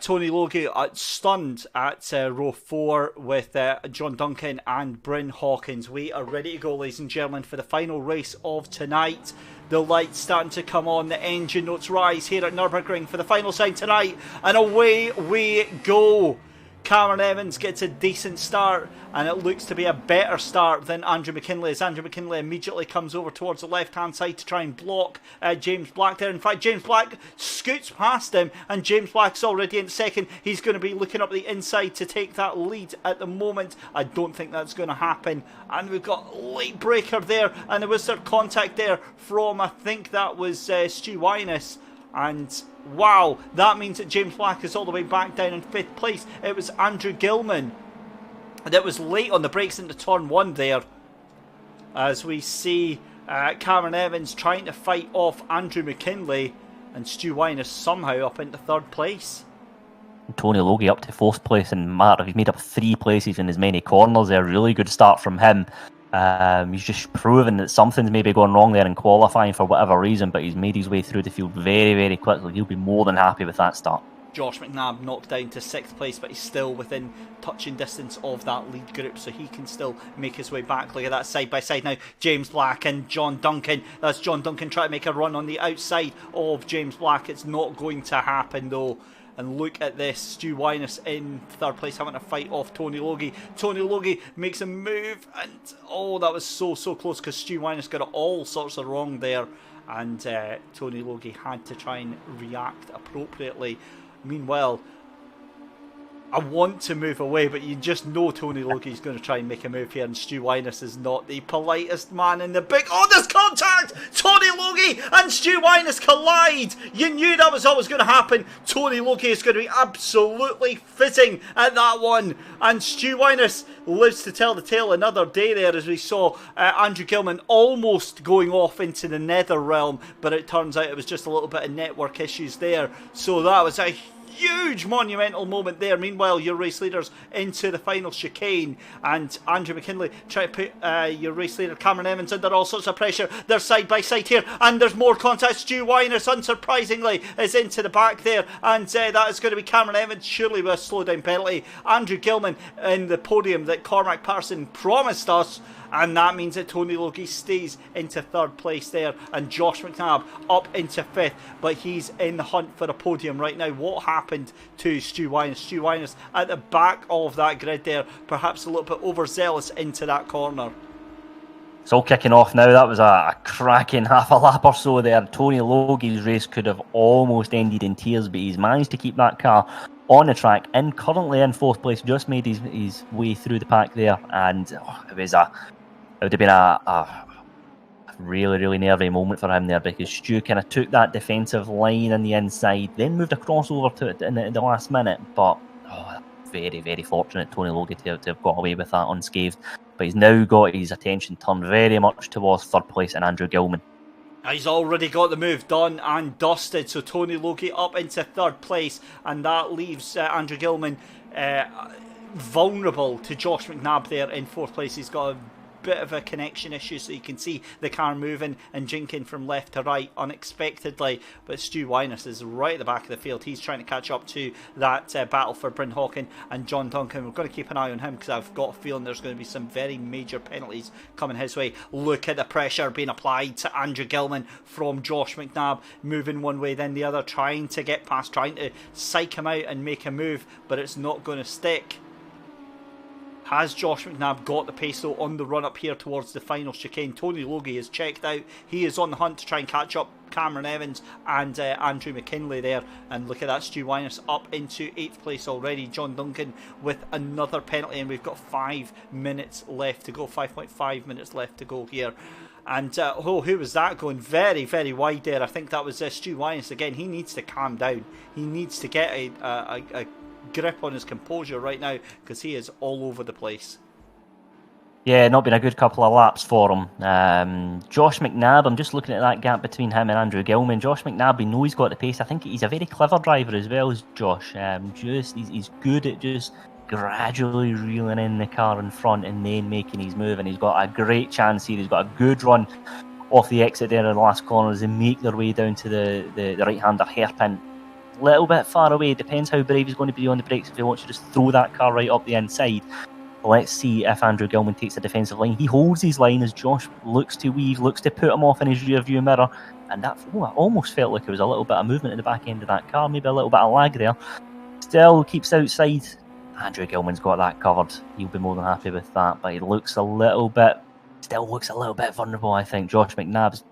Tony Logie stunned at row 4 with John Duncan and Bryn Hawkins. We are ready to go, ladies and gentlemen, for the final race of tonight. The lights starting to come on, the engine notes rise here at Nurburgring for the final sign tonight, and away we go. Cameron Evans gets a decent start, and it looks to be a better start than Andrew McKinley, as Andrew McKinley immediately comes over towards the left hand side to try and block James Black there. In fact, James Black scoots past him, and James Black's already in second. He's going to be looking up the inside to take that lead at the moment. I don't think that's going to happen, and we've got late breaker there, and there was some contact there from, I think that was Stu Wyness. And wow, that means that James Black is all the way back down in 5th place. It was Andrew Gilman that was late on the brakes into turn 1 there, as we see Cameron Evans trying to fight off Andrew McKinley, and Stu Wyness somehow up into 3rd place. Tony Logie up to 4th place, and he's made up 3 places in as many corners there. Really good start from him. He's just proven that something's maybe gone wrong there in qualifying for whatever reason, but he's made his way through the field very, very quickly. He'll be more than happy with that start. Josh McNabb knocked down to 6th place, but he's still within touching distance of that lead group, so he can still make his way back. Look at that side by side now, James Black and John Duncan. That's John Duncan trying to make a run on the outside of James Black. It's not going to happen though. And look at this, Stu Wyness in 3rd place having to fight off Tony Logie. Tony Logie makes a move, and oh, that was so close, because Stu Wyness got it all sorts of wrong there, and Tony Logie had to try and react appropriately. Meanwhile, I want to move away, but you just know Tony Logie's going to try and make a move here, and Stu Wyness is not the politest man in the big... Oh, there's contact! Tony Logie and Stu Wyness collide! You knew that was always going to happen. Tony Logie is going to be absolutely fizzing at that one, and Stu Wyness lives to tell the tale another day there, as we saw Andrew Gilman almost going off into the nether realm, but it turns out it was just a little bit of network issues there. So that was a huge monumental moment there. Meanwhile, your race leaders into the final chicane, and Andrew McKinley trying to put your race leader Cameron Evans under all sorts of pressure. They're side by side here, and there's more contact. Stu Wyness, unsurprisingly, is into the back there, and that is going to be Cameron Evans, surely with a slow down penalty. Andrew Gilman in the podium that Cormac Patterson promised us, and that means that Tony Logie stays into 3rd place there, and Josh McNabb up into 5th, but he's in the hunt for a podium right now. What happened to Stu Wyness? Stu Wyness at the back of that grid there, perhaps a little bit overzealous into that corner. It's all kicking off now. That was a cracking half a lap or so there. Tony Logie's race could have almost ended in tears, but he's managed to keep that car on the track and currently in 4th place. Just made his way through the pack there, and it would have been a really, really nervy moment for him there, because Stu kind of took that defensive line on the inside, then moved across over to it in the last minute. But very, very fortunate Tony Logie to have got away with that unscathed. But he's now got his attention turned very much towards 3rd place and Andrew Gilman. He's already got the move done and dusted, so Tony Logie up into 3rd place, and that leaves Andrew Gilman vulnerable to Josh McNabb there in 4th place. He's got a bit of a connection issue, so you can see the car moving and jinking from left to right unexpectedly, but Stu Wyness is right at the back of the field. He's trying to catch up to that battle for Bryn Hawken and John Duncan. We're going to keep an eye on him because I've got a feeling there's going to be some very major penalties coming his way. Look at the pressure being applied to Andrew Gilman from Josh McNabb, moving one way then the other, trying to get past, trying to psych him out and make a move, but it's not going to stick. Has Josh McNabb got the pace though on the run up here towards the final chicane? Tony Logie is checked out. He is on the hunt to try and catch up Cameron Evans and Andrew McKinley there. And look at that, Stu Wyness up into 8th place already. John Duncan with another penalty, and we've got 5 minutes left to go. 5.5 minutes left to go here. And who was that going very, very wide there? I think that was Stu Wyness again. He needs to calm down. He needs to get a grip on his composure right now, because he is all over the place. Yeah, not been a good couple of laps for him. Josh McNabb, I'm just looking at that gap between him and Andrew Gilman. Josh McNabb, we know he's got the pace. I think he's a very clever driver as well as Josh. He's good at just gradually reeling in the car in front and then making his move, and he's got a great chance here. He's got a good run off the exit there in the last corners and make their way down to the right-hander hairpin. Little bit far away, depends how brave he's going to be on the brakes if he wants to just throw that car right up the inside. Let's see if Andrew Gilman takes the defensive line. He holds his line as Josh looks to weave, looks to put him off in his rear view mirror, and that I almost felt like there was a little bit of movement at the back end of that car, maybe a little bit of lag there. Still keeps outside. Andrew Gilman's got that covered. He'll be more than happy with that, but he looks a little bit vulnerable, I think. Josh McNabb's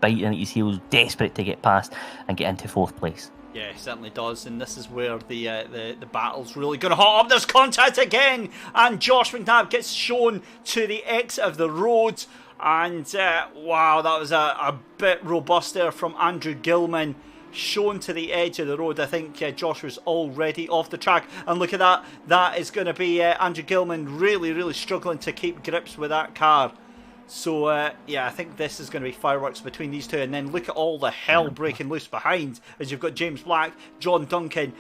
biting at his heels, desperate to get past and get into 4th place. Yeah, he certainly does, and this is where the battle's really going to hot up. There's contact again, and Josh McNabb gets shown to the exit of the road, and wow, that was a bit robust there from Andrew Gilman. Shown to the edge of the road. I think Josh was already off the track, and look at that. That is going to be Andrew Gilman really, really struggling to keep grips with that car. So, yeah, I think this is going to be fireworks between these two. And then look at all the hell breaking loose behind, as you've got James Black, John Duncan,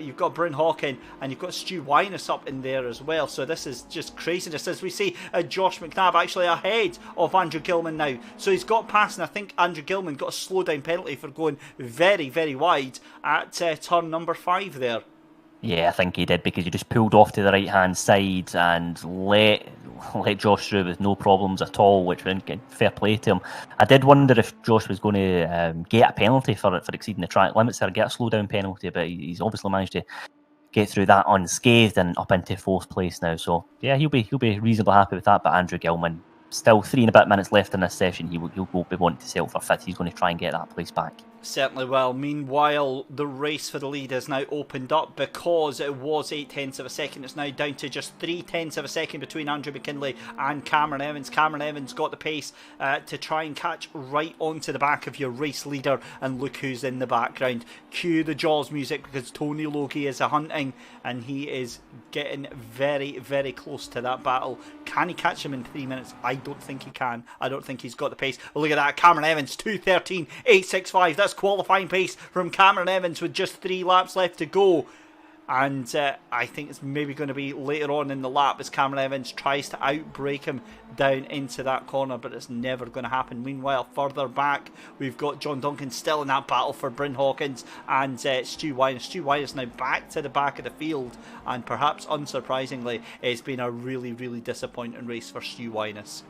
you've got Bryn Hawken, and you've got Stu Wyness up in there as well. So this is just craziness, as we see Josh McNabb actually ahead of Andrew Gilman now. So he's got past, and I think Andrew Gilman got a slow down penalty for going very, very wide at turn number 5 there. Yeah, I think he did, because he just pulled off to the right-hand side and let Josh through with no problems at all, which was fair play to him. I did wonder if Josh was going to get a penalty for exceeding the track limits or get a slow-down penalty, but he's obviously managed to get through that unscathed and up into 4th place now. So, yeah, he'll be reasonably happy with that, but Andrew Gilman, still 3 and a bit minutes left in this session. He'll be wanting to settle for 5th. He's going to try and get that place back. Certainly will. Meanwhile, the race for the lead has now opened up, because it was 0.8 of a second. It's now down to just 0.3 of a second between Andrew McKinley and Cameron Evans. Cameron Evans got the pace to try and catch right onto the back of your race leader, and look who's in the background. Cue the Jaws music, because Tony Logie is hunting, and he is getting very, very close to that battle. Can he catch him in 3 minutes? I don't think he can. I don't think he's got the pace. Look at that, Cameron Evans, 2:13.865. That's qualifying pace from Cameron Evans with just 3 laps left to go. And I think it's maybe going to be later on in the lap as Cameron Evans tries to outbrake him down into that corner, but it's never going to happen. Meanwhile, further back, we've got John Duncan still in that battle for Bryn Hawkins and Stu Wyness. Stu Wyness now back to the back of the field, and perhaps unsurprisingly, it's been a really, really disappointing race for Stu Wyness.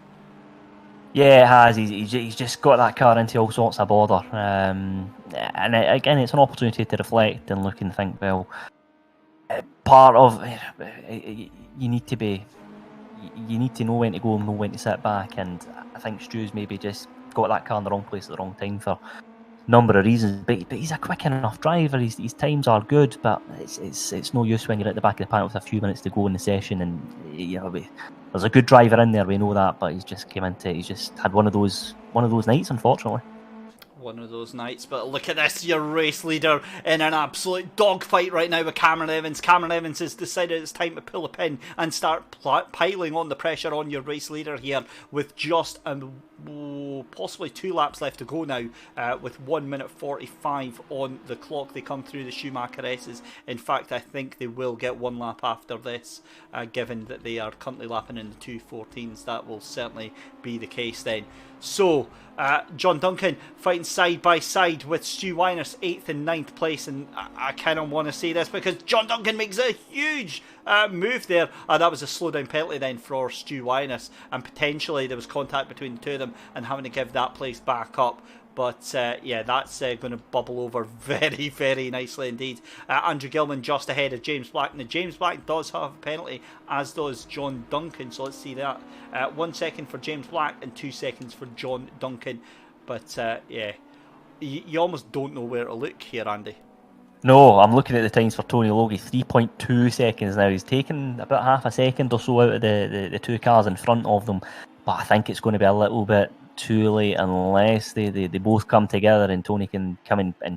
Yeah, it has. He's just got that car into all sorts of bother. And again, it's an opportunity to reflect and look and think, well, part of you need to be you need to know when to go and know when to sit back. And I think Stu's maybe just got that car in the wrong place at the wrong time for a number of reasons. But he's a quick enough driver. His times are good, but it's no use when you're at the back of the panel with a few minutes to go in the session. And there's a good driver in there, we know that, but he's just had one of those nights, unfortunately. One of those nights. But look at this, your race leader in an absolute dogfight right now with Cameron Evans. Cameron Evans has decided it's time to pull a pin and start piling on the pressure on your race leader here with just possibly 2 laps left to go now, with 1 minute 45 on the clock. They come through the Schumacher S's. In fact, I think they will get 1 lap after this, given that they are currently lapping in the 2:14s. That will certainly be the case then. So, John Duncan fighting side by side with Stu Wyners, 8th and 9th place, and I kind of want to say this because John Duncan makes a huge move there. That was a slow down penalty then for Stu Wyners, and potentially there was contact between the two of them and having to give that place back up. But yeah, that's going to bubble over very, very nicely indeed. Andrew Gilman just ahead of James Black. Now, James Black does have a penalty, as does John Duncan. So let's see that. 1 second for James Black and 2 seconds for John Duncan. But yeah, you almost don't know where to look here, Andy. No, I'm looking at the times for Tony Logie, 3.2 seconds now. He's taken about half a second or so out of the 2 cars in front of them. But I think it's going to be a little bit too late unless they both come together and Tony can come in and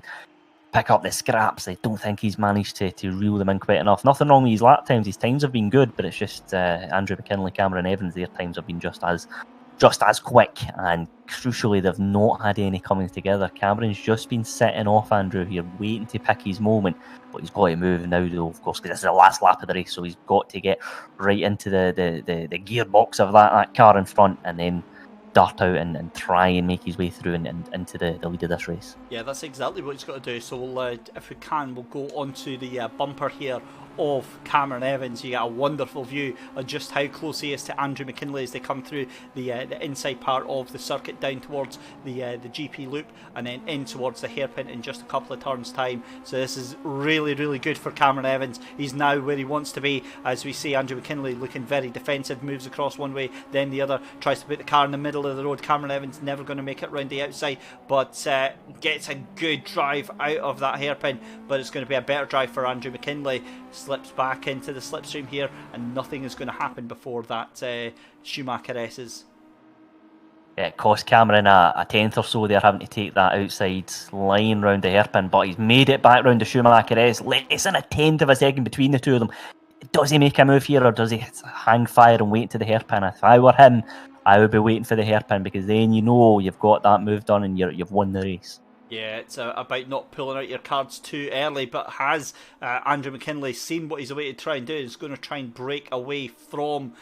pick up the scraps. I don't think he's managed to reel them in quite enough. Nothing wrong with his lap times. His times have been good, but it's just Andrew McKinley, Cameron Evans, their times have been just as quick, and crucially they've not had any coming together. Cameron's just been sitting off Andrew here, waiting to pick his moment, but he's got to move now though, of course, because this is the last lap of the race, so he's got to get right into the gearbox of that car in front and then dart out and try and make his way through and into the lead of this race. Yeah, that's exactly what he's got to do. So we'll, if we can, we'll go onto the bumper here of Cameron Evans. You get a wonderful view of just how close he is to Andrew McKinley as they come through the inside part of the circuit down towards the GP loop and then in towards the hairpin in just a couple of turns time. So this is really, really good for Cameron Evans. He's now where he wants to be, as we see Andrew McKinley looking very defensive, moves across one way then the other, tries to put the car in the middle of the road. Cameron Evans never going to make it round the outside, but gets a good drive out of that hairpin, but it's going to be a better drive for Andrew McKinley. Slips back into the slipstream here, and nothing is going to happen before that Schumacher S's. Yeah, it cost Cameron a tenth or so there, having to take that outside line round the hairpin, but he's made it back round the Schumacher S. Less than a tenth of a second between the two of them. Does he make a move here, or does he hang fire and wait to the hairpin? If I were him, I would be waiting for the hairpin, because then you know you've got that move done and you've won the race. Yeah, it's about not pulling out your cards too early, but has Andrew McKinley seen what he's away to try and do? He's going to try and break away from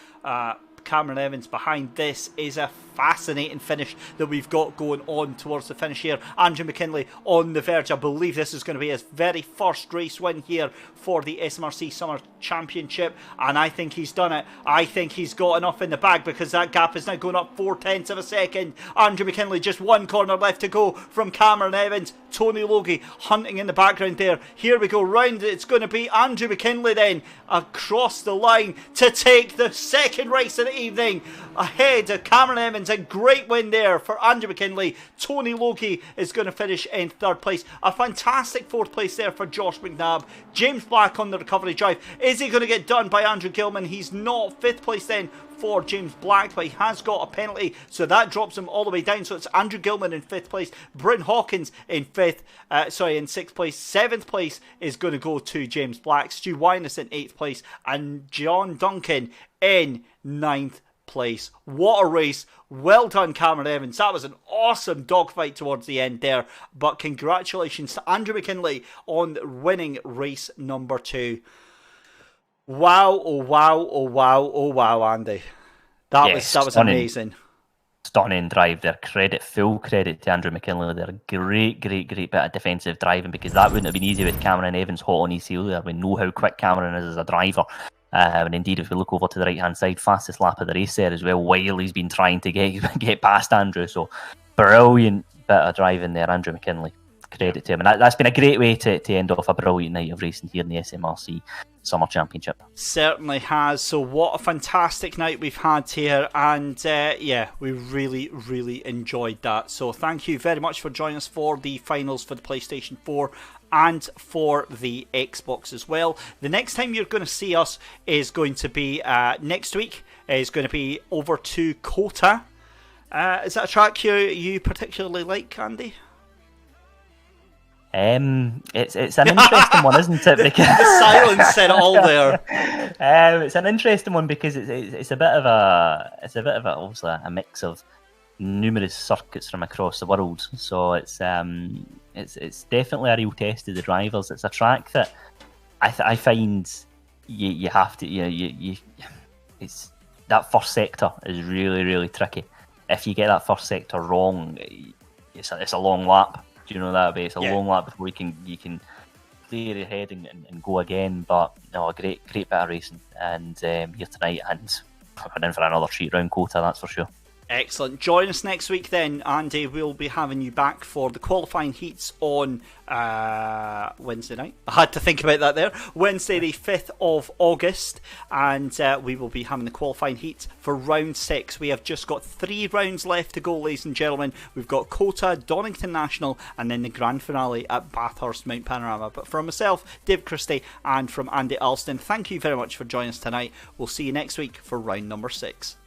Cameron Evans behind. This is a fascinating finish that we've got going on towards the finish here. Andrew McKinley on the verge. I believe this is going to be his very first race win here for the SMRC Summer Championship, and I think he's done it. I think he's got enough in the bag, because that gap is now going up 0.4 of a second. Andrew McKinley, just one corner left to go from Cameron Evans. Tony Logie hunting in the background there. Here we go round. It's going to be Andrew McKinley then across the line to take the second race of the evening ahead of Cameron Evans. A great win there for Andrew McKinley. Tony Logie is going to finish in 3rd place. A fantastic 4th place there for Josh McNabb. James Black on the recovery drive. Is he going to get done by Andrew Gilman? He's not. 5th place then for James Black, but he has got a penalty, so that drops him all the way down. So it's Andrew Gilman in 5th place, Bryn Hawkins in 6th place. 7th place is going to go to James Black, Stu Wyness in 8th place, and John Duncan in 9th place. What a race. Well done, Cameron Evans. That was an awesome dogfight towards the end there, but congratulations to Andrew McKinley on winning race number 2. Wow, oh wow, oh wow, oh wow, Andy. That was amazing. Stunning drive there. Full credit to Andrew McKinley there. Great bit of defensive driving, because that wouldn't have been easy with Cameron Evans hot on his heel there. We know how quick Cameron is as a driver. And indeed, if we look over to the right-hand side, fastest lap of the race there as well, while he's been trying to get past Andrew. So, brilliant bit of driving there, Andrew McKinley. Credit to him. And that's been a great way to end off a brilliant night of racing here in the SMRC Summer Championship. Certainly has. So what a fantastic night we've had here, and yeah, we really, really enjoyed that. So thank you very much for joining us for the finals for the PlayStation 4 and for the Xbox as well. The next time you're going to see us is going to be next week. Is going to be over to Kota. Is that a track you particularly like, Andy? It's an interesting one, isn't it? Because the silence said it all there. It's an interesting one because it's a bit of obviously a mix of numerous circuits from across the world. So it's definitely a real test of the drivers. It's a track that I find you have to it's that first sector is really, really tricky. If you get that first sector wrong, it's a long lap. Do you know that way? It's a long lap before you can clear your head and go again. But no, a great bit of racing and here tonight, and we're in for another treat round Kota, that's for sure. Excellent. Join us next week then, Andy. We'll be having you back for the qualifying heats on Wednesday night. I had to think about that there. Wednesday the 5th of August. And we will be having the qualifying heats for round 6. We have just got 3 rounds left to go, ladies and gentlemen. We've got Kota, Donington National, and then the grand finale at Bathurst, Mount Panorama. But from myself, Dave Christie, and from Andy Alston, thank you very much for joining us tonight. We'll see you next week for round number 6.